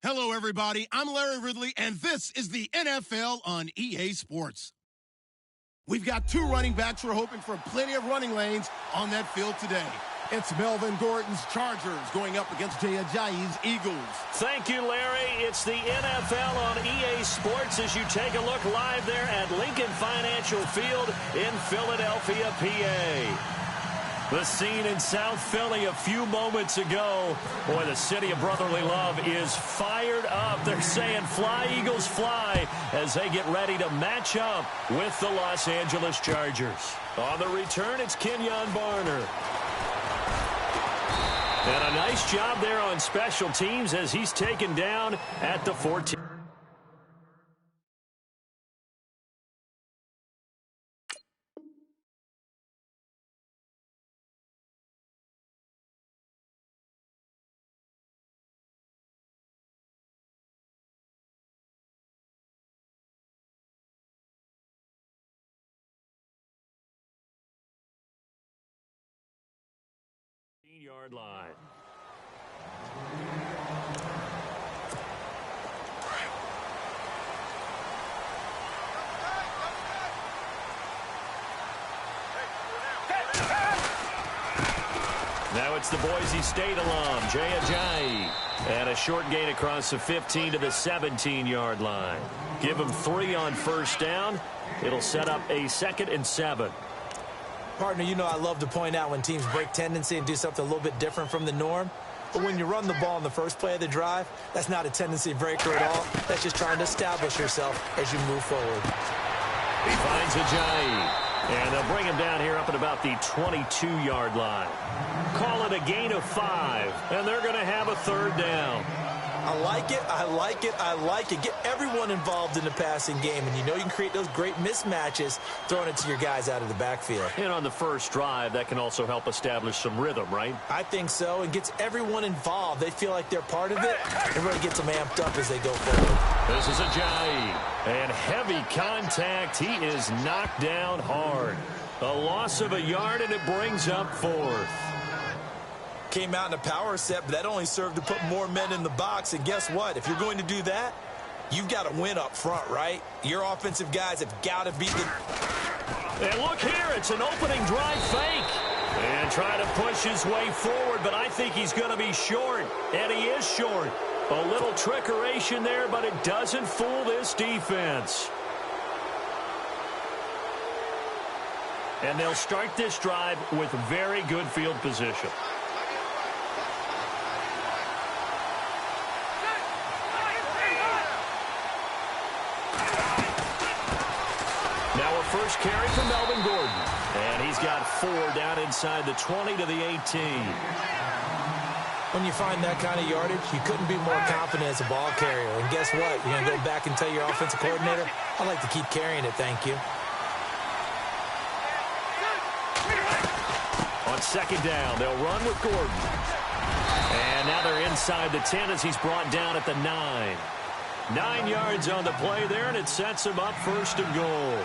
Hello, everybody. I'm Larry Ridley, and this is the NFL on EA Sports. We've got two running backs who are hoping for plenty of running lanes on that field today. It's Melvin Gordon's Chargers going up against Jay Ajayi's Eagles. Thank you, Larry. It's the NFL on EA Sports as you take a look live there at Lincoln Financial Field in Philadelphia, PA. The scene in South Philly a few moments ago. Boy, the city of brotherly love is fired up. They're saying fly, Eagles, fly as they get ready to match up with the Los Angeles Chargers. On the return, it's Kenyon Barner. And a nice job there on special teams as he's taken down at the 14. Yard line. Now it's the Boise State alum, Jay Ajayi. And a short gain across the 15 to the 17-yard line. Give him 3 on first down. It'll set up a 2nd and 7. Partner, you know I love to point out when teams break tendency and do something a little bit different from the norm. But when you run the ball in the first play of the drive, that's not a tendency breaker at all. That's just trying to establish yourself as you move forward. He finds Ajayi. And they'll bring him down here up at about the 22-yard line. Call it a gain of 5. And they're going to have a 3rd down. I like it, I like it, I like it. Get everyone involved in the passing game, and you know you can create those great mismatches throwing it to your guys out of the backfield. And on the first drive, that can also help establish some rhythm, right? I think so, and gets everyone involved. They feel like they're part of it, and really gets them amped up as they go forward. This is Ajayi, and heavy contact. He is knocked down hard. A loss of a yard, and it brings up 4th. Came out in a power set, but that only served to put more men in the box. And guess what? If you're going to do that, you've got to win up front, right? Your offensive guys have got to beat the... And look here, it's an opening drive fake. And trying to push his way forward, but I think he's going to be short. And he is short. A little trickeration there, but it doesn't fool this defense. And they'll start this drive with very good field position. First carry from Melvin Gordon. And he's got 4 down inside the 20 to the 18. When you find that kind of yardage, you couldn't be more confident as a ball carrier. And guess what? You're going to go back and tell your offensive coordinator, I'd like to keep carrying it, thank you. On 2nd down, they'll run with Gordon. And now they're inside the 10 as he's brought down at the 9. 9 yards on the play there, and it sets him up 1st and goal.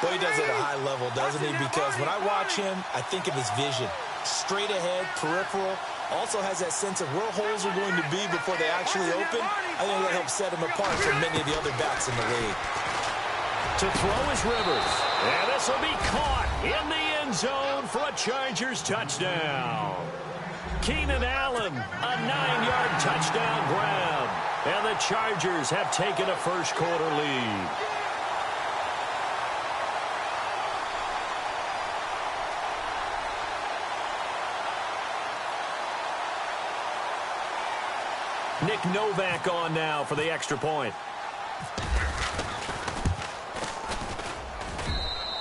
Well, he does it at a high level, doesn't he? Because when I watch him, I think of his vision. Straight ahead, peripheral. Also has that sense of where holes are going to be before they actually open. I think that helps set him apart from many of the other backs in the league. To throw is Rivers. And this will be caught in the end zone for a Chargers touchdown. Keenan Allen, a 9-yard touchdown grab. And the Chargers have taken a first-quarter lead. Nick Novak on now for the extra point.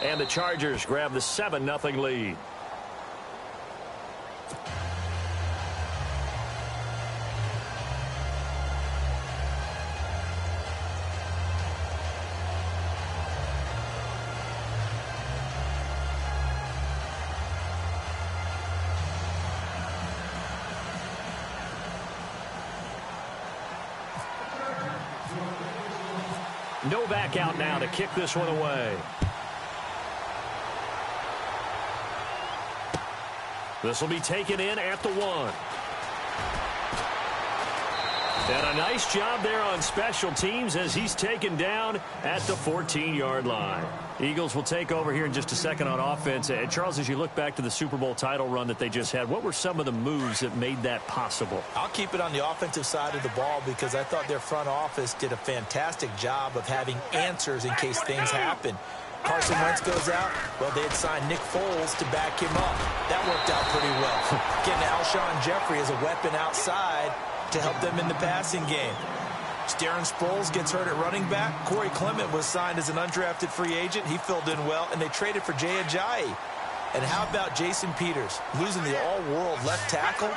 And the Chargers grab the 7-0 lead. Novak out now to kick this one away. This will be taken in at the 1. And a nice job there on special teams as he's taken down at the 14-yard line. Eagles will take over here in just a second on offense. And Charles, as you look back to the Super Bowl title run that they just had, what were some of the moves that made that possible? I'll keep it on the offensive side of the ball because I thought their front office did a fantastic job of having answers in case things happen. Carson Wentz goes out. Well, they had signed Nick Foles to back him up. That worked out pretty well. Getting Alshon Jeffrey as a weapon outside to help them in the passing game. Darren Sproles gets hurt at running back. Corey Clement was signed as an undrafted free agent. He filled in well, and they traded for Jay Ajayi. And how about Jason Peters losing the all-world left tackle?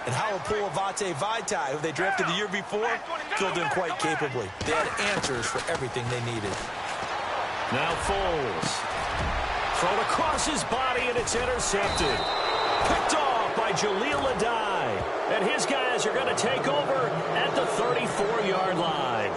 And Halapoulivaati Vaitai, who they drafted the year before, filled in quite capably. They had answers for everything they needed. Now Foles. Thrown across his body, and it's intercepted. Picked off by Jaleel Adai. And his guys are going to take over at the 34-yard line.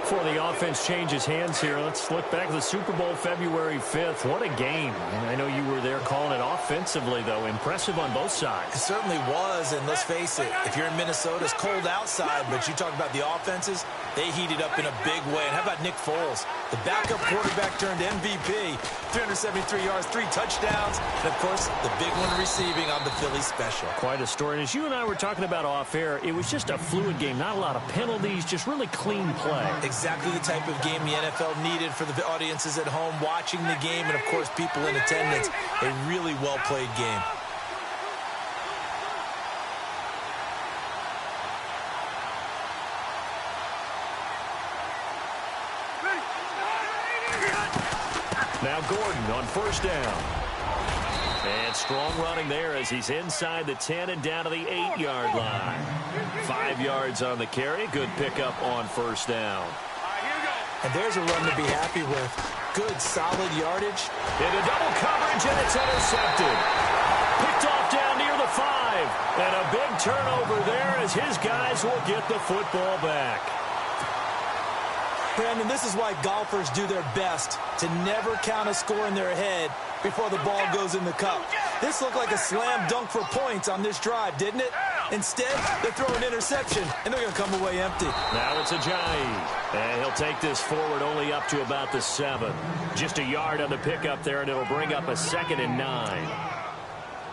Before the offense changes hands here, let's look back at the Super Bowl February 5th. What a game. And I know you were there calling it offensively, though. Impressive on both sides. It certainly was, and let's face it, if you're in Minnesota, it's cold outside, but you talk about the offenses, they heated up in a big way. And how about Nick Foles? The backup quarterback turned MVP, 373 yards, 3 touchdowns, and, of course, the big one receiving on the Philly special. Quite a story. And as you and I were talking about off air, it was just a fluid game. Not a lot of penalties, just really clean play. Exactly the type of game the NFL needed for the audiences at home watching the game and, of course, people in attendance. A really well-played game. Now Gordon on first down. And strong running there as he's inside the 10 and down to the 8-yard line. 5 yards on the carry. Good pickup on first down. And there's a run to be happy with. Good, solid yardage. Into double coverage, and it's intercepted. Picked off down near the 5. And a big turnover there as his guys will get the football back. Brandon, this is why golfers do their best to never count a score in their head before the ball goes in the cup. This looked like a slam dunk for points on this drive, didn't it? Instead, they throw an interception, and they're going to come away empty. Now it's Ajayi, and he'll take this forward only up to about the 7. Just a yard on the pickup there, and it'll bring up a 2nd and 9.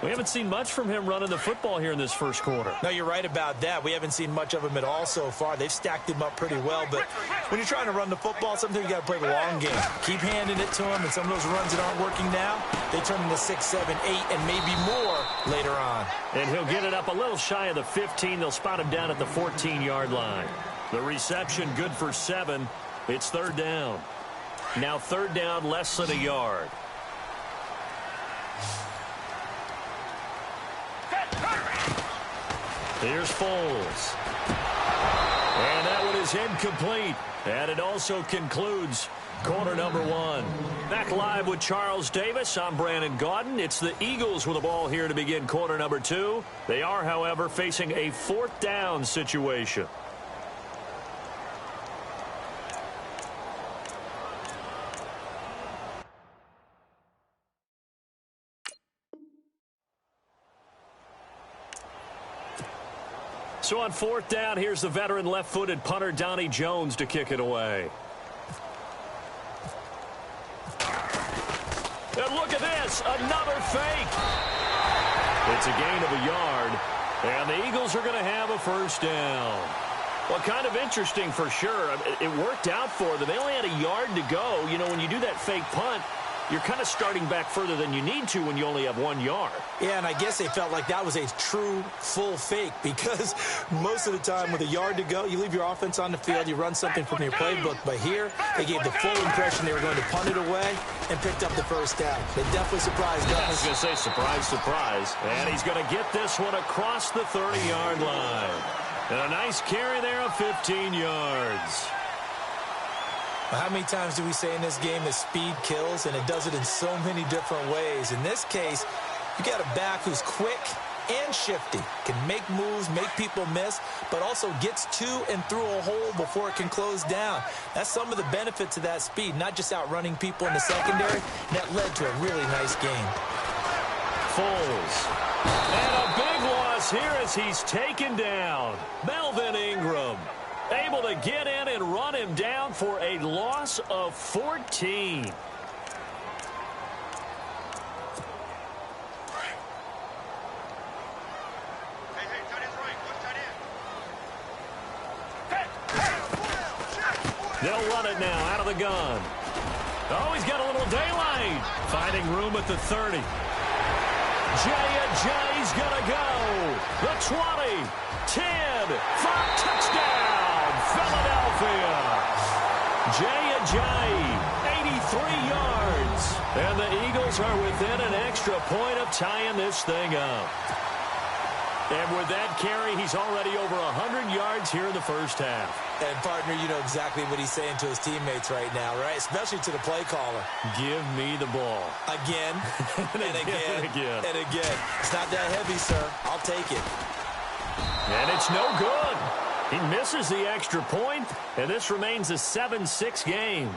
We haven't seen much from him running the football here in this first quarter. No, you're right about that. We haven't seen much of him at all so far. They've stacked him up pretty well, but when you're trying to run the football, sometimes you got to play the long game. Keep handing it to him, and some of those runs that aren't working now, they turn into 6, 7, 8, and maybe more later on. And he'll get it up a little shy of the 15. They'll spot him down at the 14-yard line. The reception good for 7. It's third down. Now third down, less than a yard. Here's Foles. And that one is incomplete. And it also concludes quarter number 1. Back live with Charles Davis. I'm Brandon Gaudin. It's the Eagles with the ball here to begin quarter number 2. They are, however, facing a 4th down situation. So on 4th down, here's the veteran left-footed punter Donnie Jones to kick it away. And look at this, another fake. It's a gain of a yard, and the Eagles are going to have a first down. Well, kind of interesting for sure. It worked out for them. They only had a yard to go. You know, when you do that fake punt, you're kind of starting back further than you need to when you only have 1 yard. Yeah, and I guess they felt like that was a true full fake because most of the time with a yard to go, you leave your offense on the field, you run something from your playbook. But here, they gave the full impression they were going to punt it away and picked up the first down. They definitely surprised us. I was going to say surprise, surprise. And he's going to get this one across the 30-yard line. And a nice carry there of 15 yards. How many times do we say in this game that speed kills, and it does it in so many different ways? In this case, you got a back who's quick and shifty, can make moves, make people miss, but also gets to and through a hole before it can close down. That's some of the benefits of that speed, not just outrunning people in the secondary. And that led to a really nice game. Foles. And a big loss here as he's taken down. Melvin Ingram. Able to get in and run him down for a loss of 14. They'll run it now out of the gun. Oh, he's got a little daylight. Finding room at the 30. Jay's going to go. The 20, 10, for touchdown, Philadelphia. Jay, 83 yards. And the Eagles are within an extra point of tying this thing up. And with that carry, he's already over 100 yards here in the first half. And, partner, you know exactly what he's saying to his teammates right now, right? Especially to the play caller. Give me the ball. Again, and again, and again. It's not that heavy, sir. I'll take it. And it's no good. He misses the extra point, and this remains a 7-6 game.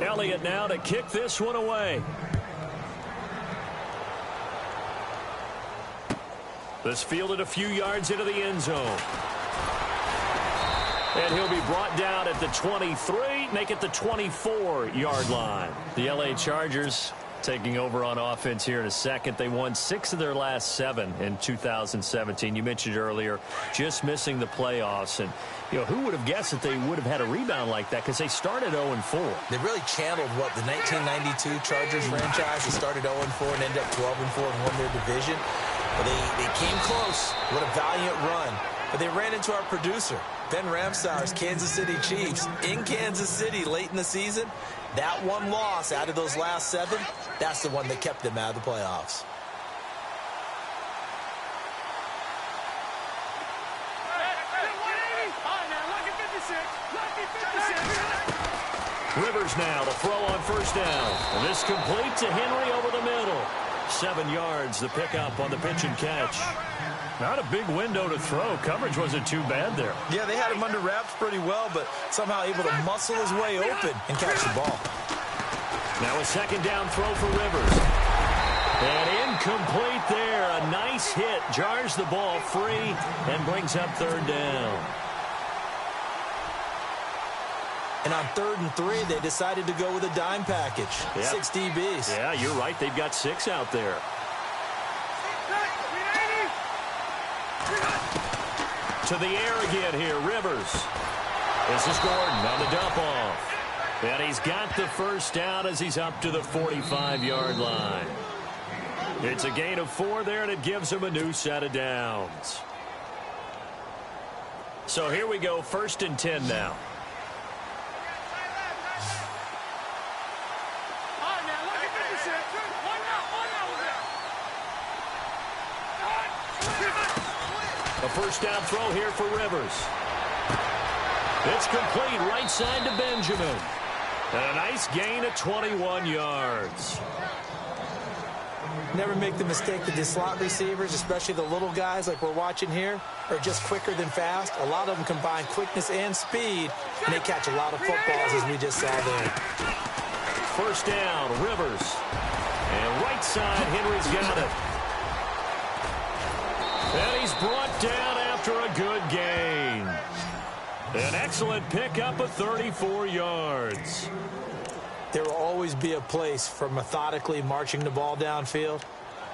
Elliott now to kick this one away. This fielded a few yards into the end zone. And he'll be brought down at the 23, make it the 24-yard line. The L.A. Chargers taking over on offense here in a second. They won 6 of their last 7 in 2017. You mentioned earlier just missing the playoffs. And, you know, who would have guessed that they would have had a rebound like that, because they started 0-4. They really channeled what the 1992 Chargers franchise. They started 0-4 and ended up 12-4 and won their division. But they came close. What a valiant run. But they ran into our producer, Ben Ramsauer's Kansas City Chiefs, in Kansas City late in the season. That one loss out of those last 7, that's the one that kept them out of the playoffs. Rivers now to throw on first down. And this complete to Henry over the middle. 7 yards, the pickup on the pitch and catch. Not a big window to throw. Coverage wasn't too bad there. Yeah, they had him under wraps pretty well, but somehow able to muscle his way open and catch the ball. Now a second down throw for Rivers. And incomplete there. A nice hit. Jars the ball free and brings up third down. And on 3rd and 3, they decided to go with a dime package. Yep. 6 DBs. Yeah, you're right. They've got 6 out there. To the air again here, Rivers. This is Gordon on the dump off. And he's got the first down as he's up to the 45-yard line. It's a gain of 4 there, and it gives him a new set of downs. So here we go, 1st and 10 now. A first down throw here for Rivers. It's complete right side to Benjamin. And a nice gain of 21 yards. Never make the mistake that the slot receivers, especially the little guys like we're watching here, are just quicker than fast. A lot of them combine quickness and speed, and they catch a lot of footballs, as we just saw there. First down, Rivers. And right side, Henry's got it. And he's brought down after a good gain. An excellent pickup of 34 yards. There will always be a place for methodically marching the ball downfield.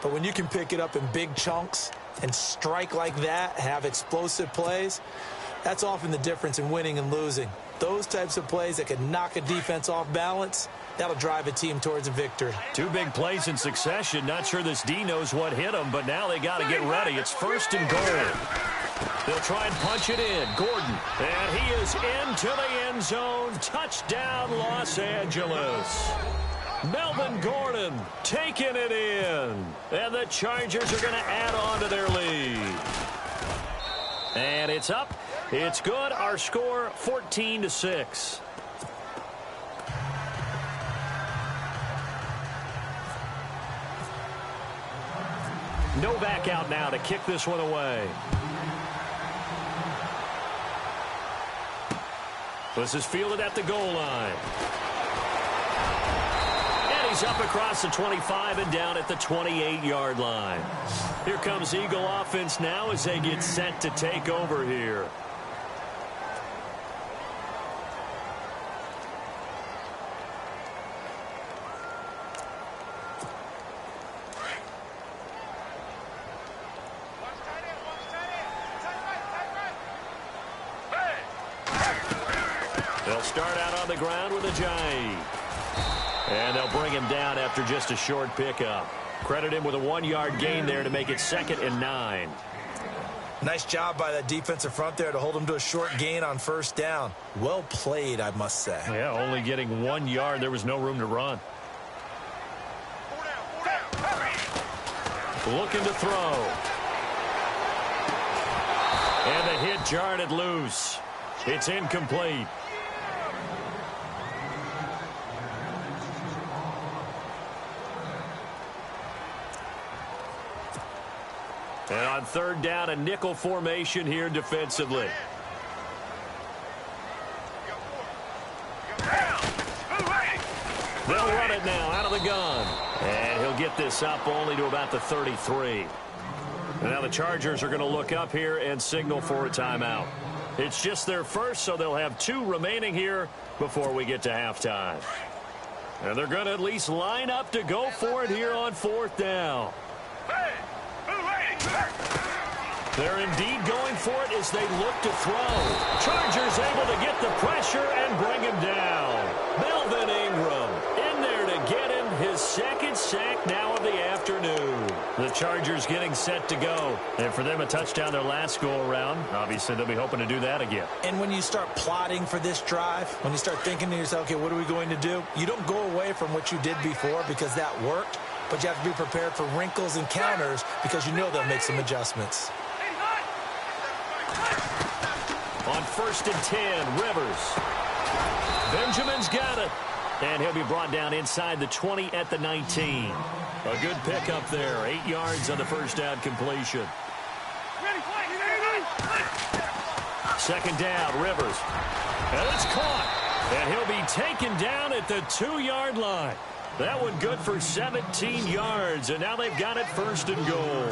But when you can pick it up in big chunks and strike like that, have explosive plays, that's often the difference in winning and losing. Those types of plays that can knock a defense off balance, that'll drive a team towards a victory. 2 big plays in succession. Not sure this D knows what hit him, but now they got to get ready. It's 1st and goal. They'll try and punch it in. Gordon. And he is into the end zone. Touchdown, Los Angeles. Melvin Gordon taking it in. And the Chargers are going to add on to their lead. And it's up. It's good. Our score, 14-6. Novak out now to kick this one away. This is fielded at the goal line. He's up across the 25 and down at the 28-yard line. Here comes Eagle offense now as they get set to take over here. They'll start out on the ground with Ajayi. And they'll bring him down after just a short pickup. Credit him with a 1-yard gain there to make it 2nd and 9. Nice job by that defensive front there to hold him to a short gain on 1st down. Well played, I must say. Yeah, only getting 1 yard. There was no room to run. Looking to throw. And the hit jarred it loose. It's incomplete. And on 3rd down, a nickel formation here defensively. They'll run it now out of the gun. And he'll get this up only to about the 33. And now the Chargers are going to look up here and signal for a timeout. It's just their first, so they'll have 2 remaining here before we get to halftime. And they're going to at least line up to go for it here on 4th down. They're indeed going for it as they look to throw. Chargers able to get the pressure and bring him down. Melvin Ingram in there to get him his 2nd sack now of the afternoon. The Chargers getting set to go. And for them, a touchdown their last go-around. Obviously, they'll be hoping to do that again. And when you start plotting for this drive, when you start thinking to yourself, okay, what are we going to do? You don't go away from what you did before because that worked. But you have to be prepared for wrinkles and counters because you know they'll make some adjustments. On 1st and 10, Rivers. Benjamin's got it. And he'll be brought down inside the 20 at the 19. A good pickup there. 8 yards on the 1st down completion. 2nd down, Rivers. And it's caught. And he'll be taken down at the 2-yard line. That one good for 17 yards, and now they've got it 1st and goal.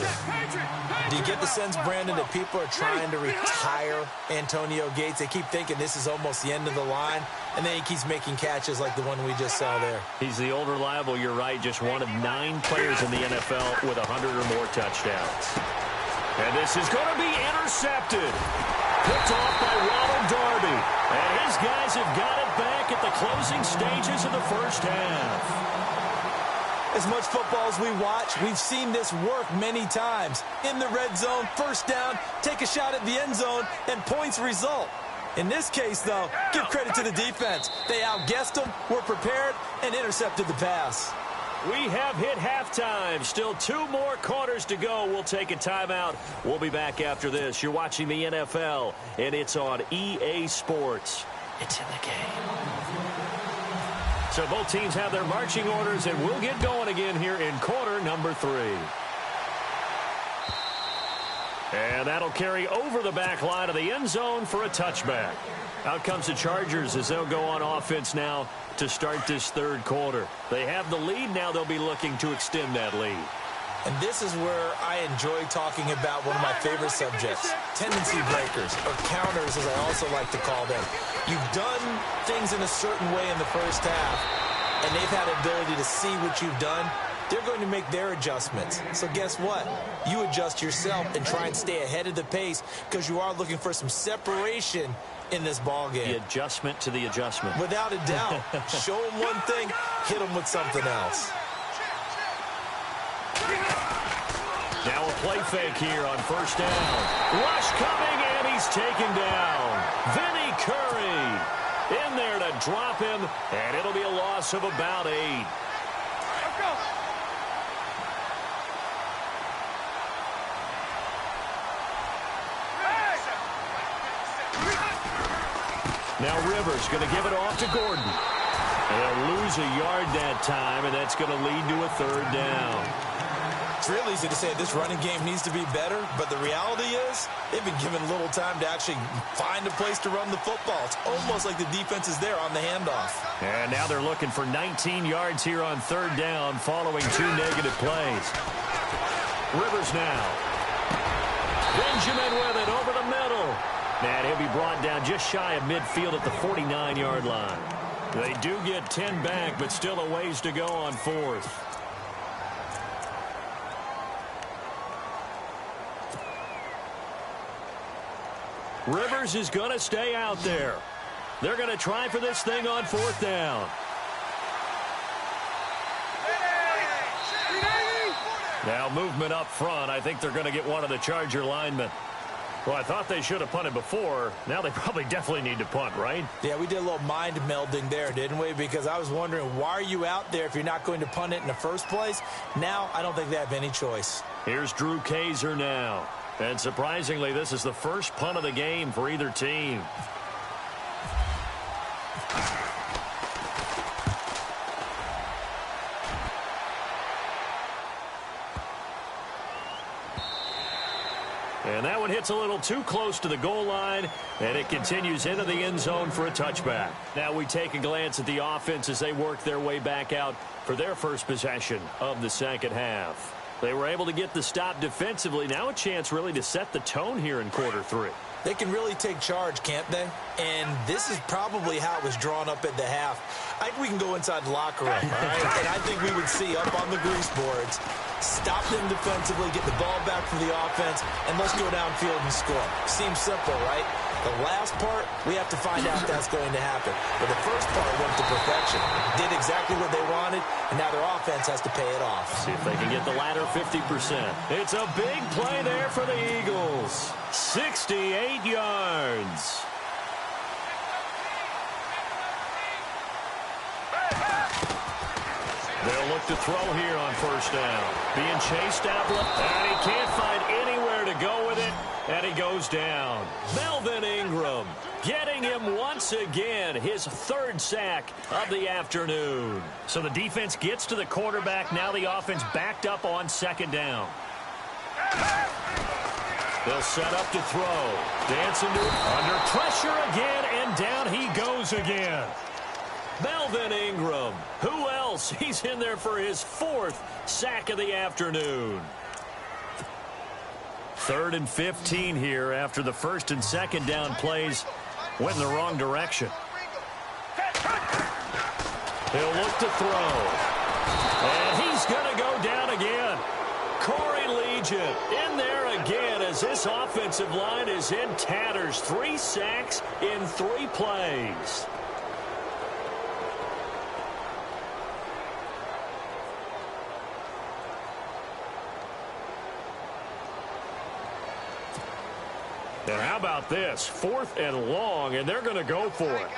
Do you get the sense, Brandon, that people are trying to retire Antonio Gates? They keep thinking this is almost the end of the line, and then he keeps making catches like the one we just saw there. He's the old reliable, you're right, just one of 9 players in the NFL with 100 or more touchdowns. And this is going to be intercepted. Picked off by Ronald Darby. And his guys have got it back at the closing stages of the 1st half. As much football as we watch, we've seen this work many times. In the red zone, 1st down, take a shot at the end zone, and points result. In this case, though, give credit to the defense. They outguessed them, were prepared, and intercepted the pass. We have hit halftime. Still 2 more quarters to go. We'll take a timeout. We'll be back after this. You're watching the NFL, and it's on EA Sports. It's in the game. So both teams have their marching orders, and we'll get going again here in quarter number 3. And that'll carry over the back line of the end zone for a touchback. Out comes the Chargers as they'll go on offense now to start this 3rd quarter. They have the lead. Now they'll be looking to extend that lead. And this is where I enjoy talking about one of my favorite subjects, tendency breakers, or counters as I also like to call them. You've done things in a certain way in the 1st half, and they've had the ability to see what you've done. They're going to make their adjustments. So guess what? You adjust yourself and try and stay ahead of the pace because you are looking for some separation in this ball game. The adjustment to the adjustment. Without a doubt. Show them one thing, hit them with something else. Now a play fake here on 1st down. Rush coming, and he's taken down. Vinny Curry in there to drop him, and it'll be a loss of about 8. Let's go. Now Rivers going to give it off to Gordon. And they'll lose a yard that time, and that's going to lead to a 3rd down. It's real easy to say this running game needs to be better, but the reality is they've been given little time to actually find a place to run the football. It's almost like the defense is there on the handoff. And now they're looking for 19 yards here on third down following 2 negative plays. Rivers now. Benjamin with it over the middle. And he'll be brought down just shy of midfield at the 49-yard line. They do get 10 back, but still a ways to go on fourth. Rivers is going to stay out there. They're going to try for this thing on fourth down. Now movement up front. I think they're going to get one of the Charger linemen. Well, I thought they should have punted before. Now they probably definitely need to punt, right? Yeah, we did a little mind melding there, didn't we? Because I was wondering, why are you out there if you're not going to punt it in the first place? Now I don't think they have any choice. Here's Drew Kaiser now. And surprisingly, this is the first punt of the game for either team. And that one hits a little too close to the goal line, and it continues into the end zone for a touchback. Now we take a glance at the offense as they work their way back out for their first possession of the second half. They were able to get the stop defensively. Now a chance really to set the tone here in quarter three. They can really take charge, can't they? And this is probably how it was drawn up at the half. I think we can go inside the locker room, all right? And I think we would see up on the grease boards, stop them defensively, get the ball back for the offense, and let's go downfield and score. Seems simple, right? The last part, we have to find out if that's going to happen. But the first part went to perfection. Did exactly what they wanted, and now their offense has to pay it off. See if they can get the latter 50%. It's a big play there for the Eagles. 68 yards. They'll look to throw here on first down. Being chased out, and he can't find anywhere to go with it, and he goes down. Melvin Ingram getting him once again, his third sack of the afternoon. So the defense gets to the quarterback. Now the offense backed up on second down. They'll set up to throw. Dancing to it. Under pressure again, and down he goes again. Melvin Ingram. Who else? He's in there for his fourth sack of the afternoon. 3rd and 15 here after the first and second down plays went in the wrong direction. He'll look to throw. And he's going to go down again. Corey Legion in there again as this offensive line is in tatters. 3 sacks in 3 plays. And how about this? 4th and long, and they're going to go for it.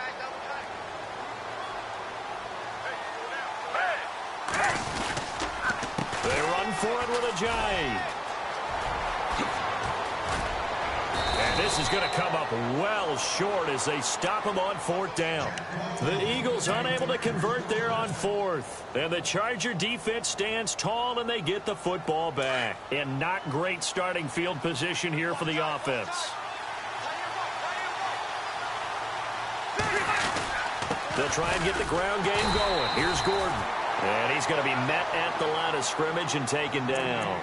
They run for it with a jive. And this is going to come up well short as they stop him on 4th down. The Eagles unable to convert there on 4th. And the Charger defense stands tall, and they get the football back. And not great starting field position here for the offense. They'll try and get the ground game going. Here's Gordon. And he's going to be met at the line of scrimmage and taken down.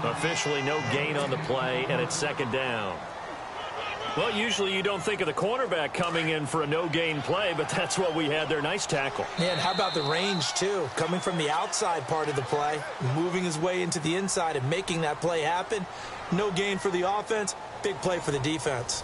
Officially no gain on the play, and it's 2nd down. Well, usually you don't think of the cornerback coming in for a no-gain play, but that's what we had there. Nice tackle. Yeah, and how about the range, too? Coming from the outside part of the play, moving his way into the inside and making that play happen. No gain for the offense, big play for the defense.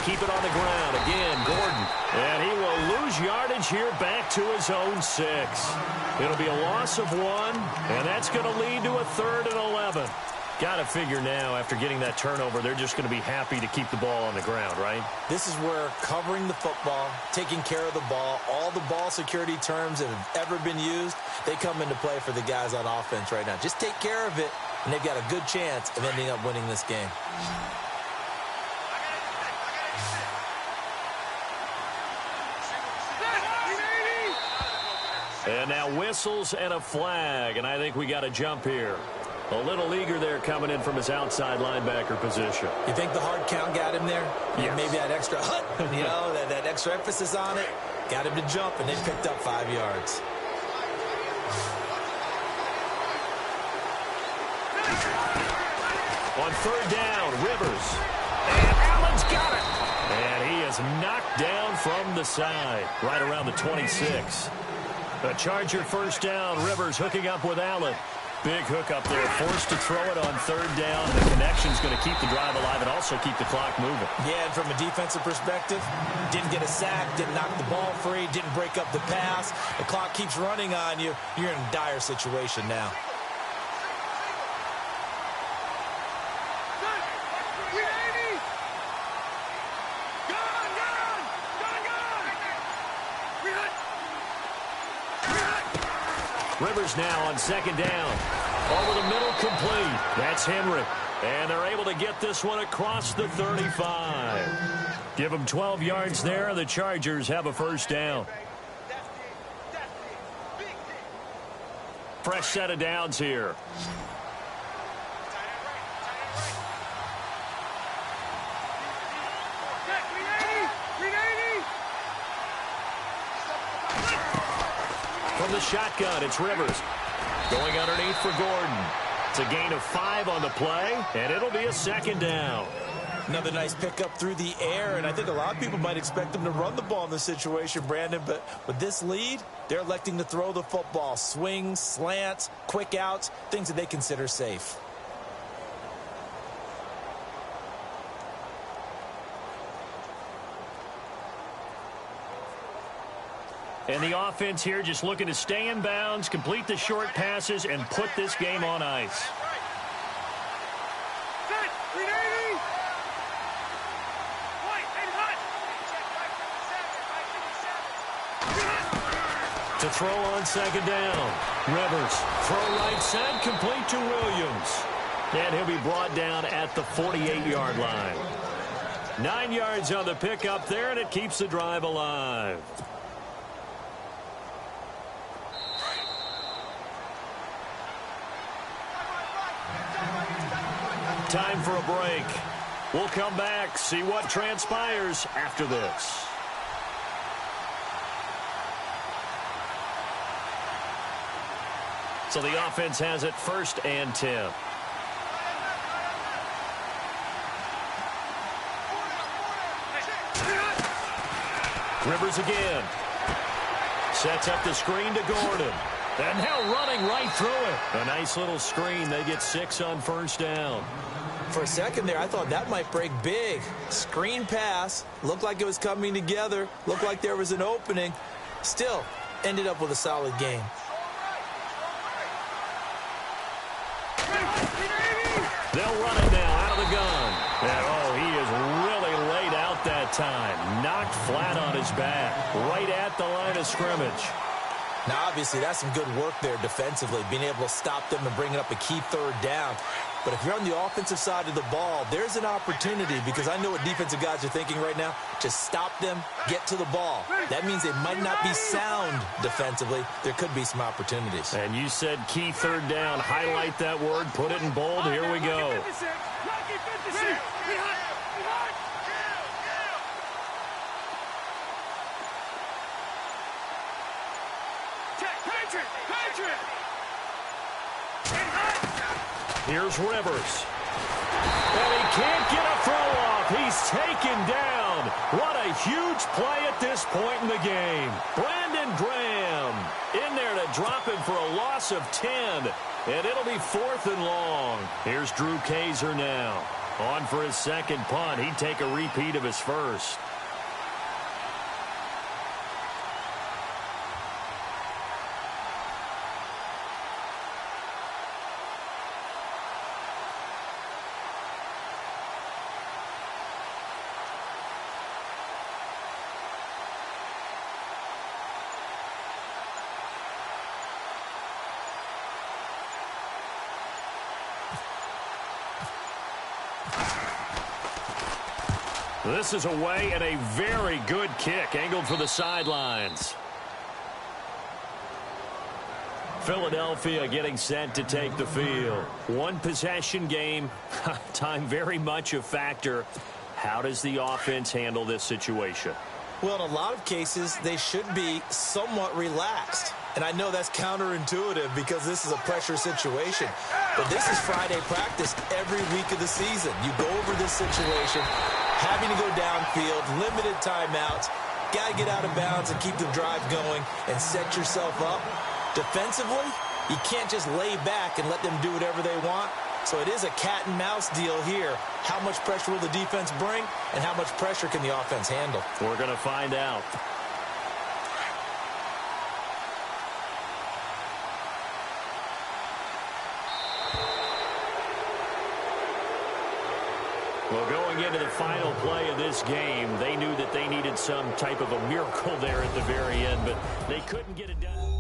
Keep it on the ground. Again, Gordon. And he will lose yardage here back to his own 6. It'll be a loss of 1, and that's going to lead to a 3rd and 11. Got to figure now, after getting that turnover, they're just going to be happy to keep the ball on the ground, right? This is where covering the football, taking care of the ball, all the ball security terms that have ever been used, they come into play for the guys on offense right now. Just take care of it, and they've got a good chance of ending up winning this game. And now whistles and a flag, and I think we got a jump here. A little eager there coming in from his outside linebacker position. You think the hard count got him there? Yes. Maybe that extra that extra emphasis on it got him to jump, and they picked up 5 yards. On third down, Rivers. And Allen's got it. And he is knocked down from the side, right around the 26. A Charger first down. Rivers hooking up with Allen. Big hook up there, forced to throw it on third down. The connection's going to keep the drive alive and also keep the clock moving. Yeah, and from a defensive perspective, didn't get a sack, didn't knock the ball free, didn't break up the pass. The clock keeps running on you. You're in a dire situation now. Rivers now on second down. Over the middle, complete. That's Henry. And they're able to get this one across the 35. Give them 12 yards there. The Chargers have a first down. Fresh set of downs here. From the shotgun, it's Rivers. Going underneath for Gordon. It's a gain of 5 on the play, and it'll be a second down. Another nice pickup through the air, and I think a lot of people might expect them to run the ball in this situation, Brandon, but with this lead, they're electing to throw the football. Swings, slants, quick outs, things that they consider safe. And the offense here just looking to stay in bounds, complete the short passes, and put this game on ice. To throw on second down. Rivers, throw right side, complete to Williams. And he'll be brought down at the 48-yard line. 9 yards on the pickup there, and it keeps the drive alive. Time for a break. We'll come back, see what transpires after this. So the offense has it 1st and 10. Rivers again. Sets up the screen to Gordon. And now running right through it. A nice little screen. They get 6 on first down. For a second there, I thought that might break big. Screen pass. Looked like it was coming together. Looked like there was an opening. Still, ended up with a solid game. They'll run it now out of the gun. And, he is really laid out that time. Knocked flat on his back. Right at the line of scrimmage. Now, obviously, that's some good work there defensively, being able to stop them and bringing up a key third down. But if you're on the offensive side of the ball, there's an opportunity, because I know what defensive guys are thinking right now. Just stop them, get to the ball. That means they might not be sound defensively. There could be some opportunities. And you said key third down. Highlight that word. Put it in bold. Here we go. Here's Rivers. And he can't get a throw off. He's taken down. What a huge play at this point in the game. Brandon Graham in there to drop him for a loss of 10. And it'll be 4th and long. Here's Drew Kaiser now. On for his second punt. He'd take a repeat of his first. This is away and a very good kick angled for the sidelines. Philadelphia getting set to take the field. One possession game. Time very much a factor. How does the offense handle this situation? Well, in a lot of cases, they should be somewhat relaxed. And I know that's counterintuitive because this is a pressure situation. But this is Friday practice every week of the season. You go over this situation, having to go downfield, limited timeouts, got to get out of bounds and keep the drive going and set yourself up. Defensively, you can't just lay back and let them do whatever they want. So it is a cat and mouse deal here. How much pressure will the defense bring, and how much pressure can the offense handle? We're going to find out. Well, going into the final play of this game, they knew that they needed some type of a miracle there at the very end, but they couldn't get it done.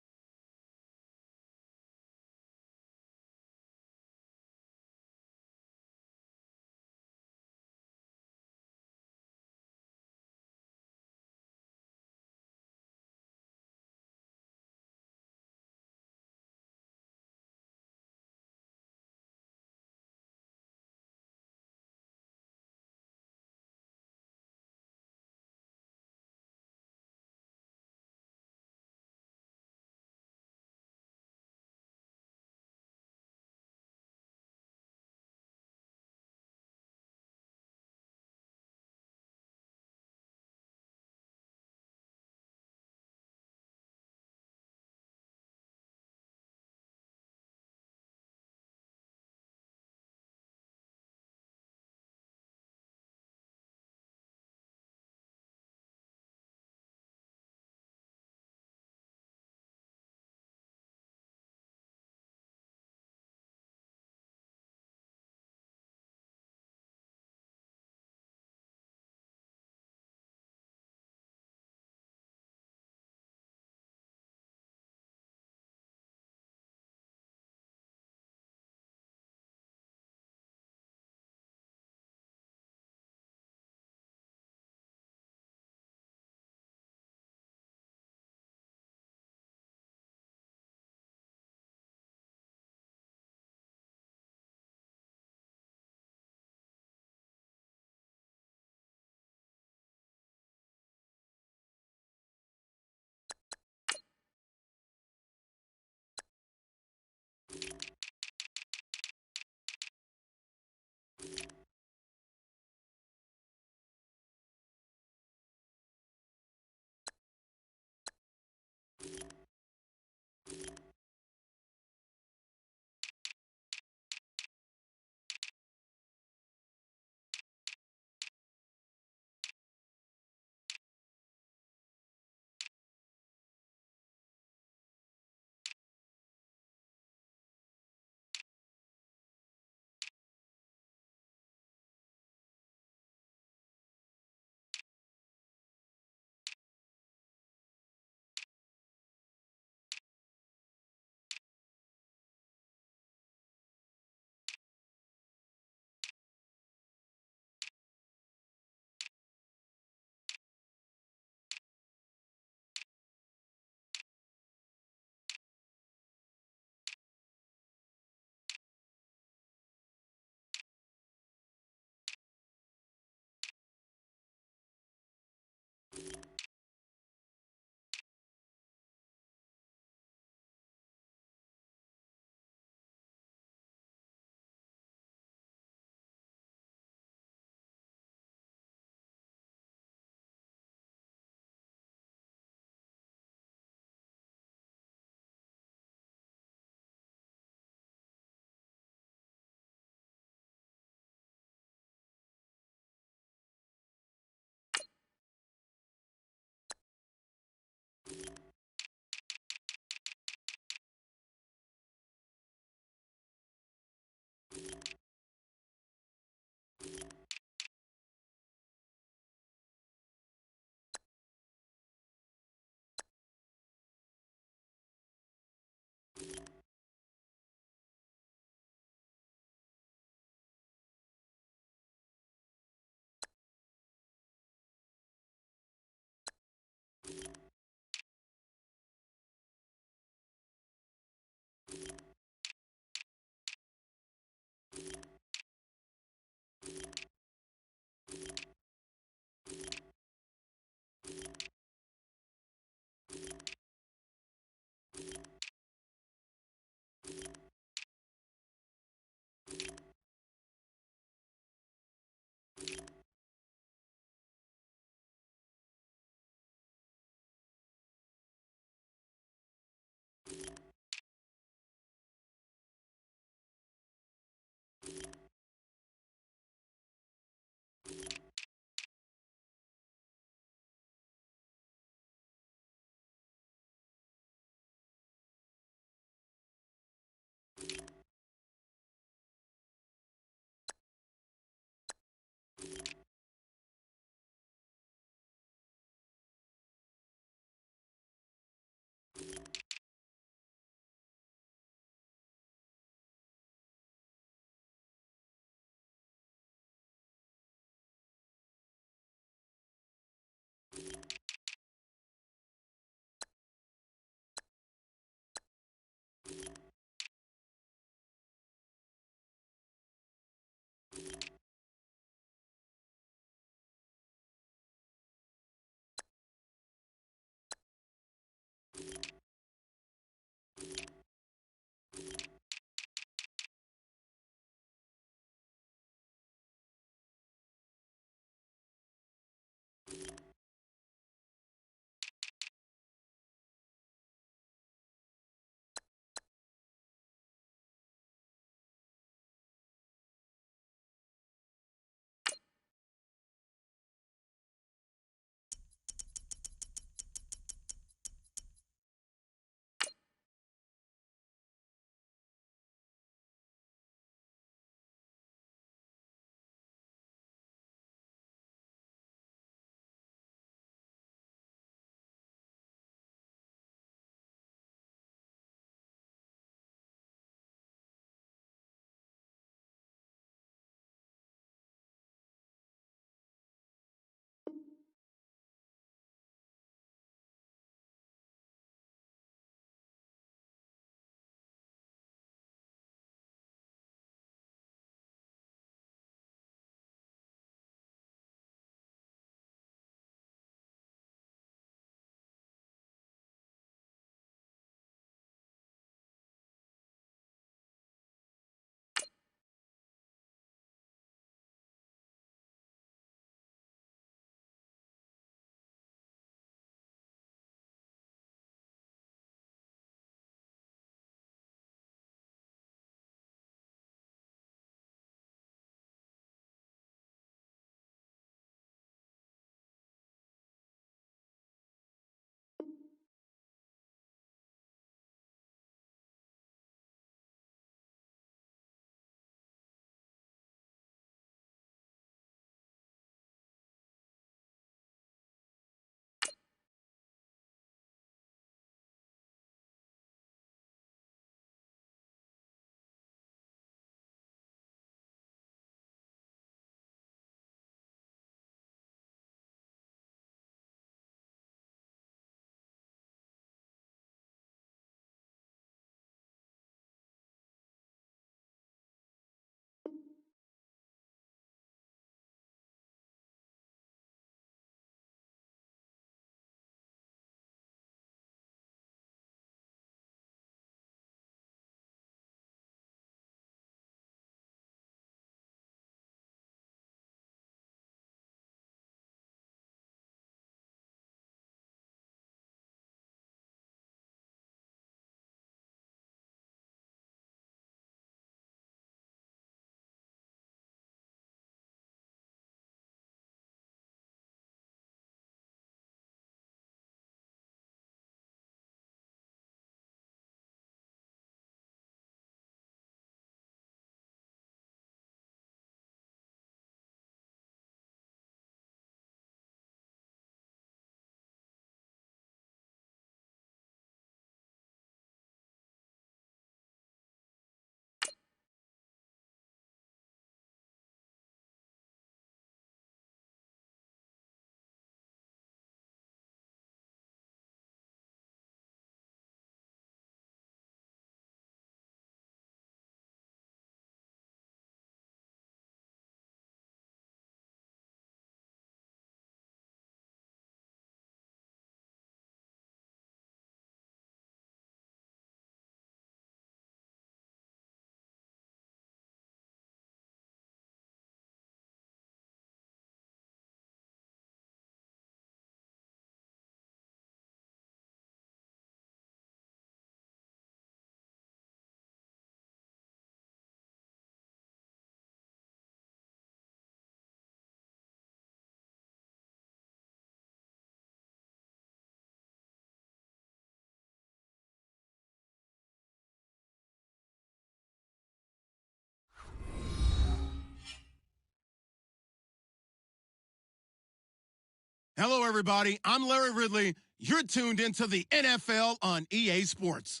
Hello, everybody. I'm Larry Ridley. You're tuned into the NFL on EA Sports.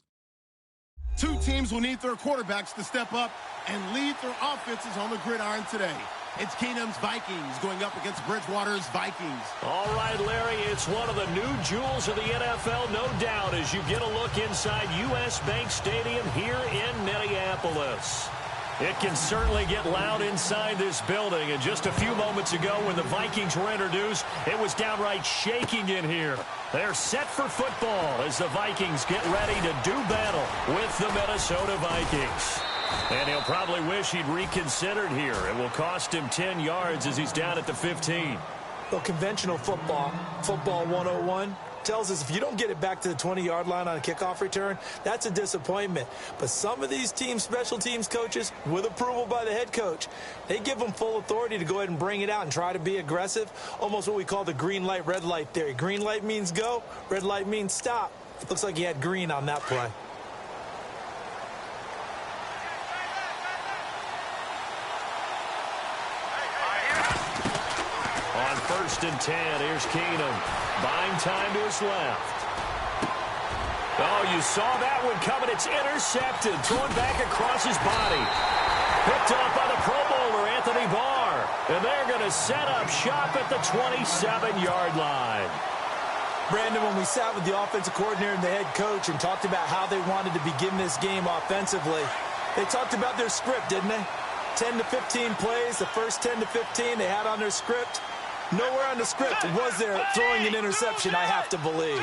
Two teams will need their quarterbacks to step up and lead their offenses on the gridiron today. It's Keenum's Vikings going up against Bridgewater's Vikings. All right, Larry, it's one of the new jewels of the NFL, no doubt, as you get a look inside U.S. Bank Stadium here in Minneapolis. It can certainly get loud inside this building, and just a few moments ago when the Vikings were introduced, it was downright shaking in here. They're set for football as the Vikings get ready to do battle with the Minnesota Vikings. And he'll probably wish he'd reconsidered here. It will cost him 10 yards as he's down at the 15. Well, conventional football 101, tells us if you don't get it back to the 20-yard line on a kickoff return, that's a disappointment. But some of these teams, special teams coaches, with approval by the head coach, they give them full authority to go ahead and bring it out and try to be aggressive, almost what we call the green light, red light theory. Green light means go, red light means stop. Looks like he had green on that play. On 1st and 10, here's Keenum. Buying time to his left. Oh, you saw that one coming. It's intercepted. Thrown back across his body. Picked up by the Pro Bowler, Anthony Barr. And they're going to set up shop at the 27-yard line. Brandon, when we sat with the offensive coordinator and the head coach and talked about how they wanted to begin this game offensively, they talked about their script, didn't they? 10 to 15 plays, the first 10 to 15 they had on their script. Nowhere on the script was there throwing an interception, I have to believe.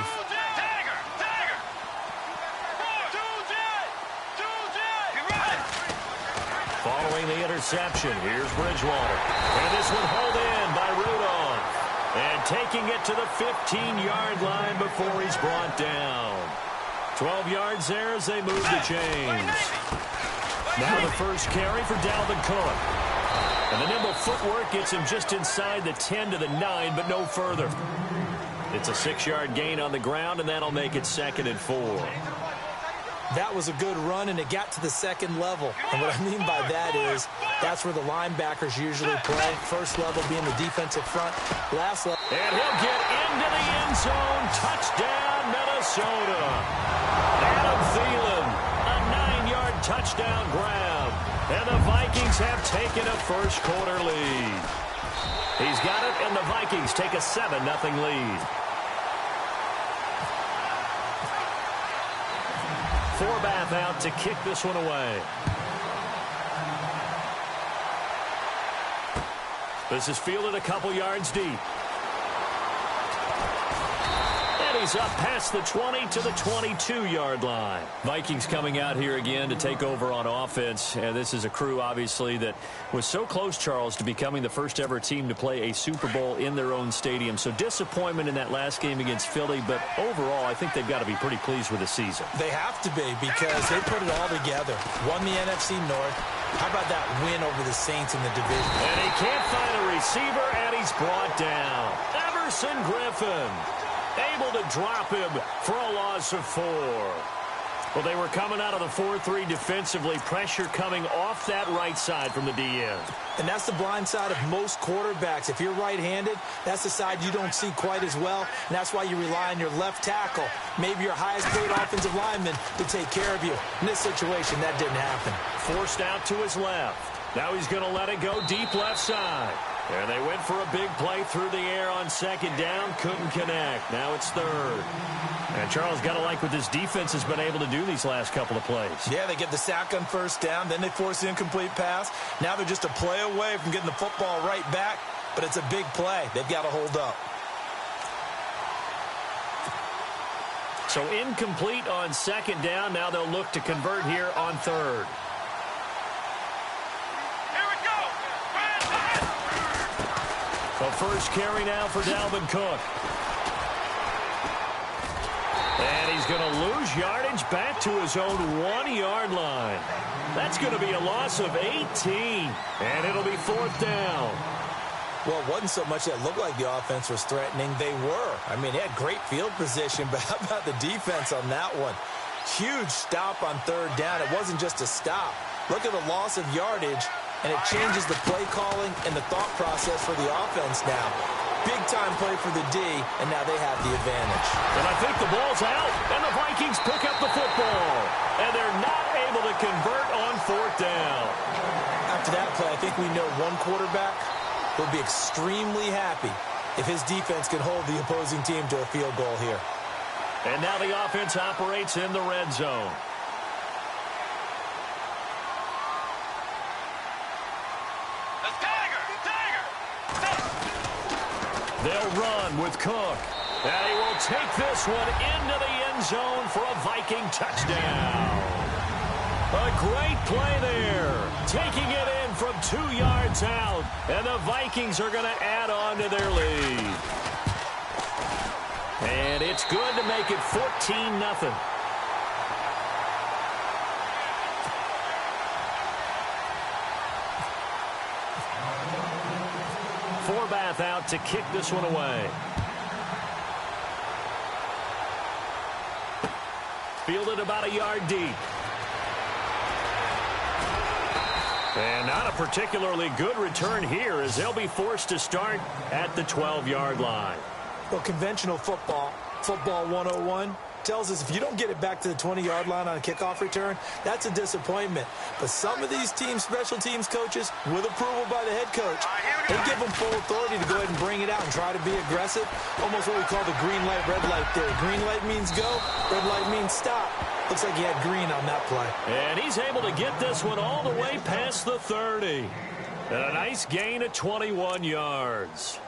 Following the interception, here's Bridgewater. And this one hauled in by Rudolph. And taking it to the 15-yard line before he's brought down. 12 yards there as they move the chains. Now the first carry for Dalvin Cook. And the nimble footwork gets him just inside the 10 to the 9, but no further. It's a 6-yard gain on the ground, and that'll make it 2nd and 4. That was a good run, and it got to the second level. And what I mean by that is that's where the linebackers usually play. First level being the defensive front. Last level. And he'll get into the end zone. Touchdown, Minnesota. Adam Thielen, a 9-yard touchdown grab. And the Vikings have taken a first-quarter lead. He's got it, and the Vikings take a 7-0 lead. Forbath out to kick this one away. This is fielded a couple yards deep. He's up past the 20 to the 22-yard line. Vikings coming out here again to take over on offense. And this is a crew, obviously, that was so close, Charles, to becoming the first-ever team to play a Super Bowl in their own stadium. So disappointment in that last game against Philly. But overall, I think they've got to be pretty pleased with the season. They have to be because they put it all together. Won the NFC North. How about that win over the Saints in the division? And he can't find a receiver, and he's brought down. Everson Griffin. Able to drop him for a loss of 4. Well, they were coming out of the 4-3 defensively. Pressure coming off that right side from the DN. And that's the blind side of most quarterbacks. If you're right-handed, that's the side you don't see quite as well. And that's why you rely on your left tackle, maybe your highest-paid offensive lineman, to take care of you. In this situation, that didn't happen. Forced out to his left. Now he's going to let it go deep left side. And they went for a big play through the air on 2nd down. Couldn't connect. Now it's 3rd. And Charles, got to like what this defense has been able to do these last couple of plays. Yeah, they get the sack on 1st down. Then they force the incomplete pass. Now they're just a play away from getting the football right back. But it's a big play. They've got to hold up. So incomplete on 2nd down. Now they'll look to convert here on 3rd. The first carry now for Dalvin Cook. And he's going to lose yardage back to his own 1-yard line. That's going to be a loss of 18. And it'll be 4th down. Well, it wasn't so much that looked like the offense was threatening. They were. I mean, they had great field position, but how about the defense on that one? Huge stop on 3rd down. It wasn't just a stop. Look at the loss of yardage. And it changes the play calling and the thought process for the offense now. big-time play for the D, and now they have the advantage. And I think the ball's out, and the Vikings pick up the football. And they're not able to convert on fourth down. After that play, I think we know one quarterback will be extremely happy if his defense can hold the opposing team to a field goal here. And now the offense operates in the red zone. They'll run with Cook. And he will take this one into the end zone for a Viking touchdown. A great play there. Taking it in from 2 yards out. And the Vikings are going to add on to their lead. And it's good to make it 14-0. Forbath out to kick this one away. Fielded about a yard deep. And not a particularly good return here as they'll be forced to start at the 12-yard line. Well, conventional football 101, tells us if you don't get it back to the 20-yard line on a kickoff return, that's a disappointment. But some of these teams, special teams coaches, with approval by the head coach, they give them full authority to go ahead and bring it out and try to be aggressive. Almost what we call the green light, red light theory. Green light means go, red light means stop. Looks like he had green on that play. And he's able to get this one all the way past the 30. And a nice gain of 21 yards.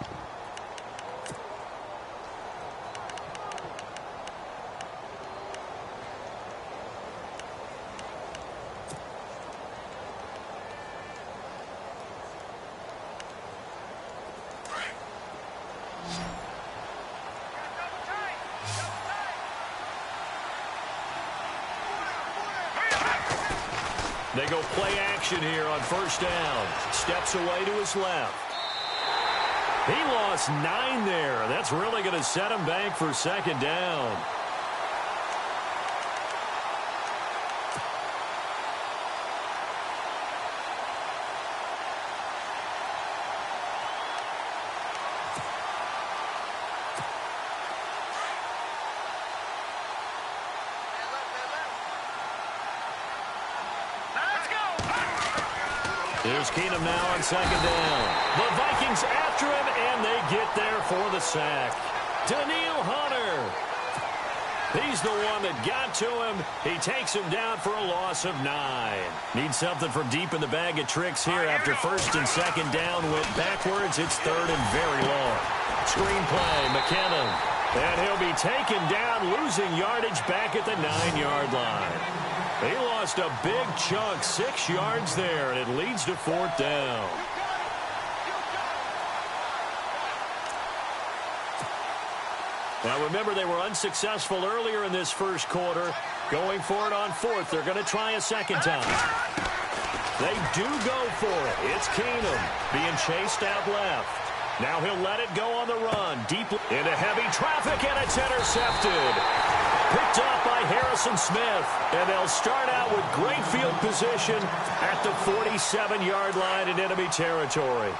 They go play action here on first down. Steps away to his left. He lost 9 there. That's really going to set him back for second down. Here's Keenum now on second down. The Vikings after him, and they get there for the sack. Daniil Hunter. He's the one that got to him. He takes him down for a loss of 9. Needs something from deep in the bag of tricks here after first and second down went backwards. It's third and very long. Screen play, McKinnon. And he'll be taken down, losing yardage back at the 9-yard line. He lost a big chunk, 6 yards there, and it leads to fourth down. Now remember, they were unsuccessful earlier in this first quarter. Going for it on fourth. They're going to try a second time. They do go for it. It's Keenum being chased out left. Now he'll let it go on the run. Deep into heavy traffic, and it's intercepted. Picked up by Harrison Smith. And they'll start out with great field position at the 47-yard line in enemy territory.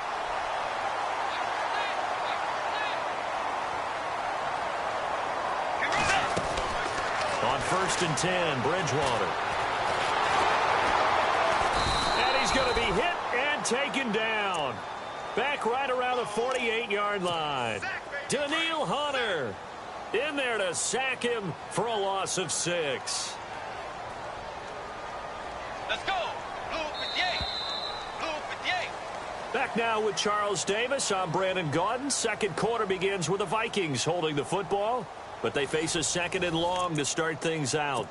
On first and 10, Bridgewater. And he's going to be hit and taken down. Back right around the 48-yard line. Daniil Hunter in there to sack him for a loss of 6. Let's go. Blue 58. Blue 58. Back now with Charles Davis. I'm Brandon Gaudin. Second quarter begins with the Vikings holding the football, but they face a second and long to start things out.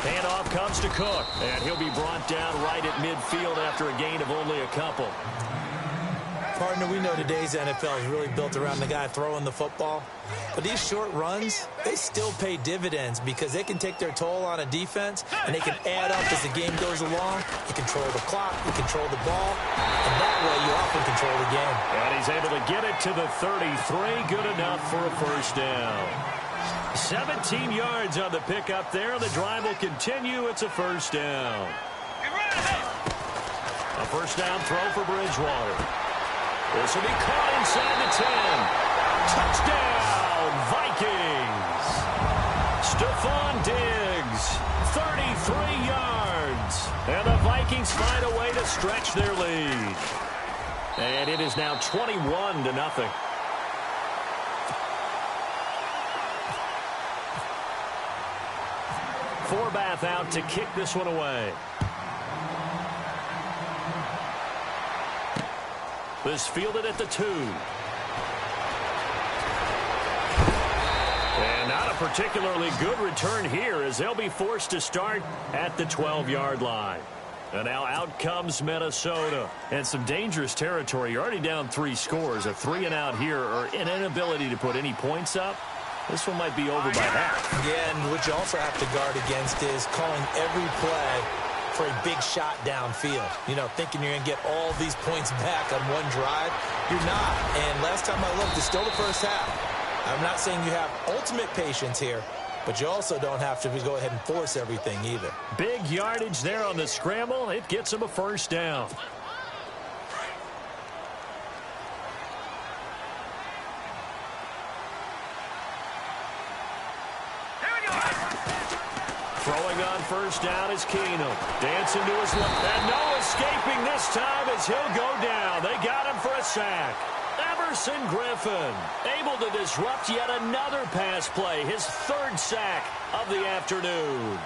Handoff comes to Cook, and he'll be brought down right at midfield after a gain of only a couple. Partner, we know today's NFL is really built around the guy throwing the football. But these short runs, they still pay dividends because they can take their toll on a defense, and they can add up as the game goes along. You control the clock, you control the ball, and that way you often control the game. And he's able to get it to the 33. Good enough for a first down. 17 yards on the pickup there. The drive will continue. It's a first down. A first down throw for Bridgewater. This will be caught inside the 10. Touchdown, Vikings. Stephon Diggs, 33 yards. And the Vikings find a way to stretch their lead. And it is now 21-0. Forbath out to kick this one away. This fielded at the 2. And not a particularly good return here as they'll be forced to start at the 12-yard line. And now out comes Minnesota. And some dangerous territory. You're already down 3 scores. A 3-and-out here or an inability to put any points up. This one might be over by half. Yeah, and what you also have to guard against is calling every play for a big shot downfield. You know, thinking you're going to get all these points back on one drive. You're not. And last time I looked, it's still the first half. I'm not saying you have ultimate patience here, but you also don't have to go ahead and force everything either. Big yardage there on the scramble. It gets him a first down. Throwing on first down is Keenum. Dancing to his left. And no escaping this time as he'll go down. They got him for a sack. Everson Griffin able to disrupt yet another pass play. His 3rd sack of the afternoon.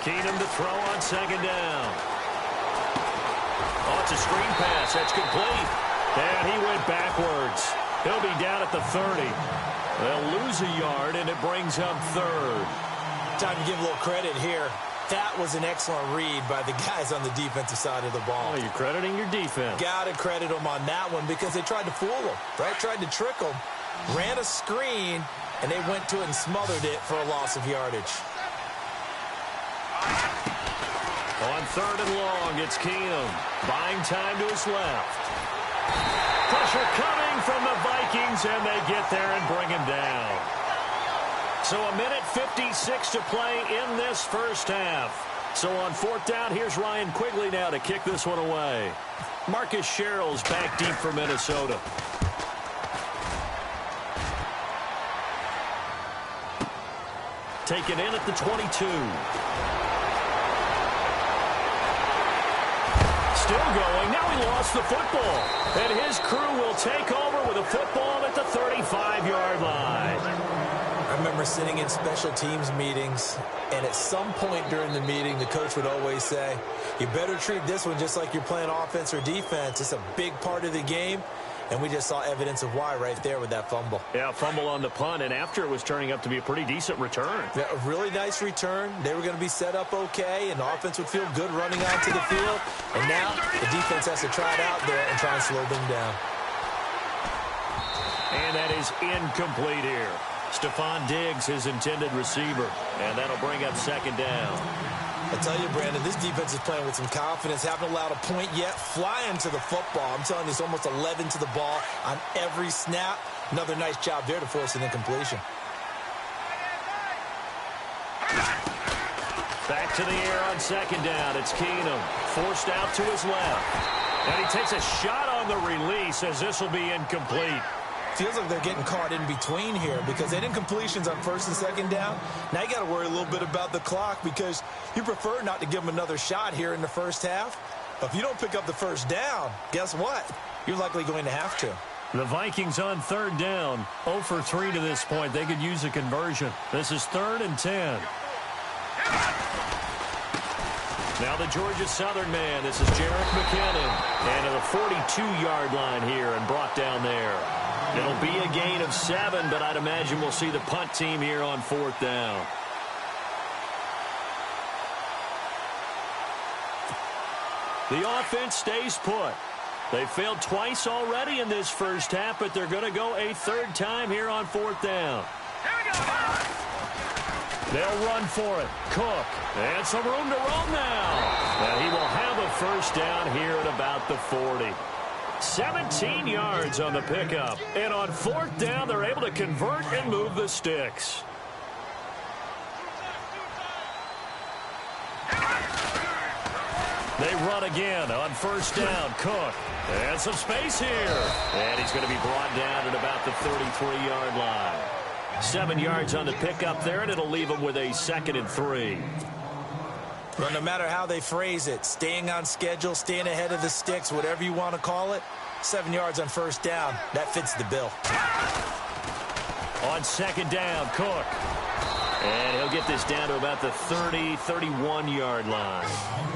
Keenum to throw on second down. Oh, it's a screen pass. That's complete. And he went backwards. He'll be down at the 30. They'll lose a yard, and it brings up 3rd. Time to give a little credit here. That was an excellent read by the guys on the defensive side of the ball. Oh, you're crediting your defense. Got to credit them on that one because they tried to fool them, right? Tried to trick them. Ran a screen, and they went to it and smothered it for a loss of yardage. On 3rd and long, it's Keenum. Buying time to his left. Pressure coming from the Vikings, and they get there and bring him down. So a minute 56 to play in this first half. So on 4th down, here's Ryan Quigley now to kick this one away. Marcus Sherrill's back deep for Minnesota. Taken in at the 22. Still going. Now he lost the football. And his crew will take over with a football at the 35-yard line. I remember sitting in special teams meetings, and at some point during the meeting, the coach would always say, you better treat this one just like you're playing offense or defense. It's a big part of the game. And we just saw evidence of why right there with that fumble. Yeah, fumble on the punt, and after it was turning up to be a pretty decent return. Yeah, a really nice return. They were going to be set up okay, and the offense would feel good running onto the field. And now the defense has to try it out there and try and slow them down. And that is incomplete here. Stephon Diggs, his intended receiver. And that'll bring up 2nd down. I tell you, Brandon, this defense is playing with some confidence. Haven't allowed a point yet. Flying to the football. I'm telling you, it's almost 11 to the ball on every snap. Another nice job there to force an incompletion. Back to the air on 2nd down. It's Keenum. Forced out to his left. And he takes a shot on the release as this will be incomplete. Feels like they're getting caught in between here because they didn't completions on 1st and 2nd down. Now you got to worry a little bit about the clock because you prefer not to give them another shot here in the first half. But if you don't pick up the first down, guess what? You're likely going to have to. The Vikings on 3rd down. 0 for 3 to this point. They could use a conversion. This is 3rd and 10. Now the Georgia Southern man. This is Jerick McKinnon. And to the 42-yard line here and brought down there. It'll be a gain of 7, but I'd imagine we'll see the punt team here on 4th down. The offense stays put. They failed twice already in this first half, but they're going to go a third time here on fourth down. They'll run for it. Cook. And some room to roam now. And he will have a first down here at about the 40. 17 yards on the pickup. And on fourth down, they're able to convert and move the sticks. They run again on first down. Cook. And some space here. And he's going to be brought down at about the 33-yard line. 7 yards on the pickup there, and it'll leave him with a 2nd and 3. Well, no matter how they phrase it, staying on schedule, staying ahead of the sticks, whatever you want to call it, 7 yards on first down, that fits the bill. On second down, Cook. And he'll get this down to about the 30, 31-yard line.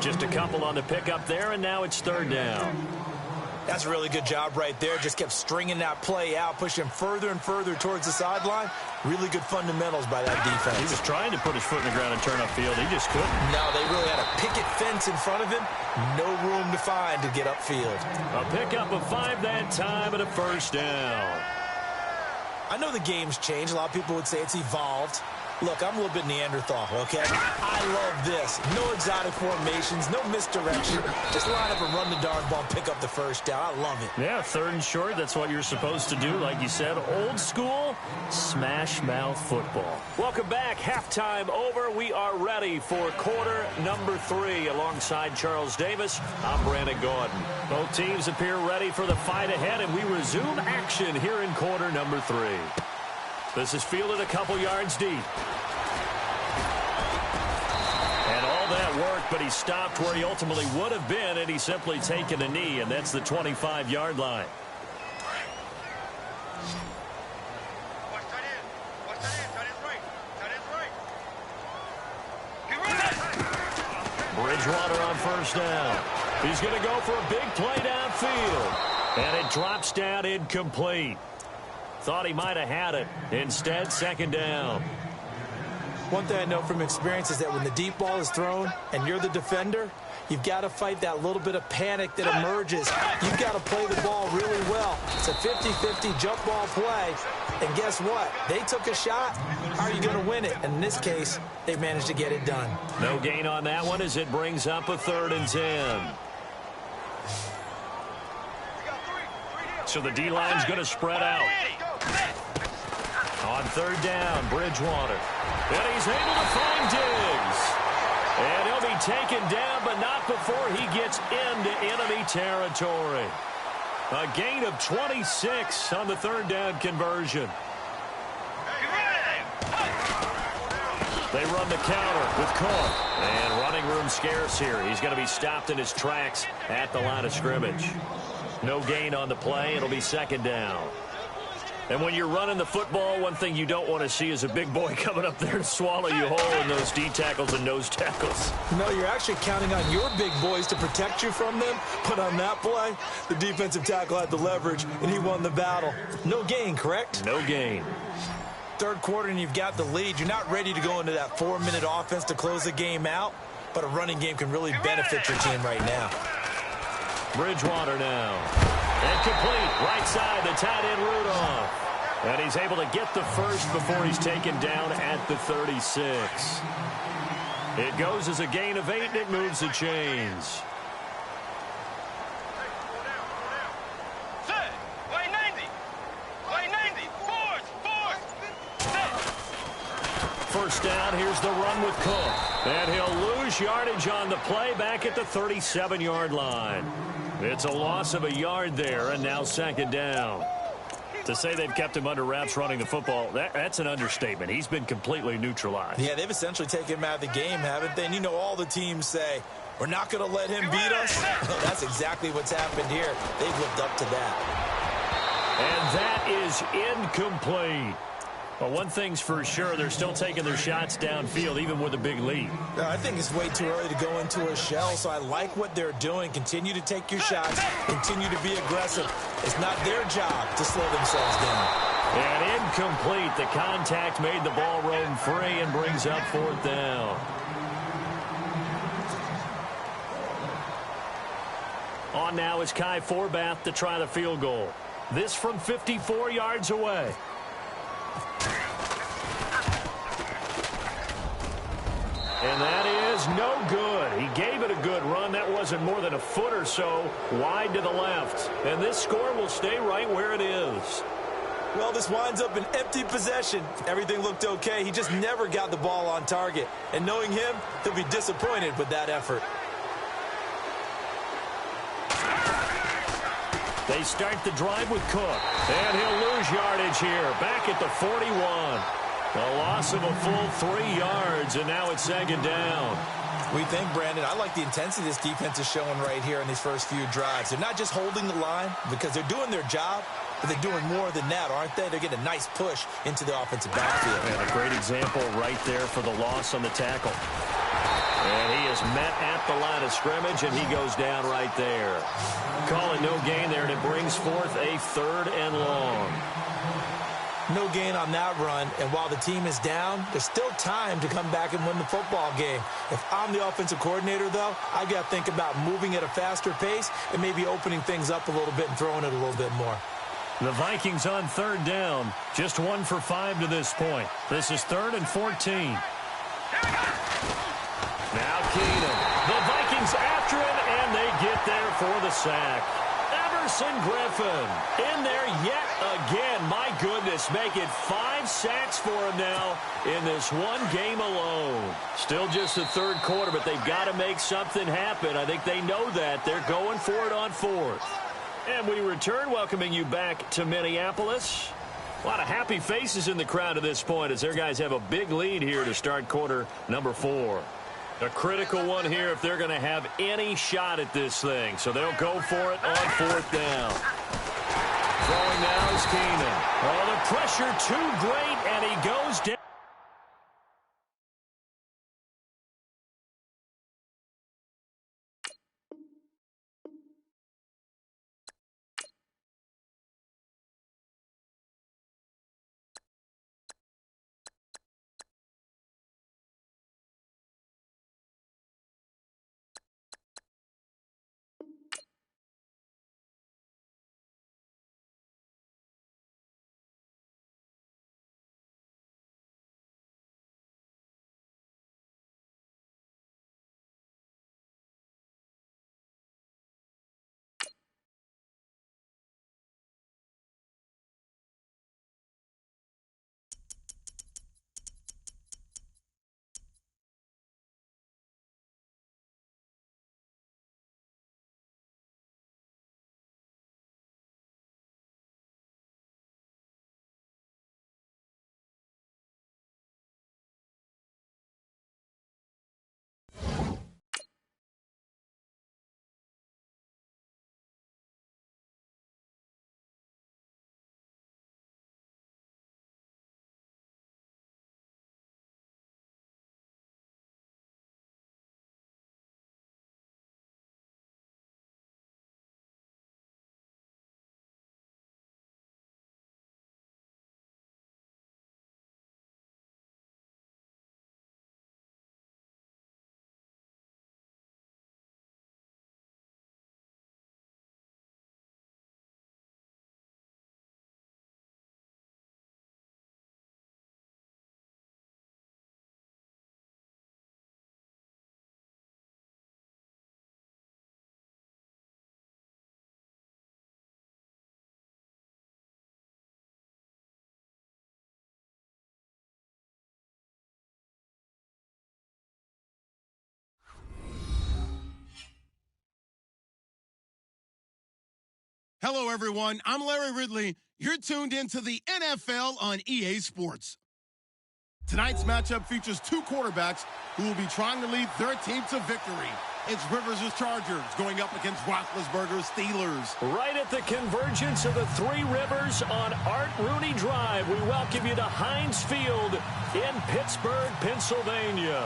Just a couple on the pickup there, and now it's third down. That's a really good job right there. Just kept stringing that play out, pushing him further and further towards the sideline. Really good fundamentals by that defense. He was trying to put his foot in the ground and turn upfield. He just couldn't. No, they really had a picket fence in front of him. No room to find to get upfield. A pickup of 5 that time and a first down. I know the game's changed. A lot of people would say it's evolved. Look, I'm a little bit Neanderthal, okay? I love this. No exotic formations, no misdirection. Just line up and run the darn ball, pick up the first down. I love it. Yeah, third and short, that's what you're supposed to do. Like you said, old school, smash mouth football. Welcome back. Halftime over. We are ready for quarter number 3. Alongside Charles Davis, I'm Brandon Gordon. Both teams appear ready for the fight ahead, and we resume action here in quarter number 3. This is fielded a couple yards deep. And all that work, but he stopped where he ultimately would have been, and he's simply taken a knee, and that's the 25-yard line. Bridgewater on first down. He's going to go for a big play downfield. And it drops down incomplete. Thought he might have had it. Instead, second down. One thing I know from experience is that when the deep ball is thrown and you're the defender, you've got to fight that little bit of panic that emerges. You've got to play the ball really well. It's a 50-50 jump ball play. And guess what? They took a shot. How are you going to win it? And in this case, they managed to get it done. No gain on that one as it brings up a 3rd and 10. So the D-line's going to spread out. On third down, Bridgewater. And he's able to find Diggs. And he'll be taken down, but not before he gets into enemy territory. A gain of 26 on the third down conversion. They run the counter with Cook. And running room scarce here. He's going to be stopped in his tracks at the line of scrimmage. No gain on the play. It'll be second down. And when you're running the football, one thing you don't want to see is a big boy coming up there and swallow you whole in those D tackles and nose tackles. No, you're actually counting on your big boys to protect you from them. But on that play, the defensive tackle had the leverage, and he won the battle. No gain, correct? No gain. Third quarter, and you've got the lead. You're not ready to go into that 4-minute offense to close the game out, but a running game can really benefit your team right now. Bridgewater now. And complete. Right side, the tight end Rudolph. And he's able to get the first before he's taken down at the 36. It goes as a gain of 8, and it moves the chains. First down, here's the run with Cook. And he'll lose yardage on the play back at the 37-yard line. It's a loss of a yard there, and now second down. To say they've kept him under wraps running the football, that's an understatement. He's been completely neutralized. Yeah, they've essentially taken him out of the game, haven't they? And you know all the teams say, we're not going to let him beat us. That's exactly what's happened here. They've lived up to that. And that is incomplete. Well, one thing's for sure, they're still taking their shots downfield, even with a big lead. I think it's way too early to go into a shell, so I like what they're doing. Continue to take your shots. Continue to be aggressive. It's not their job to slow themselves down. And incomplete. The contact made the ball roam free and brings up fourth down. On now is Kai Forbath to try the field goal. This from 54 yards away. And that is no good. He gave it a good run. That wasn't more than a foot or so wide to the left. And this score will stay right where it is. Well, this winds up an empty possession. Everything looked okay. He just never got the ball on target. And knowing him, he'll be disappointed with that effort. They start the drive with Cook. And he'll lose yardage here. Back at the 41. A loss of a full 3 yards, and now it's second down. We think, Brandon, I like the intensity this defense is showing right here in these first few drives. They're not just holding the line because they're doing their job, but they're doing more than that, aren't they? They're getting a nice push into the offensive backfield. And a great example right there for the loss on the tackle. And he is met at the line of scrimmage, and he goes down right there. Calling no gain there, and it brings forth a 3rd and long. No gain on that run, and while the team is down, there's still time to come back and win the football game. If I'm the offensive coordinator, though, I've got to think about moving at a faster pace and maybe opening things up a little bit and throwing it a little bit more. The Vikings on 3rd down, just 1 for 5 to this point. This is 3rd and 14. Now Keenan. The Vikings after him, and they get there for the sack. Griffin in there yet again. My goodness, making 5 sacks for him now in this one game alone. Still just the 3rd quarter, but they've got to make something happen. I think they know that. They're going for it on 4th. And we return, welcoming you back to Minneapolis. A lot of happy faces in the crowd at this point as their guys have a big lead here to start quarter number 4. A critical one here if they're going to have any shot at this thing. So they'll go for it on 4th down. Throwing now is Keenan. Oh, the pressure too great, and he goes down. Hello, everyone. I'm Larry Ridley. You're tuned into the NFL on EA Sports. Tonight's matchup features 2 quarterbacks who will be trying to lead their team to victory. It's Rivers' Chargers going up against Roethlisberger's Steelers. Right at the convergence of the 3 rivers on Art Rooney Drive, we welcome you to Heinz Field in Pittsburgh, Pennsylvania.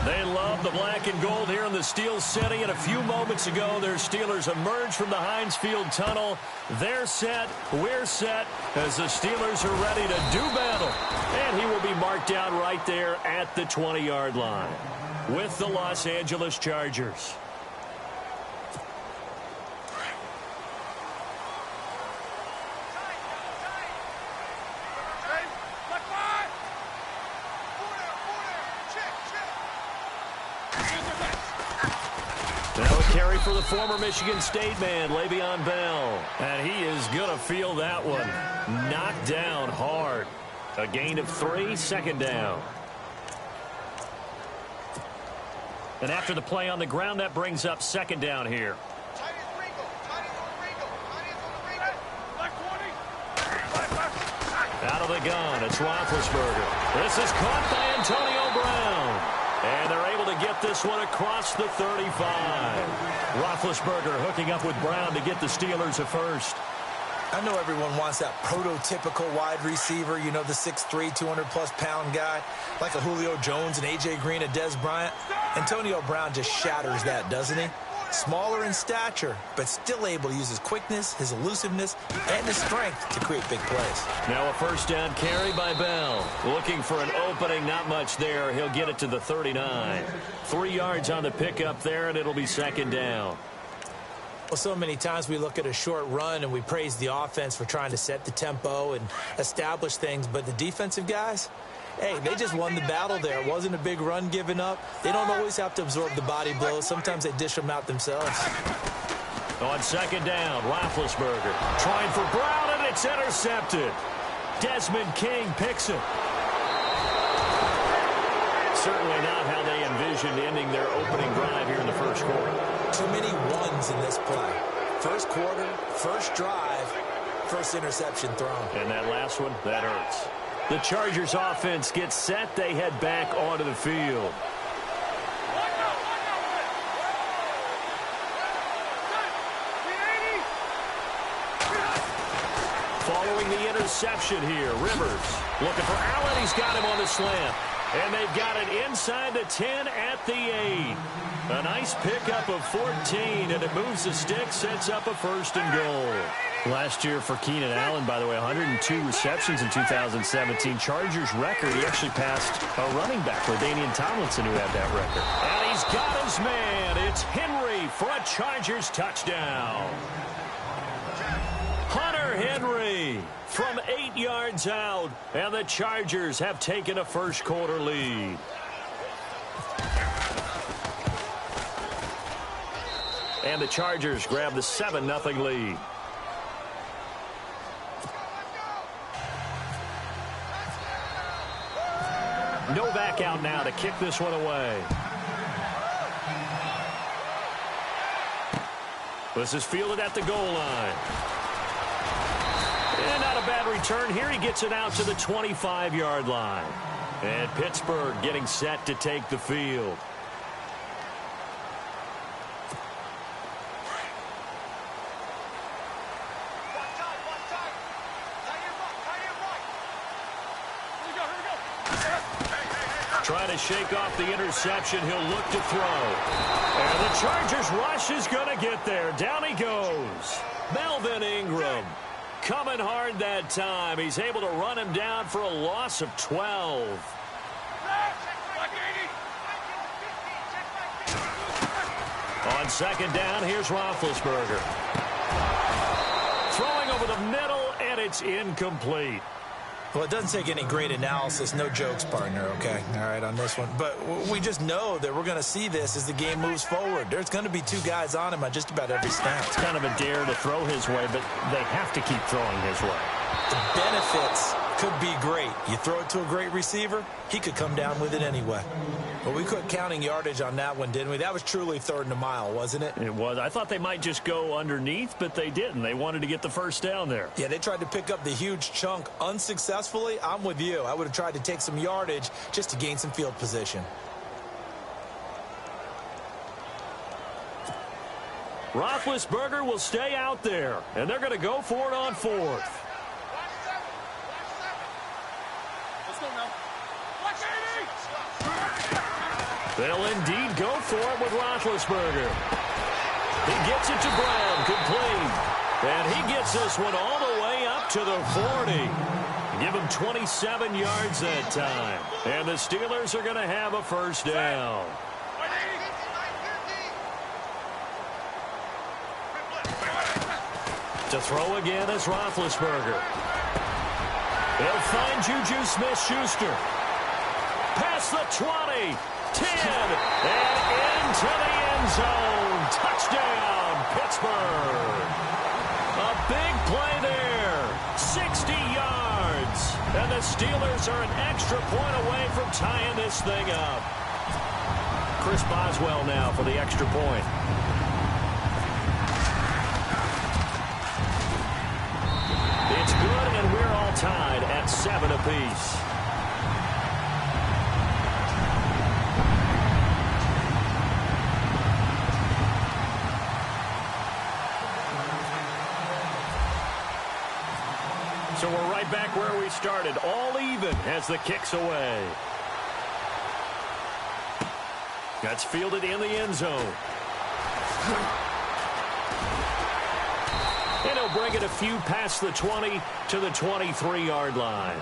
They love the black and gold here in the Steel City, and a few moments ago, their Steelers emerged from the Heinz Field tunnel. They're set, we're set, as the Steelers are ready to do battle. And he will be marked down right there at the 20-yard line with the Los Angeles Chargers. Carry for the former Michigan State man, Le'Veon Bell. And he is going to feel that one. Knocked down hard. A gain of 3, second down. And after the play on the ground, that brings up second down here. Out of the gun, it's Roethlisberger. This is caught by Antonio Brown. And they're able to get this one across the 35. Roethlisberger hooking up with Brown to get the Steelers a first. I know everyone wants that prototypical wide receiver, you know, the 6'3", 200-plus pound guy, like a Julio Jones and A.J. Green and Des Bryant. Antonio Brown just shatters that, doesn't he? Smaller in stature, but still able to use his quickness, his elusiveness, and his strength to create big plays. Now a first down carry by Bell. Looking for an opening, not much there. He'll get it to the 39. 3 yards on the pickup there, and it'll be second down. Well, so many times we look at a short run and we praise the offense for trying to set the tempo and establish things, but the defensive guys, hey, they just won the battle there. It wasn't a big run given up. They don't always have to absorb the body blows. Sometimes they dish them out themselves. On second down, Roethlisberger trying for Brown, and it's intercepted. Desmond King picks it. Certainly not how they envisioned ending their opening drive here in the first quarter. Too many ones in this play. First quarter, first drive, first interception thrown. And that last one, that hurts. The Chargers offense gets set. They head back onto the field. Following the interception here, Rivers looking for Allen. He's got him on the slant. And they've got it inside the 10 at the 8. A nice pickup of 14, and it moves the stick, sets up a first and goal. Last year for Keenan Allen, by the way, 102 receptions in 2017. Chargers record, he actually passed a running back, LaDainian Tomlinson, who had that record. And he's got his man. It's Henry for a Chargers touchdown. Hunter Henry from 8 yards out, and the Chargers have taken a first quarter lead. And the Chargers grab the 7-0 lead. Novak out now to kick this one away. This is fielded at the goal line. And not a bad return here. He gets it out to the 25-yard line. And Pittsburgh getting set to take the field. Trying to shake off the interception. He'll look to throw. And the Chargers rush is going to get there. Down he goes. Melvin Ingram coming hard that time. He's able to run him down for a loss of 12. On second down, here's Roethlisberger. Throwing over the middle, and it's incomplete. Well, it doesn't take any great analysis. No jokes, partner, okay? All right, on this one. But we just know that we're going to see this as the game moves forward. There's going to be 2 guys on him on just about every snap. It's kind of a dare to throw his way, but they have to keep throwing his way. The benefits could be great. You throw it to a great receiver, he could come down with it anyway. But we quit counting yardage on that one, didn't we? That was truly 3rd and a mile, wasn't it? It was. I thought they might just go underneath, but they didn't. They wanted to get the first down there. Yeah, they tried to pick up the huge chunk unsuccessfully. I'm with you. I would have tried to take some yardage just to gain some field position. Roethlisberger will stay out there, and they're going to go for it on 4th. They'll indeed go for it with Roethlisberger. He gets it to Brown, complete. And he gets this one all the way up to the 40. Give him 27 yards that time. And the Steelers are going to have a first down. To throw again is Roethlisberger. He'll find Juju Smith-Schuster. Past the 20. 10, and into the end zone. Touchdown. Pittsburgh. A big play there. 60 yards. And the Steelers are an extra point away from tying this thing up. Chris Boswell now for the extra point. It's good, and we're all tied at 7 apiece. So we're right back where we started, all even as the kick's away. That's fielded in the end zone. And he'll bring it a few past the 20 to the 23-yard line.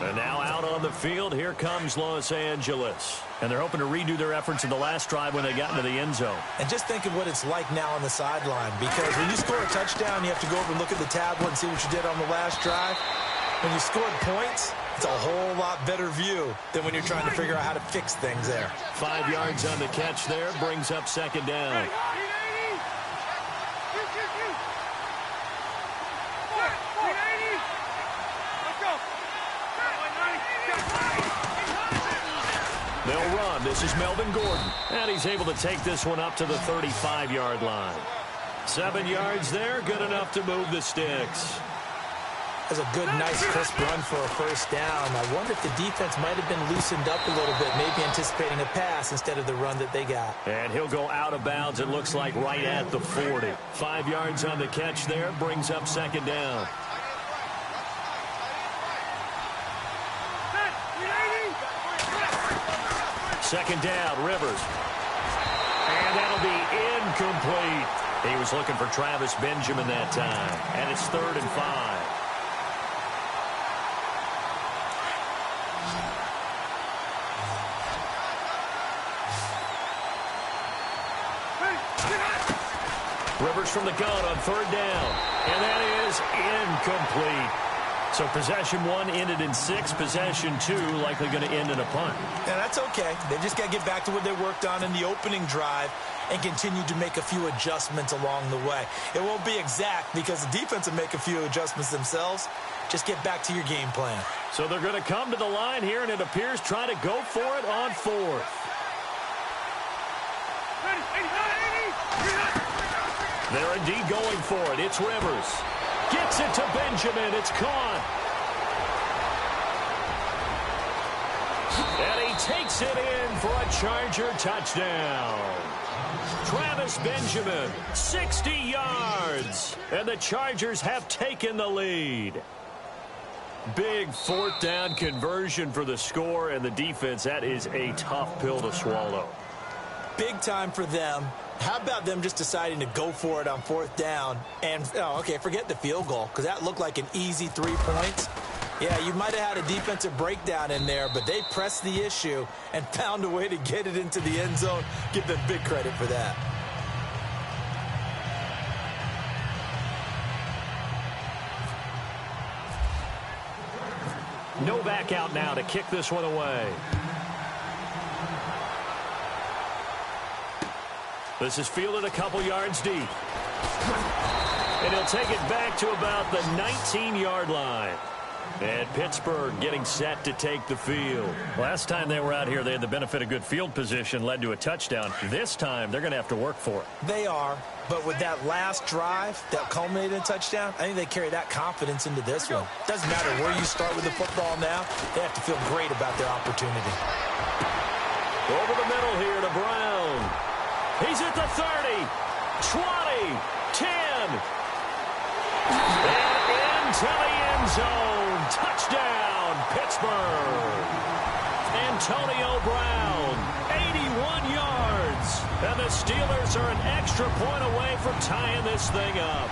And now out on the field, here comes Los Angeles. And they're hoping to redo their efforts in the last drive when they got into the end zone. And just think of what it's like now on the sideline, because when you score a touchdown, you have to go over and look at the tablet and see what you did on the last drive. When you scored points, it's a whole lot better view than when you're trying to figure out how to fix things there. 5 yards on the catch there, brings up second down. They'll run. This is Melvin Gordon. And he's able to take this one up to the 35-yard line. 7 yards there, good enough to move the sticks. That's a good, nice, crisp run for a first down. I wonder if the defense might have been loosened up a little bit, maybe anticipating a pass instead of the run that they got. And he'll go out of bounds, it looks like, right at the 40. 5 yards on the catch there, brings up second down. Second down, Rivers. And that'll be incomplete. He was looking for Travis Benjamin that time. And it's 3rd and 5. Rivers from the gun on 3rd down. And that is incomplete. So possession 1 ended in 6. Possession 2 likely going to end in a punt. Yeah, that's okay. They just got to get back to what they worked on in the opening drive and continue to make a few adjustments along the way. It won't be exact because the defense will make a few adjustments themselves. Just get back to your game plan. So they're going to come to the line here, and it appears try to go for it on 4th. They're indeed going for it. It's Rivers. Gets it to Benjamin. It's caught. And he takes it in for a Charger touchdown. Travis Benjamin, 60 yards. And the Chargers have taken the lead. Big 4th down conversion for the score, and the defense, that is a tough pill to swallow. Big time for them. How about them just deciding to go for it on 4th down? And, forget the field goal, because that looked like an easy 3 points. Yeah, you might have had a defensive breakdown in there, but they pressed the issue and found a way to get it into the end zone. Give them big credit for that. Novak out now to kick this one away. This is fielded a couple yards deep. And he'll take it back to about the 19-yard line. And Pittsburgh getting set to take the field. Last time they were out here, they had the benefit of good field position, led to a touchdown. This time, they're going to have to work for it. They are, but with that last drive that culminated in a touchdown, I think they carry that confidence into this one. Doesn't matter where you start with the football now, they have to feel great about their opportunity. Over the middle here to Brown. He's at the 30, 20, 10. And into the end zone. Touchdown, Pittsburgh. Antonio Brown, 81 yards. And the Steelers are an extra point away from tying this thing up.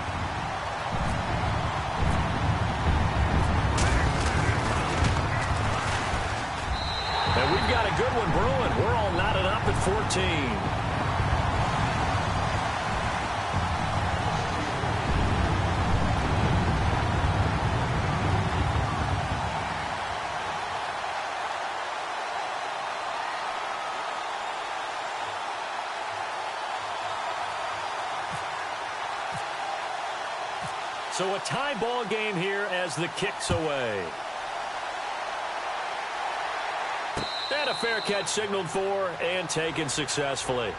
And we've got a good one brewing. We're all knotted up at 14. So a tie ball game here as the kick's away. And a fair catch signaled for and taken successfully.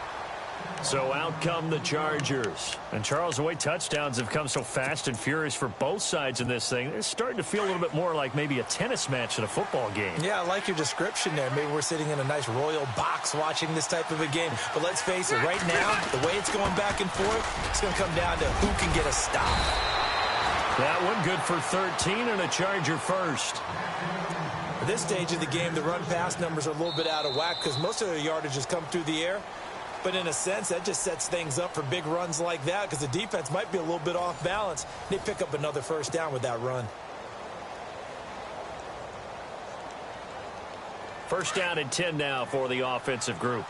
So out come the Chargers. And Charles, the way touchdowns have come so fast and furious for both sides in this thing, it's starting to feel a little bit more like maybe a tennis match than a football game. Yeah, I like your description there. Maybe we're sitting in a nice royal box watching this type of a game. But let's face it, right now, the way it's going back and forth, it's going to come down to who can get a stop. That one good for 13 and a Charger first. At this stage of the game, the run-pass numbers are a little bit out of whack because most of their yardage has come through the air. But in a sense, that just sets things up for big runs like that because the defense might be a little bit off balance. They pick up another first down with that run. First down and 10 now for the offensive group.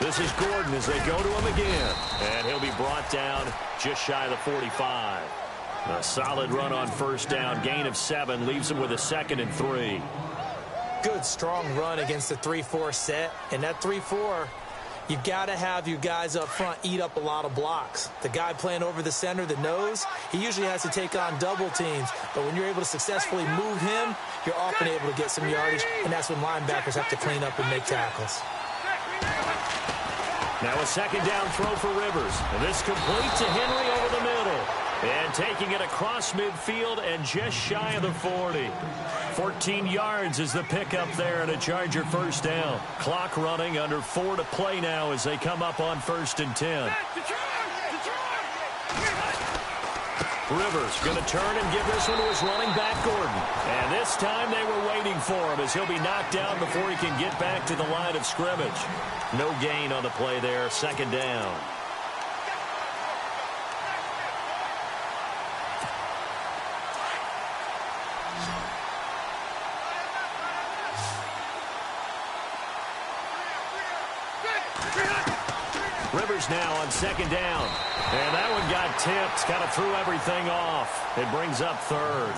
This is Gordon as they go to him again. And he'll be brought down just shy of the 45. A solid run on first down. Gain of 7 leaves him with a 2nd and 3. Good, strong run against the 3-4 set. And that 3-4, you've got to have your guys up front eat up a lot of blocks. The guy playing over the center, the nose, he usually has to take on double teams. But when you're able to successfully move him, you're often able to get some yardage. And that's when linebackers have to clean up and make tackles. Now a second down throw for Rivers. And this complete to Henry over the middle. And taking it across midfield and just shy of the 40. 14 yards is the pickup there and a Charger first down. Clock running, under 4 to play now as they come up on 1st and 10. Rivers going to turn and give this one to his running back, Gordon. And this time they were waiting for him as he'll be knocked down before he can get back to the line of scrimmage. No gain on the play there, 2nd down. Rivers now on 2nd down. And that one got tipped. Kind of threw everything off. It brings up 3rd.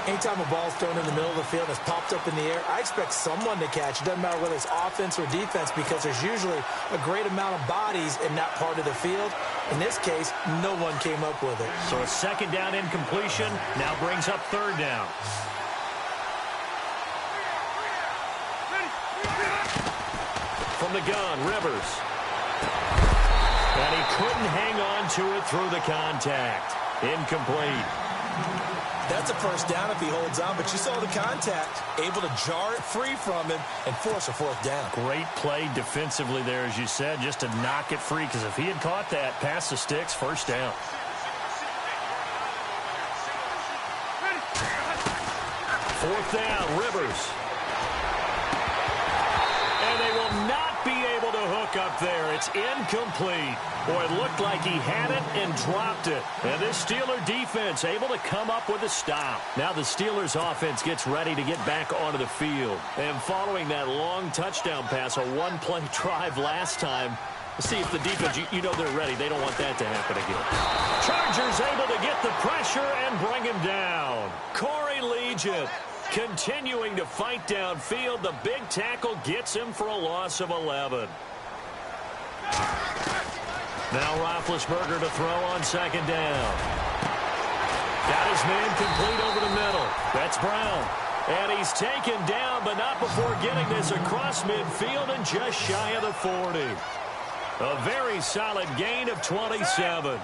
Anytime a ball's thrown in the middle of the field and it's popped up in the air, I expect someone to catch. It doesn't matter whether it's offense or defense because there's usually a great amount of bodies in that part of the field. In this case, no one came up with it. So a 2nd down incompletion now brings up 3rd down. From the gun, Rivers. And he couldn't hang on to it through the contact. Incomplete. That's a first down if he holds on, but you saw the contact, able to jar it free from him and force a 4th down. Great play defensively there, as you said, just to knock it free, because if he had caught that, past the sticks, first down. Fourth down, Rivers. And they will not be able to hook up there. It's incomplete. Boy, it looked like he had it and dropped it. And this Steeler defense able to come up with a stop. Now the Steelers offense gets ready to get back onto the field. And following that long touchdown pass, a one-play drive last time, see if the defense, you know they're ready. They don't want that to happen again. Chargers able to get the pressure and bring him down. Corey Legion continuing to fight downfield. The big tackle gets him for a loss of 11. Now Roethlisberger to throw on 2nd down. Got his man complete over the middle. That's Brown. And he's taken down, but not before getting this across midfield and just shy of the 40. A very solid gain of 27.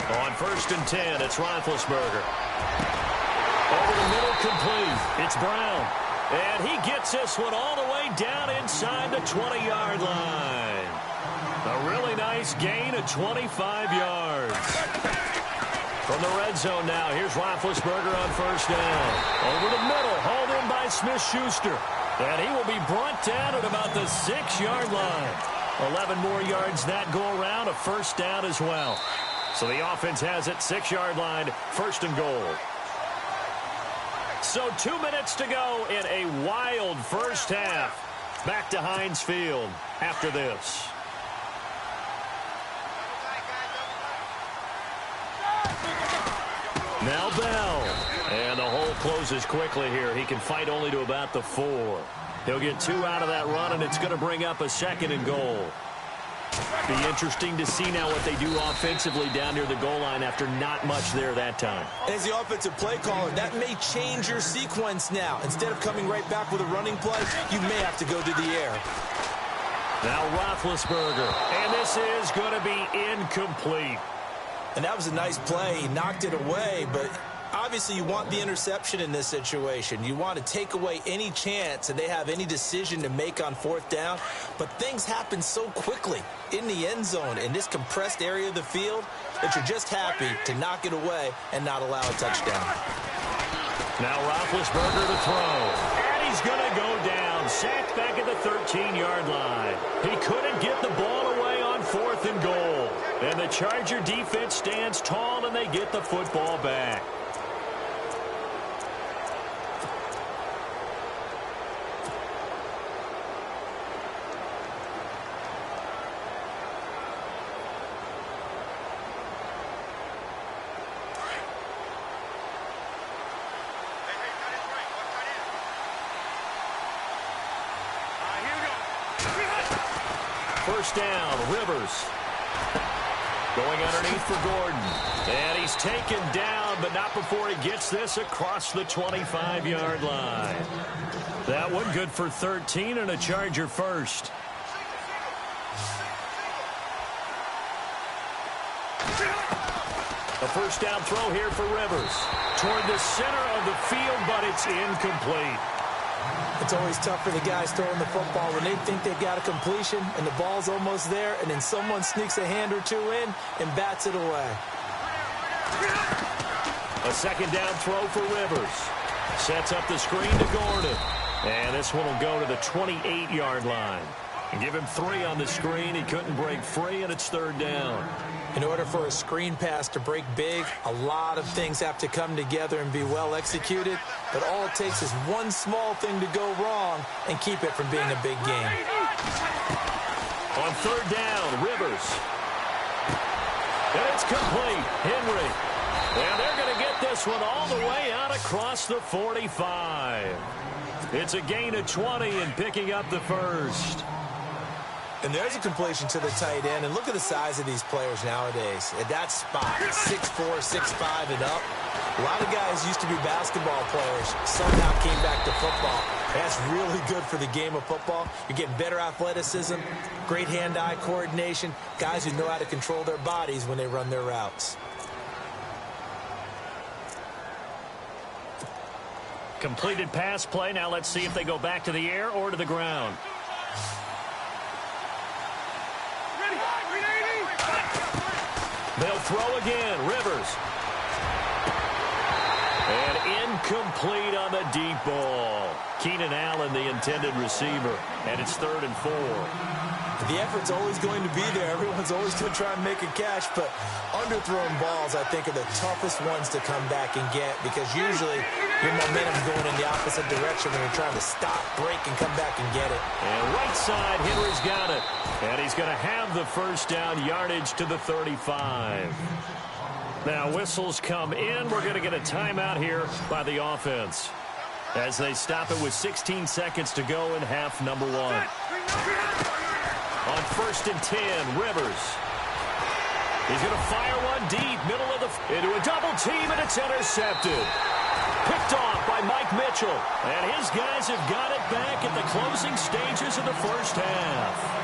On 1st and 10, it's Roethlisberger. Over the middle, complete. It's Brown. And he gets this one all the way down inside the 20-yard line. A really nice gain of 25 yards. From the red zone now, here's Roethlisberger on 1st down. Over the middle, hauled in by Smith-Schuster. And he will be brought down at about the 6-yard line. 11 more yards that go around, a first down as well. So the offense has it, 6-yard line, 1st and goal. So 2 minutes to go in a wild first half. Back to Heinz Field after this. Now Bell. And the whole closes quickly here. He can fight only to about the 4. He'll get 2 out of that run, and it's going to bring up a 2nd and goal. Be interesting to see now what they do offensively down near the goal line after not much there that time. As the offensive play caller, that may change your sequence now. Instead of coming right back with a running play, you may have to go to the air. Now Roethlisberger, and this is going to be incomplete. And that was a nice play. He knocked it away, but obviously you want the interception in this situation. You want to take away any chance that they have any decision to make on 4th down. But things happen so quickly in the end zone in this compressed area of the field that you're just happy to knock it away and not allow a touchdown. Now Roethlisberger to throw. And he's going to go down. Sacked back at the 13-yard line. He couldn't get the ball away on 4th and goal. And the Charger defense stands tall, and they get the football back. First down, Rivers. Going underneath for Gordon. And he's taken down, but not before he gets this across the 25-yard line. That one good for 13 and a Charger first. A first down throw here for Rivers. Toward the center of the field, but it's incomplete. It's always tough for the guys throwing the football when they think they've got a completion and the ball's almost there, and then someone sneaks a hand or two in and bats it away. A second down throw for Rivers. Sets up the screen to Gordon. And this one will go to the 28-yard line. And give him 3 on the screen. He couldn't break free, and it's 3rd down. In order for a screen pass to break big, a lot of things have to come together and be well executed. But all it takes is one small thing to go wrong and keep it from being a big game. On 3rd down, Rivers. And it's complete. Henry. And they're going to get this one all the way out across the 45. It's a gain of 20 and picking up the first. And there's a completion to the tight end. And look at the size of these players nowadays. At that spot, 6'4", 6'5", and up. A lot of guys used to be basketball players, somehow came back to football. That's really good for the game of football. You're getting better athleticism, great hand-eye coordination, guys who know how to control their bodies when they run their routes. Completed pass play. Now let's see if they go back to the air or to the ground. They'll throw again. Rivers. And incomplete on the deep ball. Keenan Allen, the intended receiver. And it's 3rd and 4. The effort's always going to be there. Everyone's always going to try and make a catch, but underthrown balls, I think, are the toughest ones to come back and get because usually your momentum's going in the opposite direction when you're trying to stop, break, and come back and get it. And right side, Henry's got it. And he's going to have the first down, yardage to the 35. Now whistles come in. We're going to get a timeout here by the offense as they stop it with 16 seconds to go in half number 1. On 1st and 10, Rivers. He's going to fire one deep, middle of into a double team, and it's intercepted. Picked off by Mike Mitchell. And his guys have got it back at the closing stages of the first half.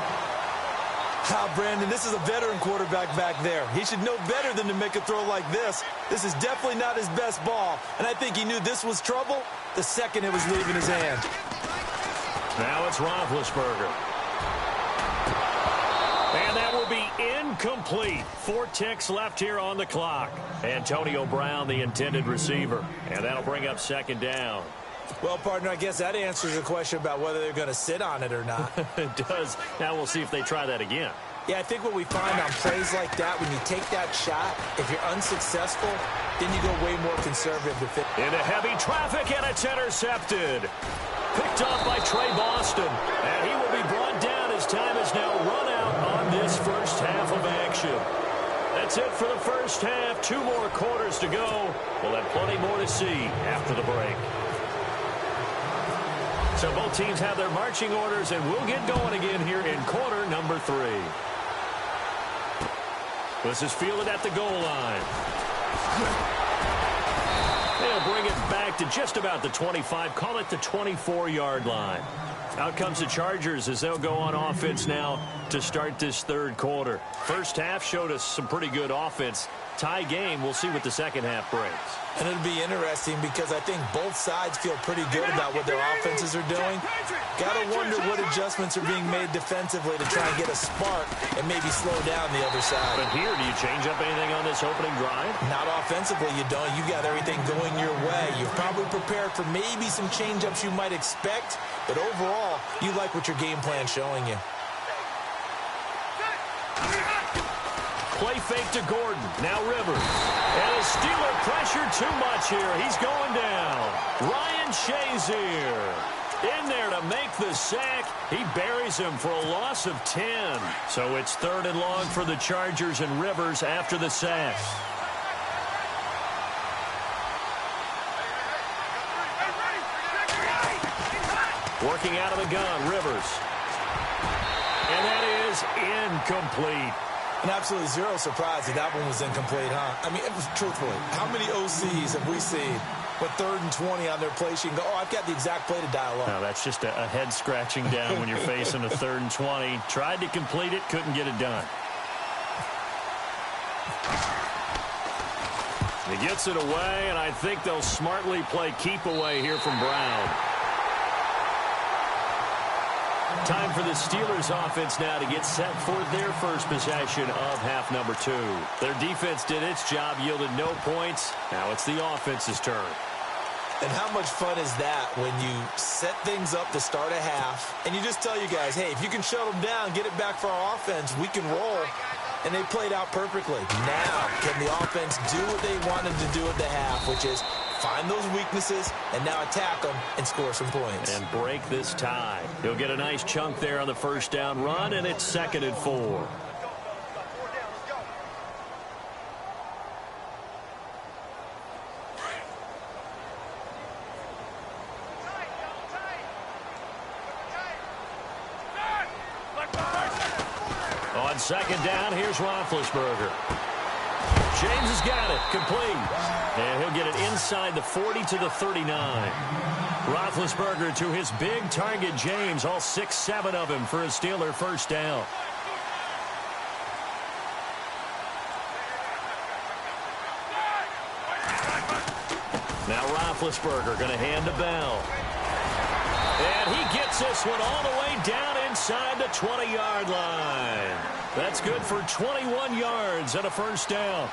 Brandon, this is a veteran quarterback back there. He should know better than to make a throw like this. This is definitely not his best ball. And I think he knew this was trouble the second it was leaving his hand. Now it's Roethlisberger. And that will be incomplete. 4 ticks left here on the clock. Antonio Brown, the intended receiver. And that'll bring up 2nd down. Well, partner, I guess that answers the question about whether they're going to sit on it or not. It does. Now we'll see if they try that again. Yeah, I think what we find on plays like that, when you take that shot, if you're unsuccessful, then you go way more conservative. Into heavy traffic, and it's intercepted. Picked off by Trey Boston. And he will be brought down as time is now run out on this first half of action. That's it for the first half. 2 more quarters to go. We'll have plenty more to see after the break. So both teams have their marching orders, and we'll get going again here in quarter number 3. This is fielded at the goal line. They'll bring it back to just about the 25, call it the 24-yard line. Out comes the Chargers as they'll go on offense now to start this third quarter. First half showed us some pretty good offense. Tie game, we'll see what the second half brings. And it'll be interesting because I think both sides feel pretty good about what their offenses are doing. Got to wonder what adjustments are being made defensively to try and get a spark and maybe slow down the other side. But here, do you change up anything on this opening drive? Not offensively, you don't. You got everything going your way. You're probably prepared for maybe some change-ups you might expect, but overall, you like what your game plan's showing you. Play fake to Gordon. Now Rivers. And a Steeler pressure too much here. He's going down. Ryan Shazier in there to make the sack. He buries him for a loss of 10. So it's 3rd and long for the Chargers and Rivers after the sack. Working out of the gun, Rivers. And that is incomplete. And absolutely zero surprise that one was incomplete, huh? I mean, truthfully, how many OCs have we seen with 3rd and 20 on their play sheet and go, oh, I've got the exact play to dial up? No, that's just a head scratching down when you're facing a 3rd and 20. Tried to complete it, couldn't get it done. He gets it away, and I think they'll smartly play keep away here from Brown. Time for the Steelers offense now to get set for their first possession of half number 2. Their defense did its job, yielded no points. Now it's the offense's turn. And how much fun is that when you set things up to start a half and you just tell you guys, hey, if you can shut them down, get it back for our offense, we can roll. And they played out perfectly. Now, can the offense do what they wanted to do at the half, which is find those weaknesses and now attack them and score some points. And break this tie. He'll get a nice chunk there on the first down run, and it's 2nd and 4. On 2nd down, here's Roethlisberger. James has got it. Complete. And he'll get it inside the 40 to the 39. Roethlisberger to his big target, James. All 6-7 of him for a Steeler first down. Now Roethlisberger going to hand to Bell. And he gets this one all the way down inside the 20-yard line. That's good for 21 yards and a first down.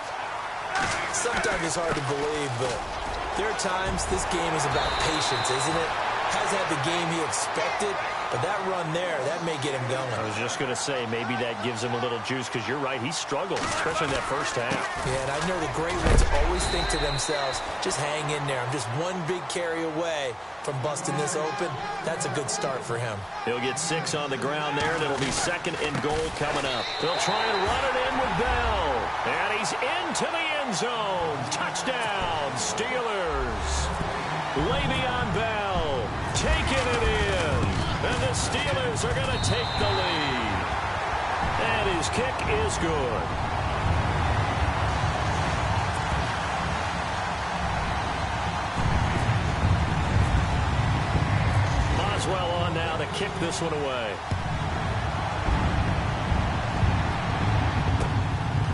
Sometimes it's hard to believe, but there are times this game is about patience, isn't it? Has had the game he expected, but that run there, that may get him going. I was just going to say, maybe that gives him a little juice, because you're right, he struggled, especially in that first half. Yeah, and I know the great ones always think to themselves, just hang in there. I'm just one big carry away from busting this open. That's a good start for him. He'll get 6 on the ground there, and it'll be 2nd and goal coming up. They'll try and run it in with Bell. And he's into the end zone. Touchdown, Steelers. Le'Veon Bell taking it in. And the Steelers are going to take the lead. And his kick is good. Boswell on now to kick this one away.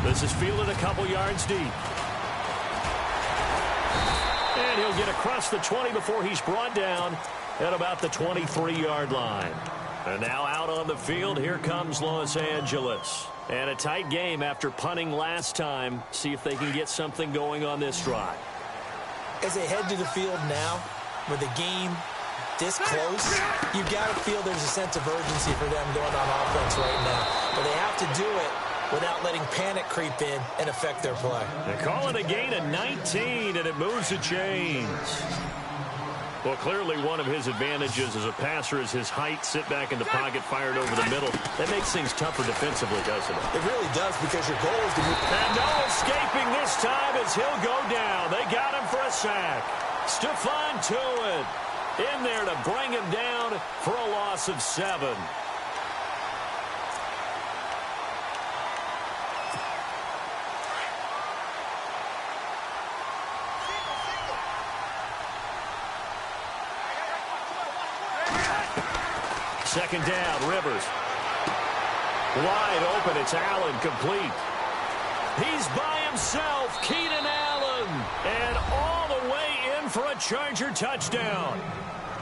This is fielded a couple yards deep. And he'll get across the 20 before he's brought down at about the 23-yard line. And now out on the field, here comes Los Angeles. And a tight game after punting last time. See if they can get something going on this drive. As they head to the field now, with the game this close, you've got to feel there's a sense of urgency for them going on offense right now. But they have to do it without letting panic creep in and affect their play. They call it a gain of 19, and it moves the chains. Well, clearly one of his advantages as a passer is his height. Sit back in the pocket, fired over the middle. That makes things tougher defensively, doesn't it? It really does, because your goal is to move. And no escaping this time as he'll go down. They got him for a sack. Stephon Tuitt in there to bring him down for a loss of 7. Second down, Rivers. Wide open, it's Allen, complete. He's by himself, Keenan Allen. And all the way in for a Charger touchdown.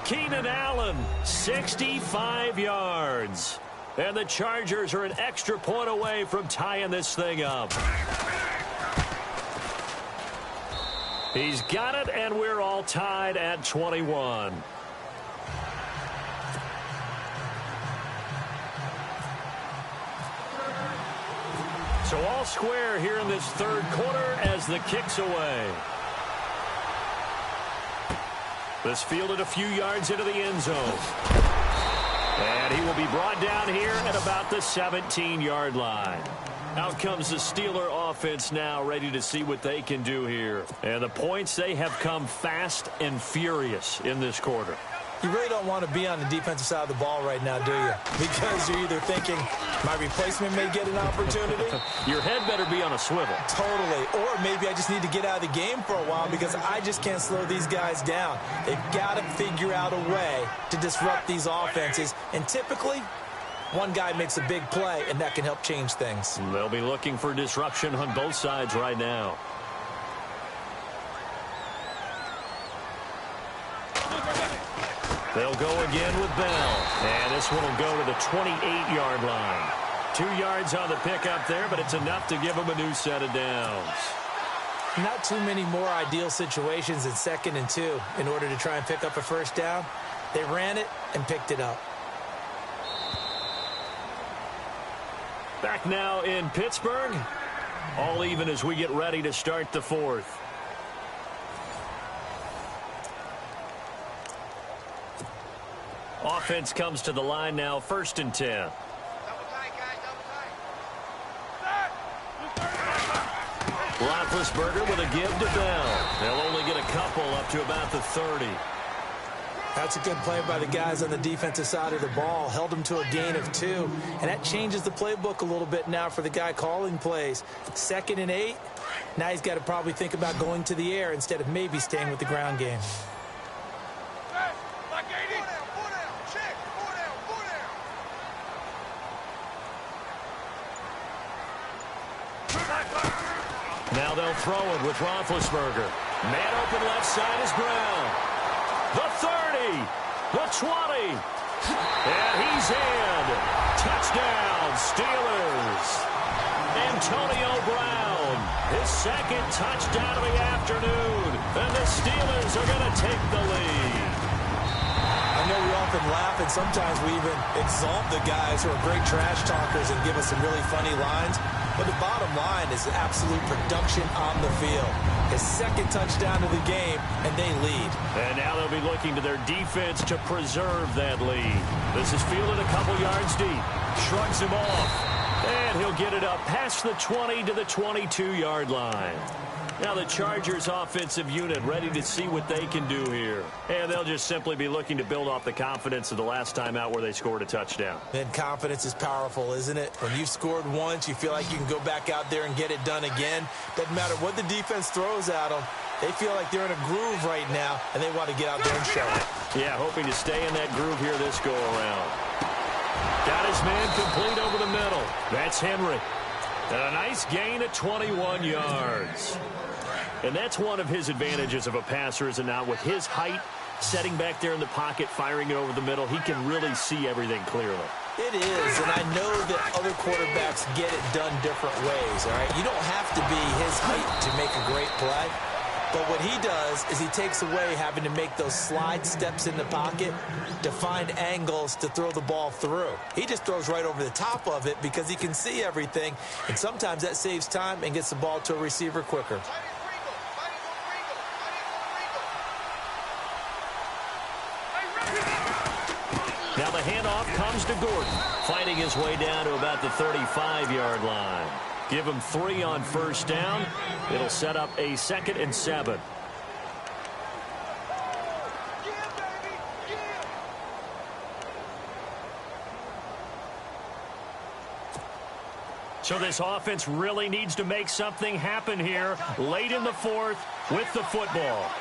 Keenan Allen, 65 yards. And the Chargers are an extra point away from tying this thing up. He's got it, and we're all tied at 21. So all square here in this third quarter as the kick's away. This fielded a few yards into the end zone. And he will be brought down here at about the 17-yard line. Out comes the Steeler offense now, ready to see what they can do here. And the points, they have come fast and furious in this quarter. You really don't want to be on the defensive side of the ball right now, do you? Because you're either thinking, my replacement may get an opportunity. Your head better be on a swivel. Totally. Or maybe I just need to get out of the game for a while because I just can't slow these guys down. They've got to figure out a way to disrupt these offenses. And typically, one guy makes a big play, and that can help change things. They'll be looking for disruption on both sides right now. They'll go again with Bell. And this one will go to the 28-yard line. 2 yards on the pickup there, but it's enough to give them a new set of downs. Not too many more ideal situations in 2nd and 2 in order to try and pick up a first down. They ran it and picked it up. Back now in Pittsburgh. All even as we get ready to start the fourth. Offense comes to the line now, 1st and 10. Roethlisberger with a give to Bell. They'll only get a couple up to about the 30. That's a good play by the guys on the defensive side of the ball. Held them to a gain of 2. And that changes the playbook a little bit now for the guy calling plays. 2nd and 8. Now he's got to probably think about going to the air instead of maybe staying with the ground game. Now they'll throw it with Roethlisberger. Man open left side is Brown. The 30. The 20. And he's in. Touchdown, Steelers. Antonio Brown. His 2nd touchdown of the afternoon. And the Steelers are going to take the lead. I know we often laugh, and sometimes we even exalt the guys who are great trash talkers and give us some really funny lines. But the bottom line is absolute production on the field. His 2nd touchdown of the game, and they lead. And now they'll be looking to their defense to preserve that lead. This is fielded a couple yards deep. Shrugs him off. And he'll get it up past the 20 to the 22-yard line. Now the Chargers offensive unit ready to see what they can do here. And they'll just simply be looking to build off the confidence of the last time out where they scored a touchdown. And confidence is powerful, isn't it? When you've scored once, you feel like you can go back out there and get it done again. Doesn't matter what the defense throws at them. They feel like they're in a groove right now, and they want to get out there and show it. Yeah, hoping to stay in that groove here this go-around. Got his man complete over the middle. That's Henry. And a nice gain at 21 yards. And that's one of his advantages of a passer, is now with his height, setting back there in the pocket, firing it over the middle, he can really see everything clearly. It is, and I know that other quarterbacks get it done different ways, all right? You don't have to be his height to make a great play. But what he does is he takes away having to make those slide steps in the pocket to find angles to throw the ball through. He just throws right over the top of it because he can see everything, and sometimes that saves time and gets the ball to a receiver quicker. the handoff comes to Gordon, fighting his way down to about the 35-yard line. Give him 3 on first down. It'll set up a 2nd and 7. So this offense really needs to make something happen here late in the 4th with the football.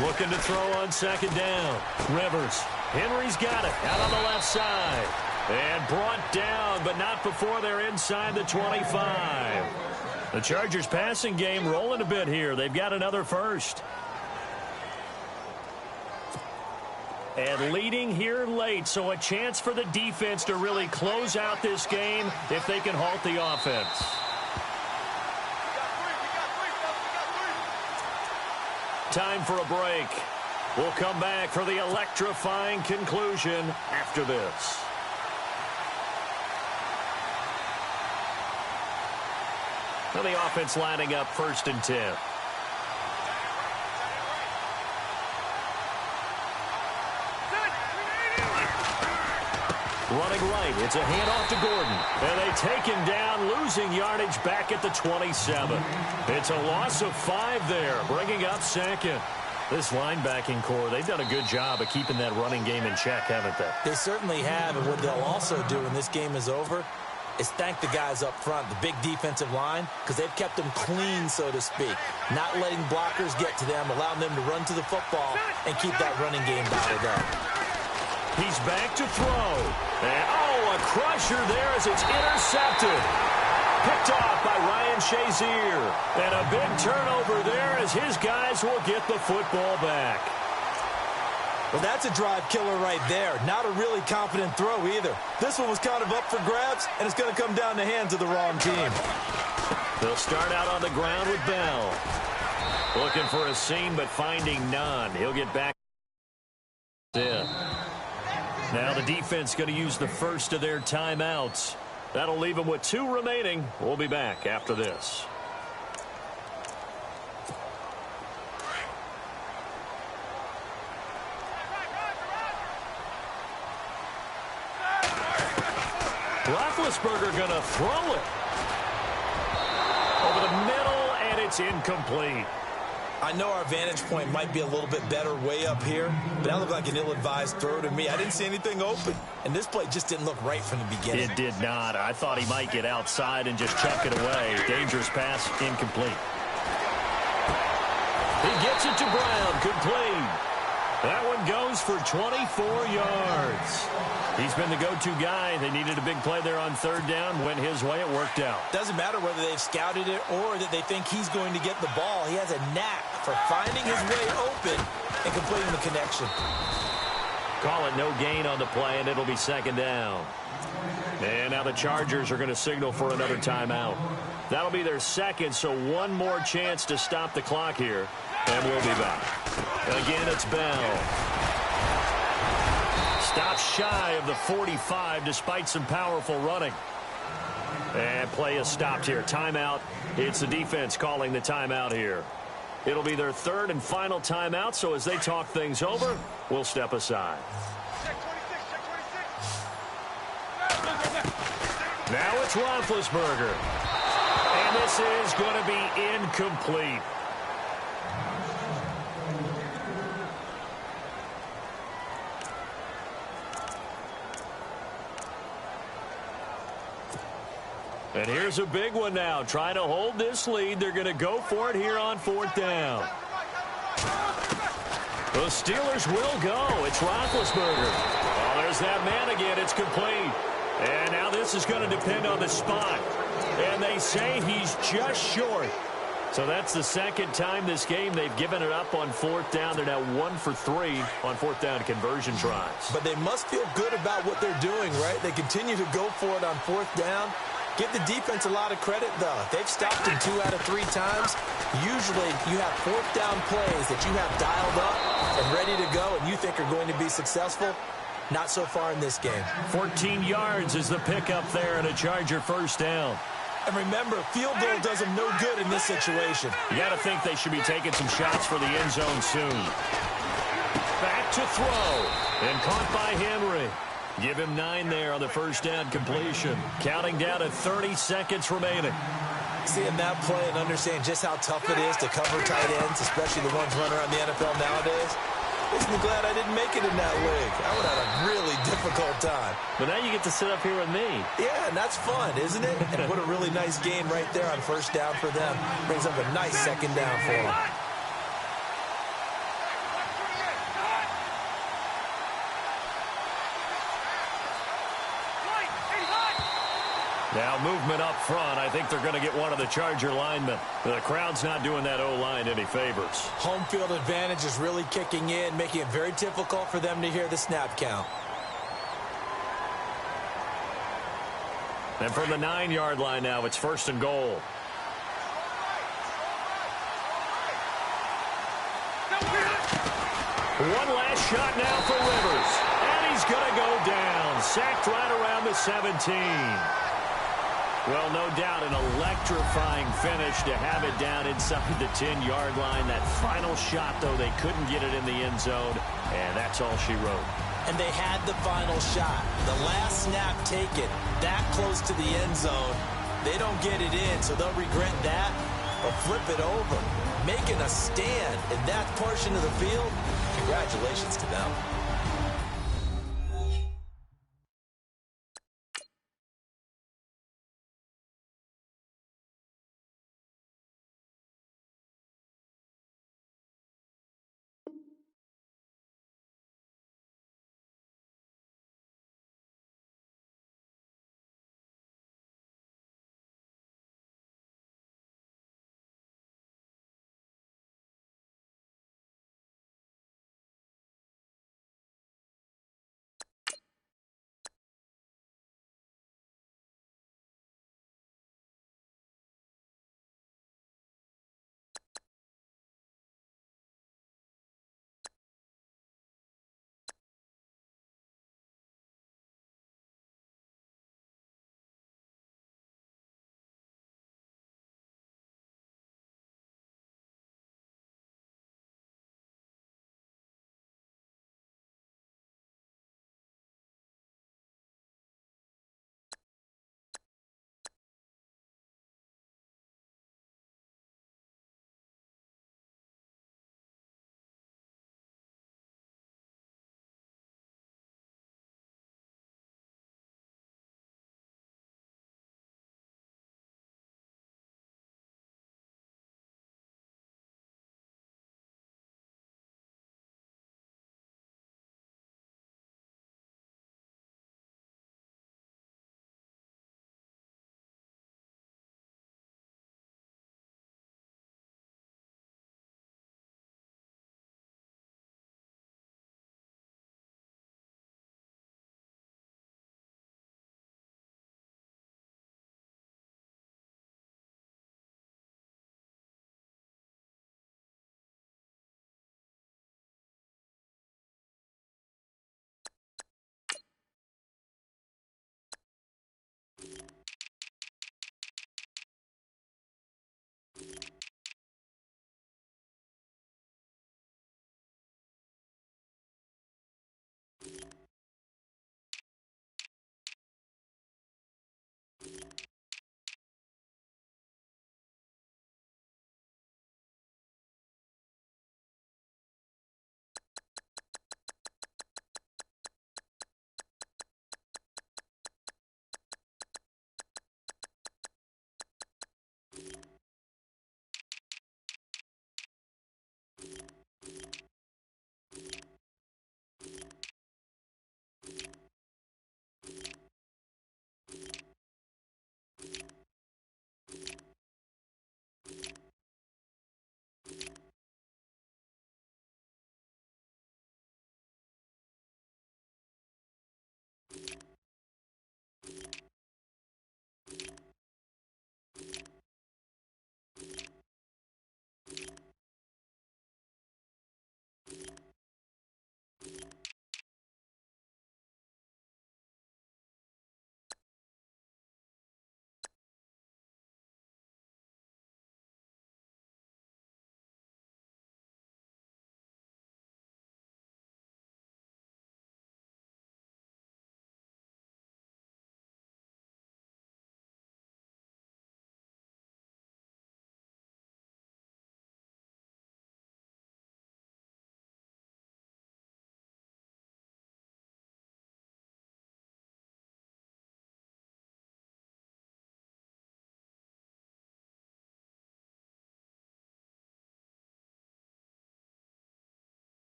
Looking to throw on 2nd down. Rivers. Henry's got it out on the left side. And brought down, but not before they're inside the 25. The Chargers passing game rolling a bit here. They've got another first. And leading here late, so a chance for the defense to really close out this game if they can halt the offense. Time for a break. We'll come back for the electrifying conclusion after this. Now the offense lining up 1st and 10. Running right, it's a handoff to Gordon. And they take him down, losing yardage back at the 27. It's a loss of 5 there, bringing up 2nd. This linebacking core, they've done a good job of keeping that running game in check, haven't they? They certainly have, and what they'll also do when this game is over is thank the guys up front, the big defensive line, because they've kept them clean, so to speak. Not letting blockers get to them, allowing them to run to the football and keep that running game dialed up. He's back to throw. And, oh, a crusher there as it's intercepted. Picked off by Ryan Shazier. And a big turnover there as his guys will get the football back. Well, that's a drive killer right there. Not a really confident throw either. This one was kind of up for grabs, and it's going to come down the hands of the wrong team. They'll start out on the ground with Bell. Looking for a seam, but finding none. He'll get back in. Now the defense going to use the first of their timeouts. That'll leave them with 2 remaining. We'll be back after this. Roethlisberger going to throw it. Over the middle, and it's incomplete. I know our vantage point might be a little bit better way up here, but that looked like an ill-advised throw to me. I didn't see anything open, and this play just didn't look right from the beginning. It did not. I thought he might get outside and just chuck it away. Dangerous pass, incomplete. He gets it to Brown, complete. That one goes for 24 yards. He's been the go-to guy. They needed a big play there on 3rd down. Went his way. It worked out. Doesn't matter whether they've scouted it or that they think he's going to get the ball. He has a knack for finding his way open and completing the connection. Call it no gain on the play, and it'll be 2nd down. And now the Chargers are going to signal for another timeout. That'll be their 2nd, so one more chance to stop the clock here, and we'll be back. Again, it's Bell. Stops shy of the 45 despite some powerful running. And play is stopped here. Timeout. It's the defense calling the timeout here. It'll be their 3rd and final timeout, so as they talk things over, we'll step aside. Now it's Roethlisberger. And this is going to be incomplete. And here's a big one now. Trying to hold this lead. They're going to go for it here on 4th down. The Steelers will go. It's Roethlisberger. Oh, there's that man again. It's complete. And now this is going to depend on the spot. And they say he's just short. So that's the 2nd time this game they've given it up on 4th down. They're now 1 for 3 on 4th down conversion tries. But they must feel good about what they're doing, right? They continue to go for it on 4th down. Give the defense a lot of credit, though. They've stopped him 2 out of 3 times. Usually, you have 4th down plays that you have dialed up and ready to go and you think are going to be successful. Not so far in this game. 14 yards is the pickup there and a Charger 1st down. And remember, field goal does them no good in this situation. You got to think they should be taking some shots for the end zone soon. Back to throw. And caught by Henry. Give him 9 there on the first down completion. Counting down to 30 seconds remaining. Seeing that play and understanding just how tough it is to cover tight ends, especially the ones running around the NFL nowadays, makes me glad I didn't make it in that league. I would have had a really difficult time. But now you get to sit up here with me. Yeah, and that's fun, isn't it? And what a really nice game right there on first down for them. Brings up a nice second down for them. Now movement up front. I think they're going to get one of the Charger linemen. The crowd's not doing that O-line any favors. Home field advantage is really kicking in, making it very difficult for them to hear the snap count. And from the 9-yard line now, it's 1st and goal. One last shot now for Rivers. And he's going to go down. Sacked right around the 17. Well, no doubt an electrifying finish to have it down inside the 10-yard line. That final shot, though, they couldn't get it in the end zone, and that's all she wrote. And they had the final shot. The last snap taken that close to the end zone. They don't get it in, so they'll regret that or flip it over. Making a stand in that portion of the field, congratulations to them.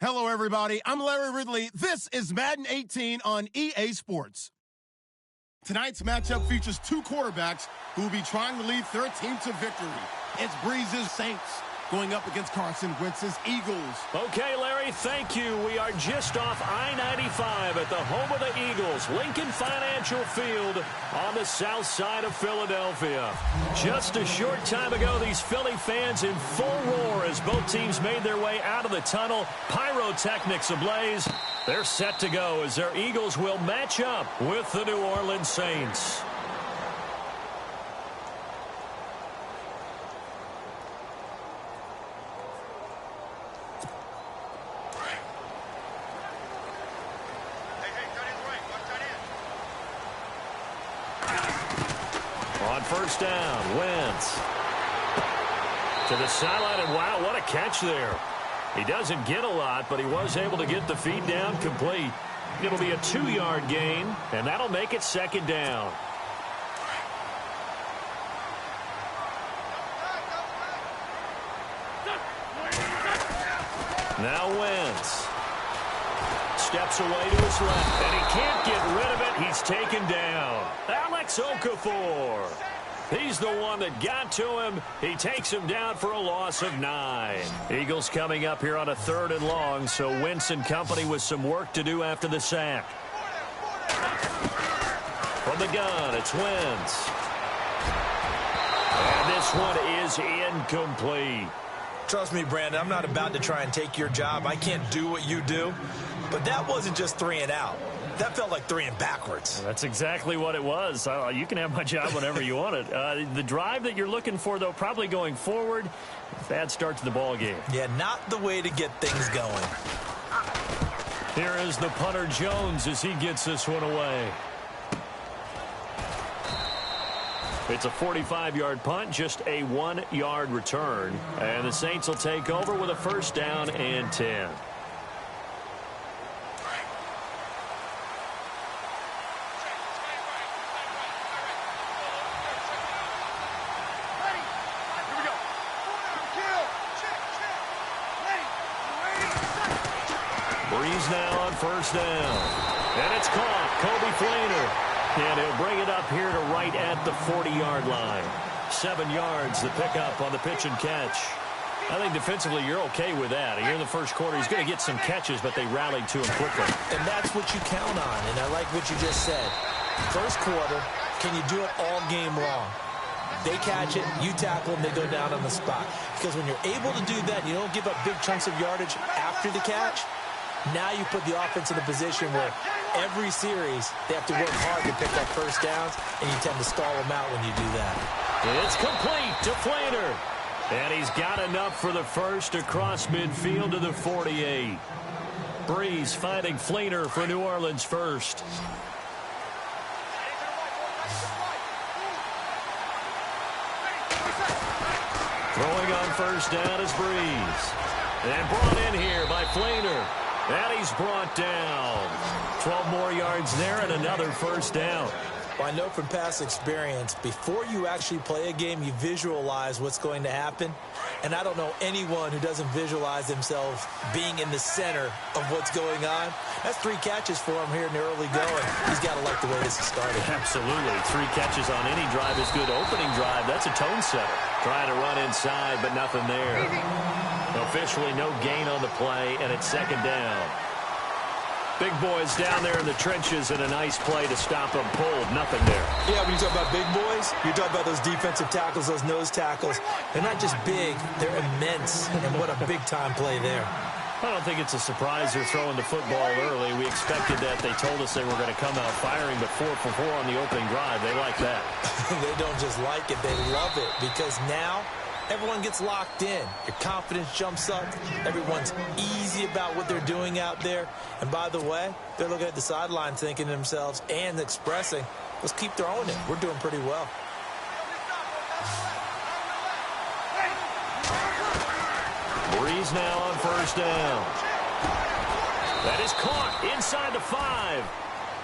Hello, everybody. I'm Larry Ridley. This is Madden 18 on EA Sports. Tonight's matchup features two quarterbacks who will be trying to lead their team to victory. It's Breeze's Saints going up against Carson Wentz's Eagles. Okay, Larry, thank you. We are just off I-95 at the home of the Eagles, Lincoln Financial Field on the south side of Philadelphia. Just a short time ago, these Philly fans in full roar as both teams made their way out of the tunnel. Pyrotechnics ablaze. They're set to go as their Eagles will match up with the New Orleans Saints. On first down, Wentz to the sideline, and wow, what a catch there. He doesn't get a lot, but he was able to get the feed down complete. It'll be a 2-yard gain, and that'll make it second down. Now Wentz steps away to his left, and he can't get rid of it. He's taken down. Alex Okafor. He's the one that got to him. He takes him down for a loss of 9. Eagles coming up here on a 3rd and long, so Wentz and company with some work to do after the sack. From the gun, it's Wentz. And this one is incomplete. Trust me, Brandon, I'm not about to try and take your job. I can't do what you do. But that wasn't just 3 and out. That felt like 3 and backwards. That's exactly what it was. You can have my job whenever you want it. The drive that you're looking for, though, probably going forward. Bad start to the ball game. Yeah, not the way to get things going. Here is the punter Jones as he gets this one away. It's a 45-yard punt, just a 1-yard return. And the Saints will take over with a first down and 10. Breeze now on first down. And it's caught. Kobe Flainer. And he'll bring it up here to right at the 40-yard line. 7 yards, the pickup on the pitch and catch. I think defensively you're okay with that. Here in the first quarter, he's going to get some catches, but they rallied to him quickly. And that's what you count on, and I like what you just said. First quarter, can you do it all game long? They catch it, you tackle them, they go down on the spot. Because when you're able to do that, you don't give up big chunks of yardage after the catch. Now you put the offense in a position where every series they have to work hard to pick up first downs, and you tend to stall them out when you do that. It's complete to Flainer. And he's got enough for the first across midfield to the 48. Breeze finding Flainer for New Orleans first. Throwing on first down is Breeze. And brought in here by Flainer. And he's brought down. 12 more yards there and another first down. Well, I know from past experience, before you actually play a game, you visualize what's going to happen. And I don't know anyone who doesn't visualize themselves being in the center of what's going on. That's 3 catches for him here in the early going. He's got to like the way this is started. Absolutely. 3 catches on any drive is good. Opening drive, that's a tone setter. Trying to run inside, but nothing there. Officially no gain on the play, and it's second down. Big boys down there in the trenches, and a nice play to stop them pulled. Nothing there. Yeah, when you talk about big boys, you talk about those defensive tackles, those nose tackles. They're not just big, they're immense, and what a big-time play there. I don't think it's a surprise they're throwing the football early. We expected that. They told us they were going to come out firing, but 4 for 4 on the opening drive. They like that. They don't just like it, they love it, because now everyone gets locked in. Your confidence jumps up. Everyone's easy about what they're doing out there. And by the way, they're looking at the sideline thinking to themselves and expressing, let's keep throwing it. We're doing pretty well. Breeze now on first down. That is caught inside the 5.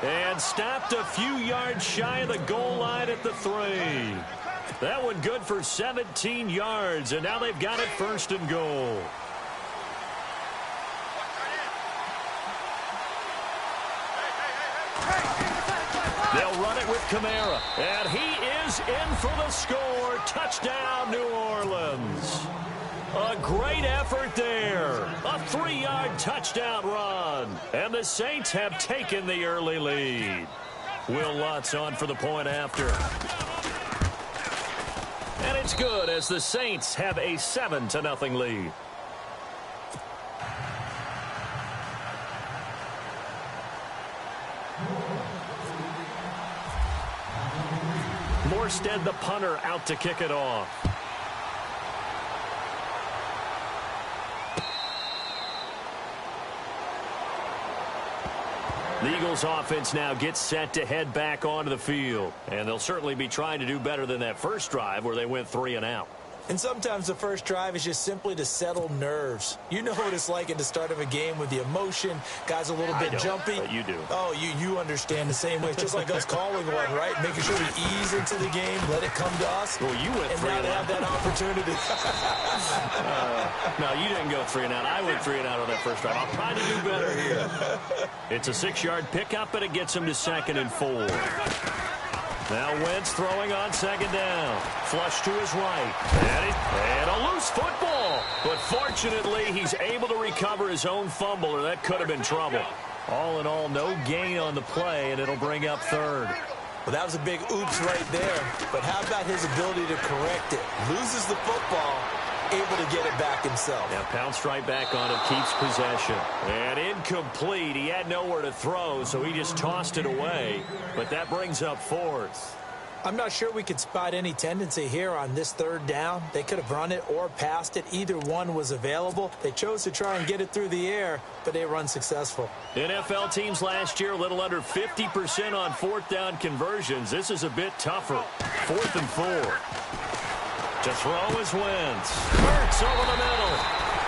And stopped a few yards shy of the goal line at the 3. That one good for 17 yards, and now they've got it first and goal. with Kamara. And he is in for the score. Touchdown, New Orleans. A great effort there. A 3-yard touchdown run. And the Saints have taken the early lead. Will Lutz on for the point after. And it's good as the Saints have a 7-0 lead. Morstead, the punter, out to kick it off. The Eagles offense now gets set to head back onto the field. And they'll certainly be trying to do better than that first drive where they went 3 and out. And sometimes the first drive is just simply to settle nerves. You know what it's like at the start of a game with the emotion. Guys a little bit jumpy. But you do. Oh, you understand the same way. It's just like us calling one, right? Making sure we ease into the game, let it come to us. Well, you went 3 and out. And now they have that opportunity. No, you didn't go 3 and out. I went 3 and out on that first drive. I'll try to do better here. It's a 6-yard pickup, and it gets him to 2nd and 4. Now Wentz throwing on 2nd down. Flush to his right. And a loose football. But fortunately, he's able to recover his own fumble, or that could have been trouble. All in all, no gain on the play, and it'll bring up 3rd. Well, that was a big oops right there. But how about his ability to correct it? Loses the football, able to get it back himself. Now pounced right back on it, keeps possession. And incomplete. He had nowhere to throw, so he just tossed it away. But that brings up 4th. I'm not sure we could spot any tendency here on this 3rd down. They could have run it or passed it. Either one was available. They chose to try and get it through the air, but they run successful. NFL teams last year a little under 50% on 4th down conversions. This is a bit tougher. 4th and 4. To throw is Wentz. Hurts over the middle.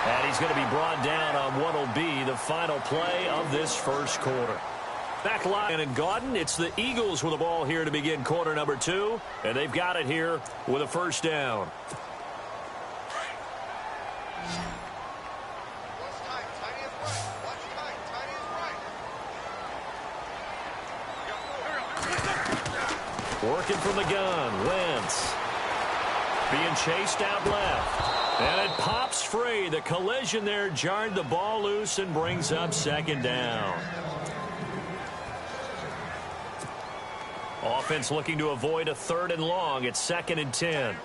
And he's going to be brought down on what will be the final play of this first quarter. Back line and Gauden. It's the Eagles with the ball here to begin quarter number 2. And they've got it here with a first down. Working from the gun. Wentz. Being chased out left. And it pops free. The collision there jarred the ball loose and brings up 2nd down. Offense looking to avoid a 3rd and long. It's 2nd and 10.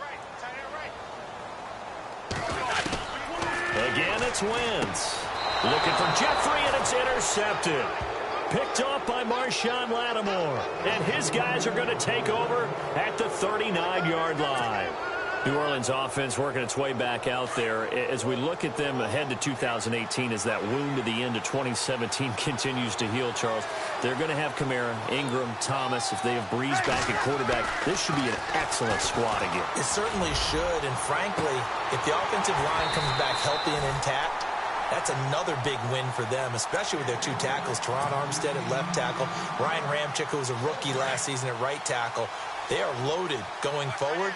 Again, it's Wentz. Looking for Jeffrey, and it's intercepted. Picked off by Marshawn Lattimore. And his guys are going to take over at the 39-yard line. New Orleans offense working its way back out there. As we look at them ahead to 2018, as that wound to the end of 2017 continues to heal, Charles, they're going to have Kamara, Ingram, Thomas. If they have Breeze back at quarterback, this should be an excellent squad again. It certainly should, and frankly, if the offensive line comes back healthy and intact, that's another big win for them, especially with their 2 tackles, Teron Armstead at left tackle, Ryan Ramczyk, who was a rookie last season at right tackle. They are loaded going forward.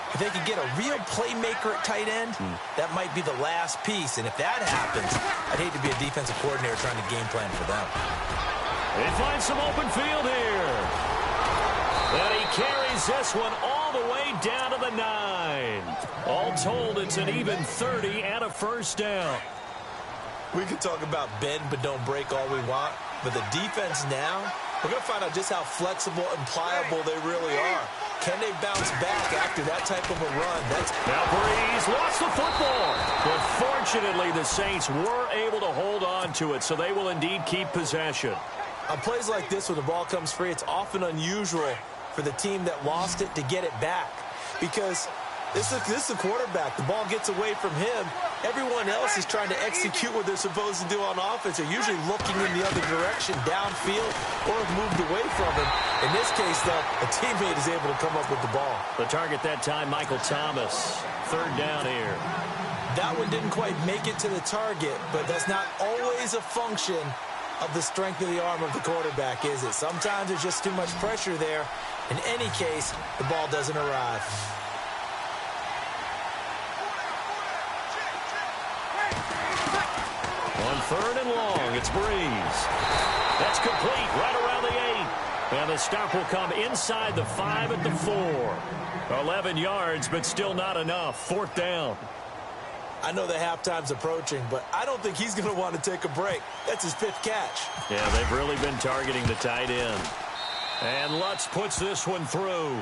If they could get a real playmaker at tight end, that might be the last piece. And if that happens, I'd hate to be a defensive coordinator trying to game plan for them. They find some open field here. And he carries this one all the way down to the 9. All told, it's an even 30 and a first down. We can talk about bend but don't break all we want, but the defense now, we're going to find out just how flexible and pliable they really are. Can they bounce back after that type of a run? Now Breeze lost the football. But fortunately, the Saints were able to hold on to it, so they will indeed keep possession. On plays like this, when the ball comes free, it's often unusual for the team that lost it to get it back. Because this is the quarterback. The ball gets away from him. Everyone else is trying to execute what they're supposed to do on offense. They're usually looking in the other direction, downfield, or have moved away from him. In this case, though, a teammate is able to come up with the ball. The target that time, Michael Thomas. 3rd down here. That one didn't quite make it to the target, but that's not always a function of the strength of the arm of the quarterback, is it? Sometimes there's just too much pressure there. In any case, the ball doesn't arrive. On 3rd and long, it's Breeze. That's complete right around the 8. And the stop will come inside the 5 at the 4. 11 yards, but still not enough. 4th down. I know the halftime's approaching, but I don't think he's going to want to take a break. That's his 5th catch. Yeah, they've really been targeting the tight end. And Lutz puts this one through.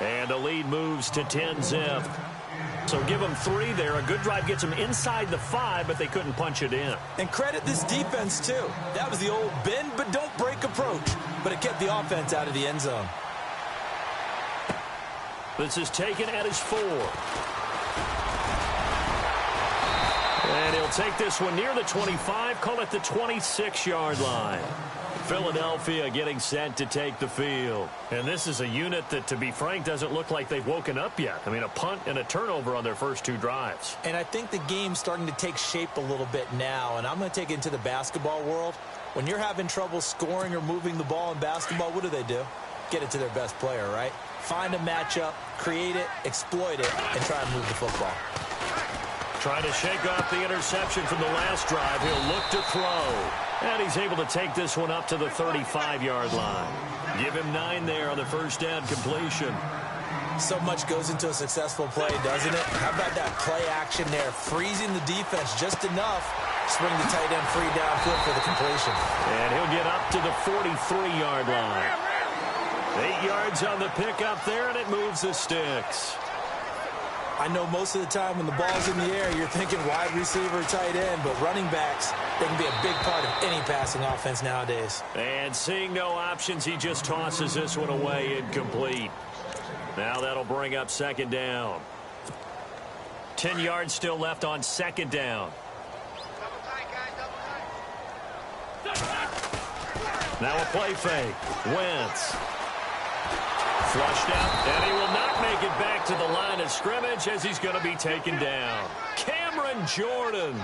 And the lead moves to 10-zip. So give them 3 there. A good drive gets them inside the 5, but they couldn't punch it in. And credit this defense, too. That was the old bend but don't break approach. But it kept the offense out of the end zone. This is taken at his 4. And he'll take this one near the 25, call it the 26-yard line. Philadelphia getting set to take the field. And this is a unit that, to be frank, doesn't look like they've woken up yet. I mean, a punt and a turnover on their first 2 drives. And I think the game's starting to take shape a little bit now, and I'm going to take it into the basketball world. When you're having trouble scoring or moving the ball in basketball, what do? Get it to their best player, right? Find a matchup, create it, exploit it, and try and move the football. Trying to shake off the interception from the last drive. He'll look to throw. And he's able to take this one up to the 35-yard line. Give him 9 there on the first down completion. So much goes into a successful play, doesn't it? How about that play action there? Freezing the defense just enough. Swing the tight end free downfield for the completion. And he'll get up to the 43-yard line. 8 yards on the pickup there, and it moves the sticks. I know most of the time when the ball's in the air, you're thinking wide receiver, tight end, but running backs, they can be a big part of any passing offense nowadays. And seeing no options, he just tosses this one away incomplete. Now that'll bring up 2nd down. 10 yards still left on 2nd down. Now a play fake. Wentz. Flushed out, and he will not make it back to the line of scrimmage as he's going to be taken down. Cameron Jordan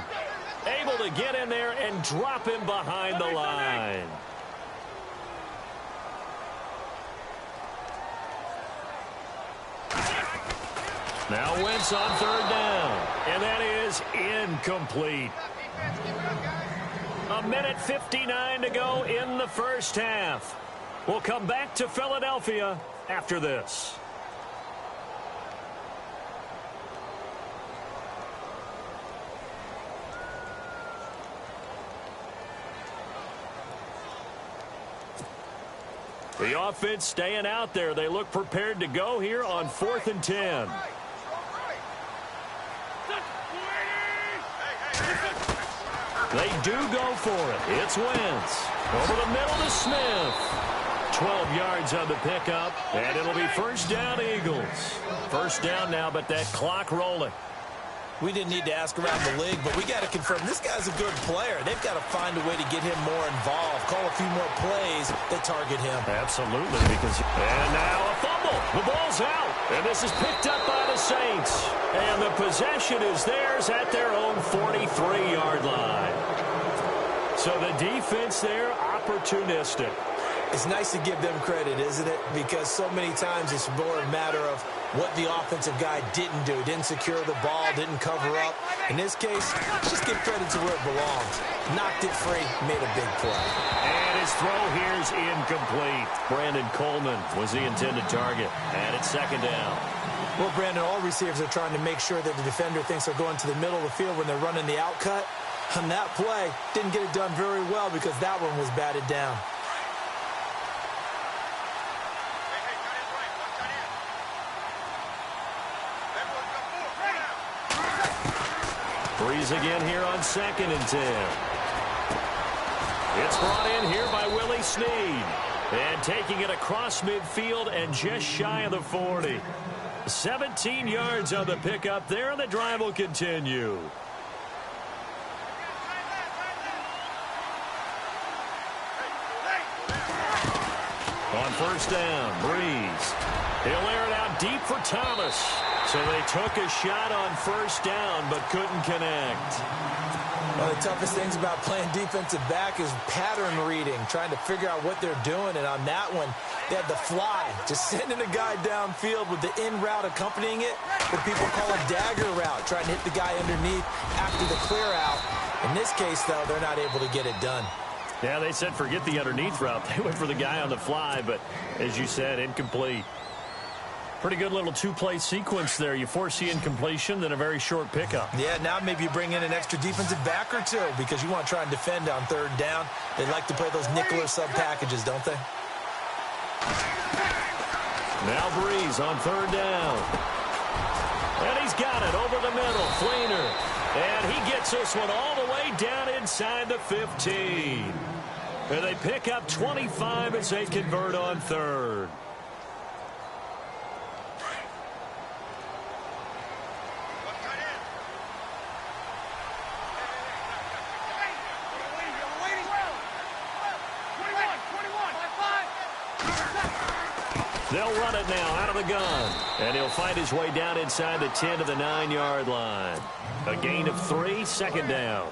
able to get in there and drop him behind the line. Now Wentz on 3rd down, and that is incomplete. 1:59 to go in the first half. We'll come back to Philadelphia after this. The offense staying out there. They look prepared to go here on 4th and 10. They do go for it. It's Wentz. Over the middle to Smith. 12 yards on the pickup, and it'll be 1st down, Eagles. 1st down now, but that clock rolling. We didn't need to ask around the league, but we got to confirm this guy's a good player. They've got to find a way to get him more involved, call a few more plays that target him. Absolutely, and now a fumble. The ball's out, and this is picked up by the Saints. And the possession is theirs at their own 43-yard line. So the defense there, opportunistic. It's nice to give them credit, isn't it? Because so many times it's more a matter of what the offensive guy didn't do. Didn't secure the ball, didn't cover up. In this case, just give credit to where it belongs. Knocked it free, made a big play. And his throw here is incomplete. Brandon Coleman was the intended target. And it's 2nd down. Well, Brandon, all receivers are trying to make sure that the defender thinks they're going to the middle of the field when they're running the out cut. On that play, didn't get it done very well because that one was batted down. Breeze again here on 2nd and 10. It's brought in here by Willie Snead. And taking it across midfield and just shy of the 40. 17 yards on the pickup there, and the drive will continue. On 1st down, Breeze. He'll air it out deep for Thomas. So they took a shot on 1st down, but couldn't connect. One of the toughest things about playing defensive back is pattern reading, trying to figure out what they're doing. And on that one, they had the fly, just sending a guy downfield with the in route accompanying it, what people call a dagger route, trying to hit the guy underneath after the clear out. In this case, though, they're not able to get it done. Yeah, they said forget the underneath route. They went for the guy on the fly, but as you said, incomplete. Pretty good little two-play sequence there. You force the incompletion, then a very short pickup. Yeah, now maybe you bring in an extra defensive back or two because you want to try and defend on third down. They like to play those nickel or sub packages, don't they? Now Breeze on third down. And he's got it over the middle. Fleener. And he gets this one all the way down inside the 15. And they pick up 25 as they convert on third. They'll run it now out of the gun. And he'll fight his way down inside the 10 to the 9-yard line. A gain of 3, second down.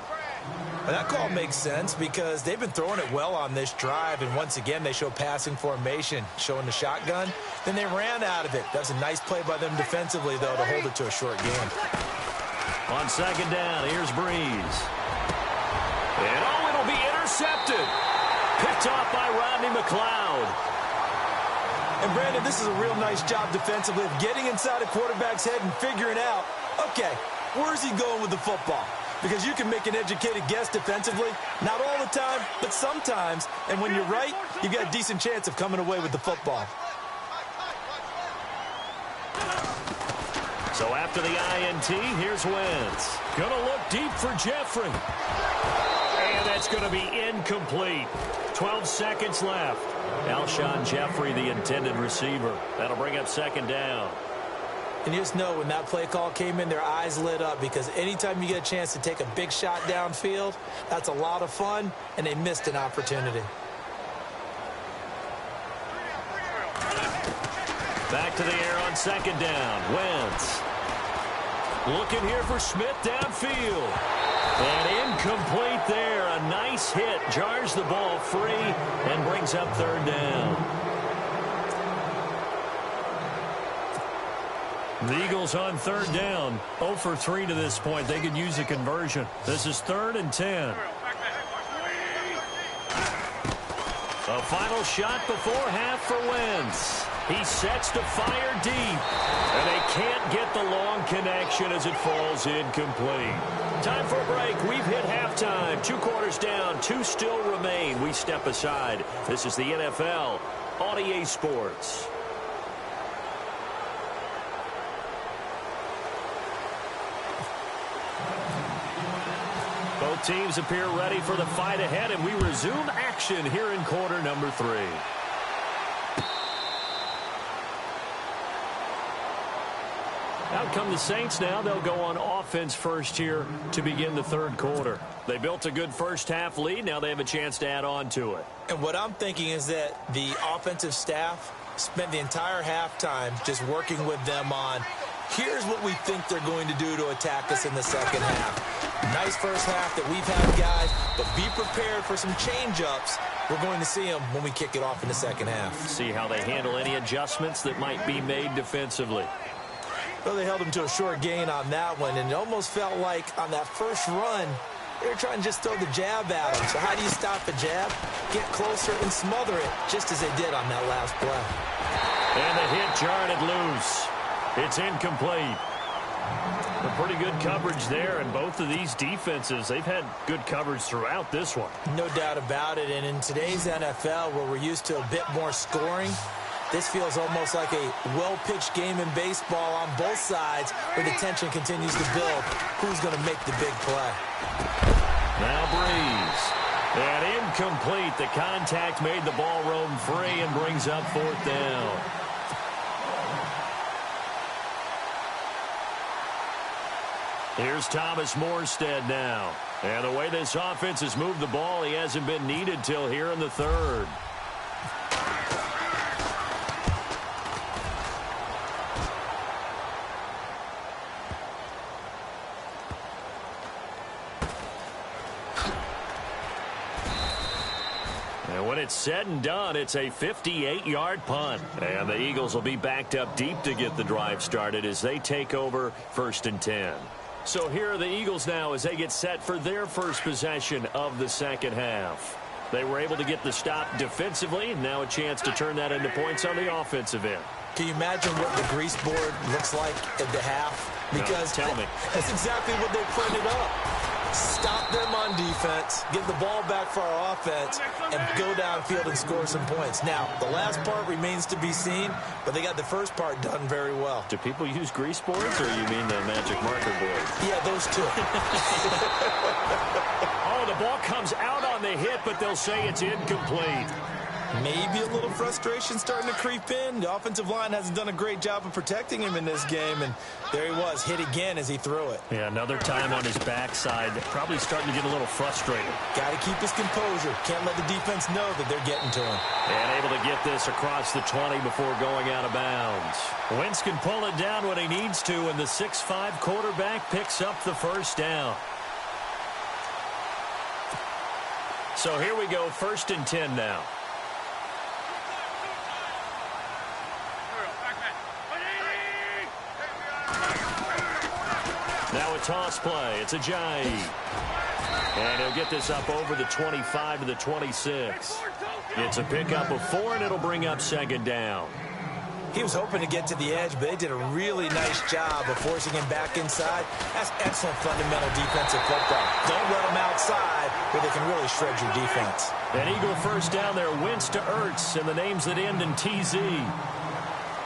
Well, that call makes sense because they've been throwing it well on this drive. And once again, they show passing formation, showing the shotgun. Then they ran out of it. That's a nice play by them defensively, though, to hold it to a short game. On second down, here's Breeze. And, oh, it'll be intercepted. Picked off by Rodney McLeod. And, Brandon, this is a real nice job defensively of getting inside a quarterback's head and figuring out, okay, where's he going with the football? Because you can make an educated guess defensively. Not all the time, but sometimes. And when you're right, you've got a decent chance of coming away with the football. So after the INT, here's Wentz. Going to look deep for Jeffrey. And that's going to be incomplete. 12 seconds left. Alshon Jeffrey, the intended receiver. That'll bring up second down. And you just know when that play call came in, their eyes lit up because anytime you get a chance to take a big shot downfield, that's a lot of fun, and they missed an opportunity. Back to the air on second down. Wentz. Looking here for Smith downfield. And incomplete there. A nice hit. Jars the ball free and brings up third down. The Eagles on third down. 0 for 3 to this point. They could use a conversion. This is 3rd and 10. A final shot before half for Wentz. He sets to fire deep. And they can't get the long connection as it falls incomplete. Time for a break. We've hit halftime. 2 quarters down. 2 still remain. We step aside. This is the NFL on EA Sports. Both teams appear ready for the fight ahead, and we resume action here in quarter number 3. Out come the Saints now. They'll go on offense first here to begin the third quarter. They built a good first-half lead. Now they have a chance to add on to it. And what I'm thinking is that the offensive staff spent the entire halftime just working with them on, here's what we think they're going to do to attack us in the second half. Nice first half that we've had, guys, but be prepared for some change-ups. We're going to see them when we kick it off in the second half. See how they handle any adjustments that might be made defensively. Well, they held him to a short gain on that one, and it almost felt like on that first run, they were trying to just throw the jab at him. So how do you stop a jab? Get closer and smother it, just as they did on that last play. And the hit jarred it loose. It's incomplete. A pretty good coverage there, and both of these defenses, they've had good coverage throughout this one. No doubt about it, and in today's NFL, where we're used to a bit more scoring, this feels almost like a well-pitched game in baseball on both sides where the tension continues to build. Who's going to make the big play? Now Breeze. And incomplete. The contact made the ball roam free and brings up 4th down. Here's Thomas Morstead now. And the way this offense has moved the ball, he hasn't been needed till here in the third. When it's said and done, it's a 58-yard punt. And the Eagles will be backed up deep to get the drive started as they take over 1st and 10. So here are the Eagles now as they get set for their first possession of the second half. They were able to get the stop defensively, and now a chance to turn that into points on the offensive end. Can you imagine what the grease board looks like at the half? Because no, tell me. That's exactly what they printed up. Stop them on defense, get the ball back for our offense, and go downfield and score some points. Now, the last part remains to be seen, but they got the first part done very well. Do people use grease boards, or you mean the magic marker board? Yeah, those two. Oh, the ball comes out on the hit, but they'll say it's incomplete. Maybe a little frustration starting to creep in. The offensive line hasn't done a great job of protecting him in this game, and there he was, hit again as he threw it. Yeah, another time on his backside, probably starting to get a little frustrated. Got to keep his composure. Can't let the defense know that they're getting to him. And able to get this across the 20 before going out of bounds. Wentz can pull it down when he needs to, and the 6'5" quarterback picks up the first down. So here we go, 1st and 10 now. Now a toss play. It's Ajayi. And he'll get this up over the 25 to the 26. It's a pickup of 4, and it'll bring up 2nd down. He was hoping to get to the edge, but they did a really nice job of forcing him back inside. That's excellent fundamental defensive football. Don't let them outside where they can really shred your defense. An Eagle first down there, Wentz to Ertz, and the names that end in TZ.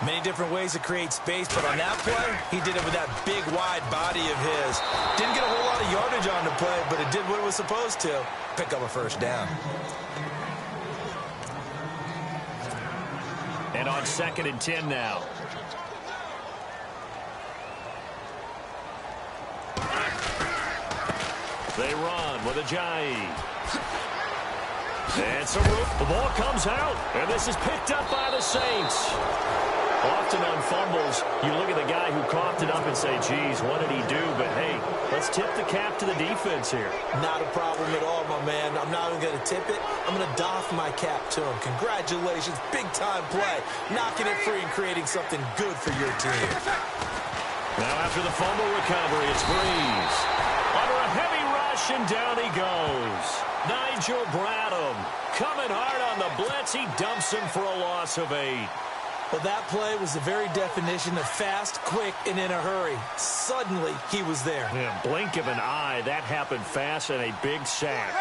Many different ways to create space, but on that play, he did it with that big, wide body of his. Didn't get a whole lot of yardage on the play, but it did what it was supposed to. Pick up a first down. And on 2nd and 10 now. They run with Ajayi. And some room. The ball comes out, and this is picked up by the Saints. Often on fumbles, you look at the guy who coughed it up and say, geez, what did he do? But, hey, let's tip the cap to the defense here. Not a problem at all, my man. I'm not even going to tip it. I'm going to doff my cap to him. Congratulations. Big-time play. Knocking it free and creating something good for your team. Now after the fumble recovery, it's Breeze. Under a heavy rush, and down he goes. Nigel Bradham coming hard on the blitz. He dumps him for a loss of 8. Well, that play was the very definition of fast, quick, and in a hurry. Suddenly, he was there. Yeah, blink of an eye. That happened fast and a big sack.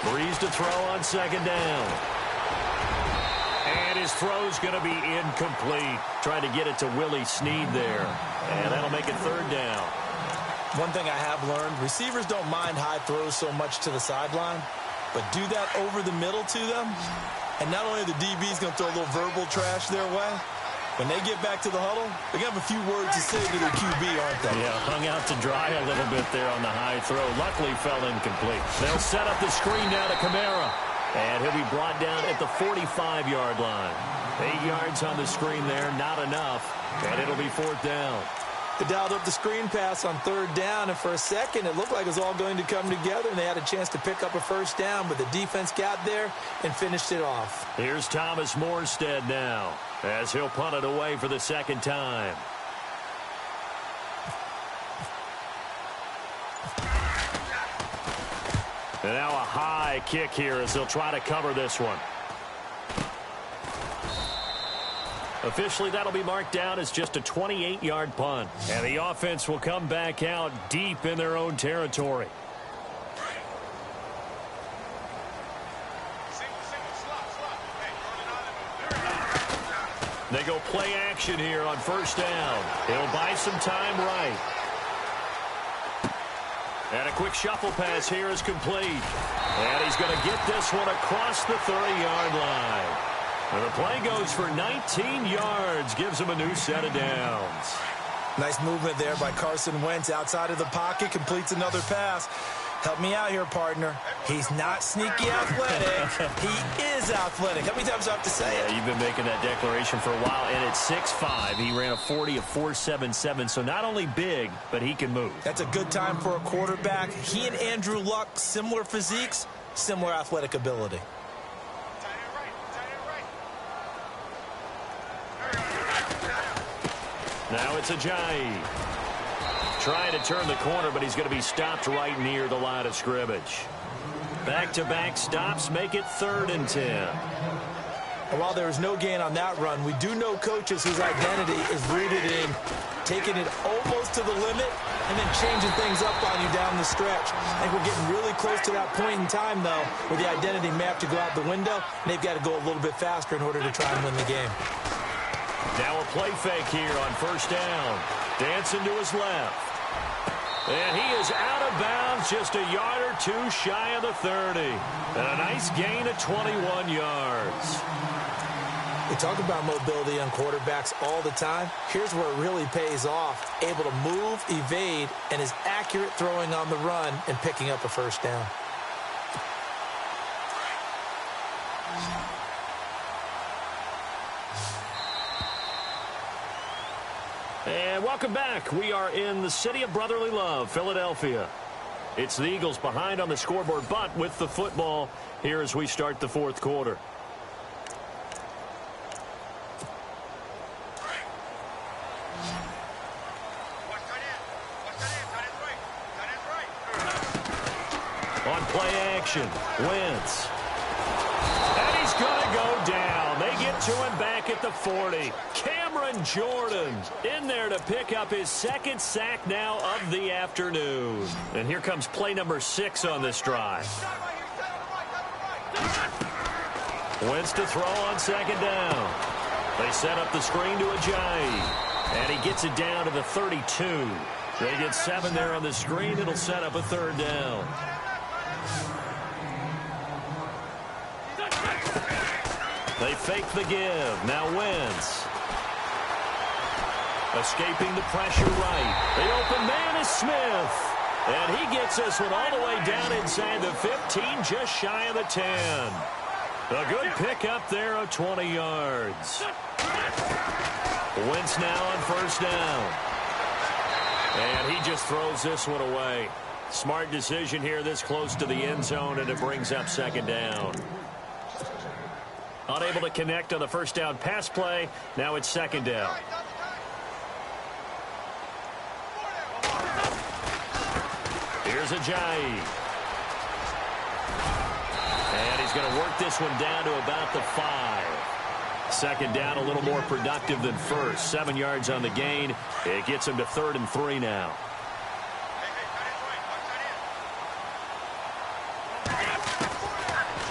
Breeze to throw on 2nd down. And his throw's going to be incomplete. Trying to get it to Willie Snead there. And that'll make it 3rd down. One thing I have learned, receivers don't mind high throws so much to the sideline, but do that over the middle to them, and not only the DB's going to throw a little verbal trash their way, when they get back to the huddle, they're going to have a few words to say to their QB, aren't they? Yeah, hung out to dry a little bit there on the high throw. Luckily fell incomplete. They'll set up the screen now to Kamara, and he'll be brought down at the 45-yard line. 8 yards on the screen there, not enough, and it'll be 4th down. They dialed up the screen pass on 3rd down, and for a second, it looked like it was all going to come together, and they had a chance to pick up a first down, but the defense got there and finished it off. Here's Thomas Morstead now, as he'll punt it away for the 2nd time. And now a high kick here as they'll try to cover this one. Officially, that'll be marked down as just a 28-yard punt. And the offense will come back out deep in their own territory. They go play action here on 1st down. He'll buy some time right. And a quick shuffle pass here is complete. And he's going to get this one across the 30-yard line. And the play goes for 19 yards, gives him a new set of downs. Nice movement there by Carson Wentz outside of the pocket, completes another pass. Help me out here, partner. He's not sneaky athletic. He is athletic. How many times do I have to say it? Yeah, you've been making that declaration for a while, and at 6'5", he ran a 40 of 4.77, so not only big, but he can move. That's a good time for a quarterback. He and Andrew Luck, similar physiques, similar athletic ability. Now it's Ajayi. Trying to turn the corner, but he's going to be stopped right near the line of scrimmage. Back-to-back stops make it 3rd and 10. And while there was no gain on that run, we do know coaches whose identity is rooted in taking it almost to the limit and then changing things up on you down the stretch. I think we're getting really close to that point in time, though, where the identity may have to go out the window, and they've got to go a little bit faster in order to try and win the game. Now a play fake here on 1st down. Dancing to his left. And he is out of bounds, just a yard or two shy of the 30. And a nice gain of 21 yards. We talk about mobility on quarterbacks all the time. Here's where it really pays off. Able to move, evade, and is accurate throwing on the run and picking up a 1st down. And welcome back. We are in the city of brotherly love, Philadelphia. It's the Eagles behind on the scoreboard, but with the football here as we start the 4th quarter. On play action, Wentz. And he's going to go down. They get to him back at the 40. Cameron Jordan in there to pick up his 2nd sack now of the afternoon. And here comes play number 6 on this drive. Wentz to throw on 2nd down. They set up the screen to Ajayi. And he gets it down to the 32. They get 7 there on the screen. It'll set up a 3rd down. They fake the give. Now Wentz. Escaping the pressure right. The open man is Smith. And he gets this one all the way down inside the 15, just shy of the 10. A good pickup there of 20 yards. Wentz now on 1st down. And he just throws this one away. Smart decision here this close to the end zone, and it brings up 2nd down. Unable to connect on the 1st down pass play. Now it's 2nd down. Here's Ajayi. And he's going to work this one down to about the 5. 2nd down, a little more productive than 1st. 7 yards on the gain. It gets him to 3rd and 3 now.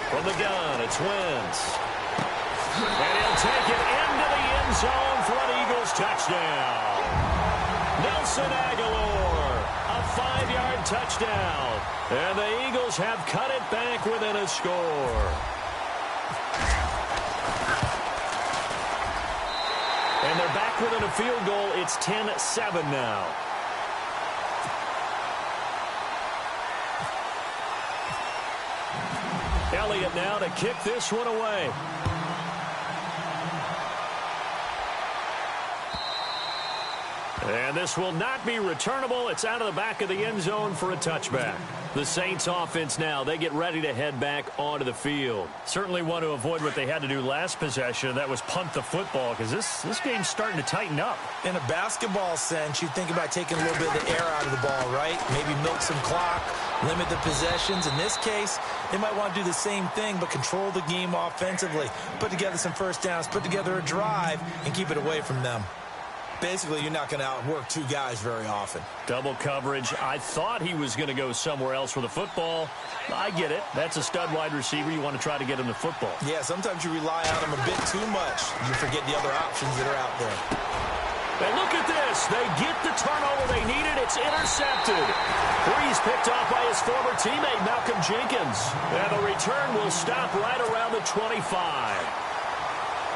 From the gun, it's Wentz. And he'll take it into the end zone for an Eagles touchdown. Nelson Aguilar, a 5-yard touchdown. And the Eagles have cut it back within a score. And they're back within a field goal. It's 10-7 now. Elliott now to kick this one away. And this will not be returnable. It's out of the back of the end zone for a touchback. The Saints offense now, they get ready to head back onto the field. Certainly want to avoid what they had to do last possession. That was punt the football, because this game's starting to tighten up. In a basketball sense, you think about taking a little bit of the air out of the ball, right? Maybe milk some clock, limit the possessions. In this case, they might want to do the same thing, but control the game offensively. Put together some 1st downs, put together a drive, and keep it away from them. Basically, you're not going to outwork 2 guys very often. Double coverage. I thought he was going to go somewhere else with the football. I get it. That's a stud wide receiver. You want to try to get him the football. Yeah, sometimes you rely on him a bit too much. You forget the other options that are out there. And look at this. They get the turnover they needed. It's intercepted. Breeze picked off by his former teammate, Malcolm Jenkins. And the return will stop right around the 25.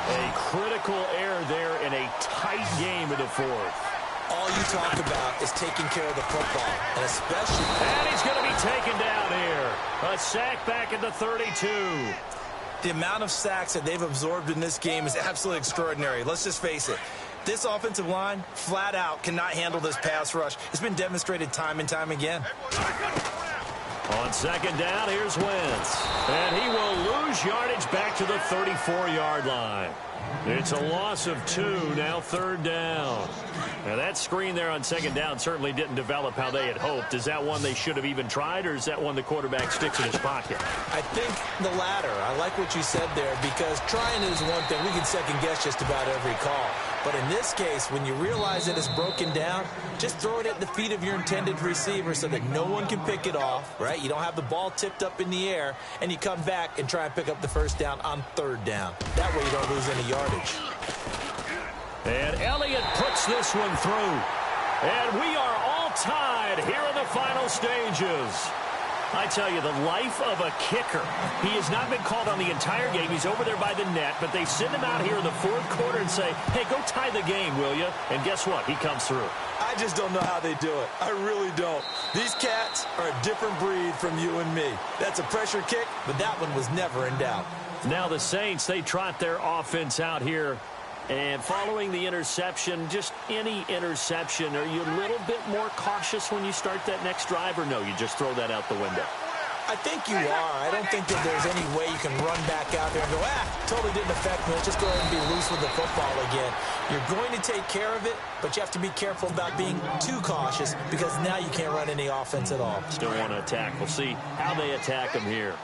A critical error there in a tight game in the 4th. All you talk about is taking care of the football, and especially... And he's going to be taken down here. A sack back at the 32. The amount of sacks that they've absorbed in this game is absolutely extraordinary. Let's just face it. This offensive line, flat out, cannot handle this pass rush. It's been demonstrated time and time again. On 2nd down, here's Wentz. And he will lose yardage back to the 34-yard line. It's a loss of 2, now 3rd down. Now that screen there on 2nd down certainly didn't develop how they had hoped. Is that one they should have even tried, or is that one the quarterback sticks in his pocket? I think the latter. I like what you said there, because trying is one thing. We can second-guess just about every call. But in this case, when you realize that it's broken down, just throw it at the feet of your intended receiver so that no one can pick it off, right? You don't have the ball tipped up in the air, and you come back and try and pick up the 1st down on 3rd down. That way you don't lose any yardage. And Elliott puts this one through. And we are all tied here in the final stages. I tell you, the life of a kicker. He has not been called on the entire game. He's over there by the net, but they send him out here in the 4th quarter and say, hey, go tie the game, will you? And guess what? He comes through. I just don't know how they do it. I really don't. These cats are a different breed from you and me. That's a pressure kick, but that one was never in doubt. Now the Saints, they trot their offense out here. And following the interception, just any interception, are you a little bit more cautious when you start that next drive, or no, you just throw that out the window? I think you are. I don't think that there's any way you can run back out there and go, totally didn't affect me. Let's just go ahead and be loose with the football again. You're going to take care of it, but you have to be careful about being too cautious, because now you can't run any offense at all. Still want to attack. We'll see how they attack them here.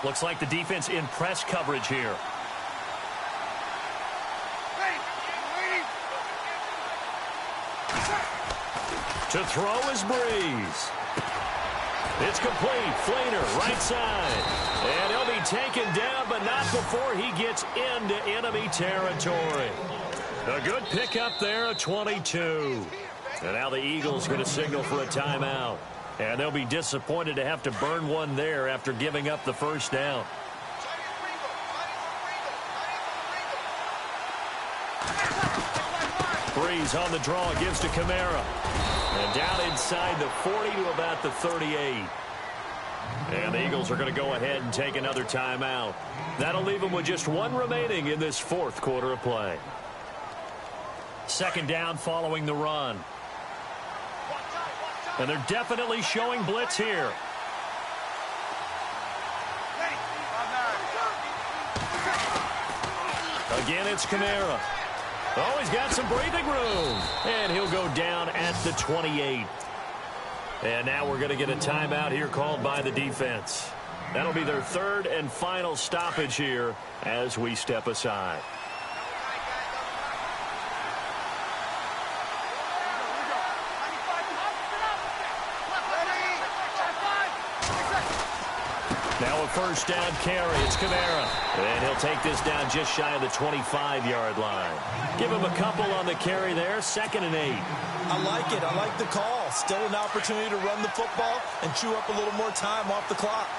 Looks like the defense in press coverage here. To throw is Breeze. It's complete. Flainer, right side. And he'll be taken down, but not before he gets into enemy territory. A good pickup there at 22. And now the Eagles going to signal for a timeout. And they'll be disappointed to have to burn one there after giving up the 1st down. Breeze on the draw, gives to Kamara. And down inside the 40 to about the 38. And the Eagles are going to go ahead and take another timeout. That'll leave them with just 1 remaining in this 4th quarter of play. 2nd down following the run. And they're definitely showing blitz here. Again, it's Kamara. Oh, he's got some breathing room. And he'll go down at the 28. And now we're going to get a timeout here called by the defense. That'll be their 3rd and final stoppage here as we step aside. Now a 1st down carry. It's Kamara. And he'll take this down just shy of the 25-yard line. Give him a couple on the carry there. 2nd and 8. I like it. I like the call. Still an opportunity to run the football and chew up a little more time off the clock.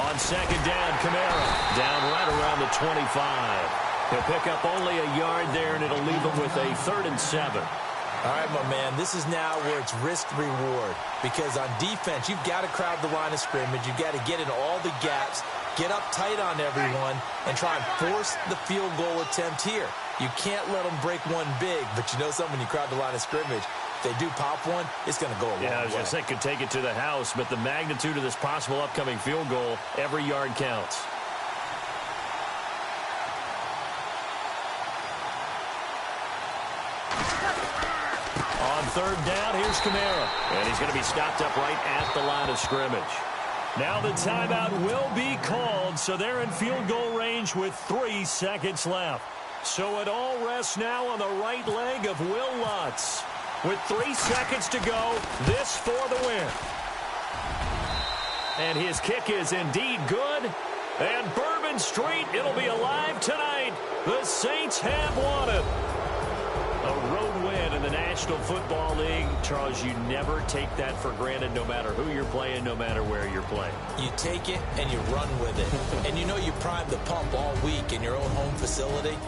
On 2nd down, Kamara down right around the 25. He'll pick up only a yard there, and it'll leave him with a 3rd and 7. All right, my man, this is now where it's risk-reward, because on defense, you've got to crowd the line of scrimmage. You've got to get in all the gaps, get up tight on everyone, and try and force the field goal attempt here. You can't let them break one big, but you know something, when you crowd the line of scrimmage, if they do pop one, it's going to go a long way. Yeah, I was going to say, could take it to the house, but the magnitude of this possible upcoming field goal, every yard counts. On 3rd down, here's Kamara. And he's going to be stopped up right at the line of scrimmage. Now the timeout will be called, so they're in field goal range with 3 seconds left. So it all rests now on the right leg of Will Lutz. With 3 seconds to go, this for the win. And his kick is indeed good. And Bourbon Street, it'll be alive tonight. The Saints have won it. A road win in the National Football League. Charles, you never take that for granted, no matter who you're playing, no matter where you're playing. You take it and you run with it. And you know you prime the pump all week in your own home facility.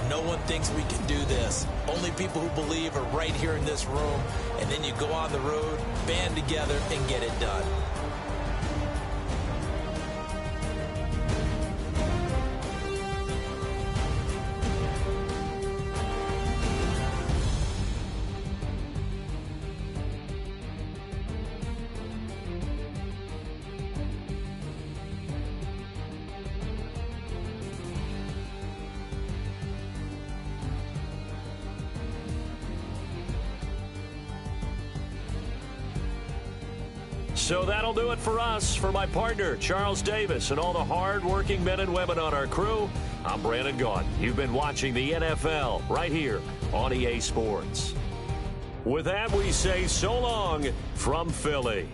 No one thinks we can do this. Only people who believe are right here in this room. And then you go on the road, band together, and get it done. So that'll do it for us. For my partner, Charles Davis, and all the hard-working men and women on our crew, I'm Brandon Gaudin. You've been watching the NFL right here on EA Sports. With that, we say so long from Philly.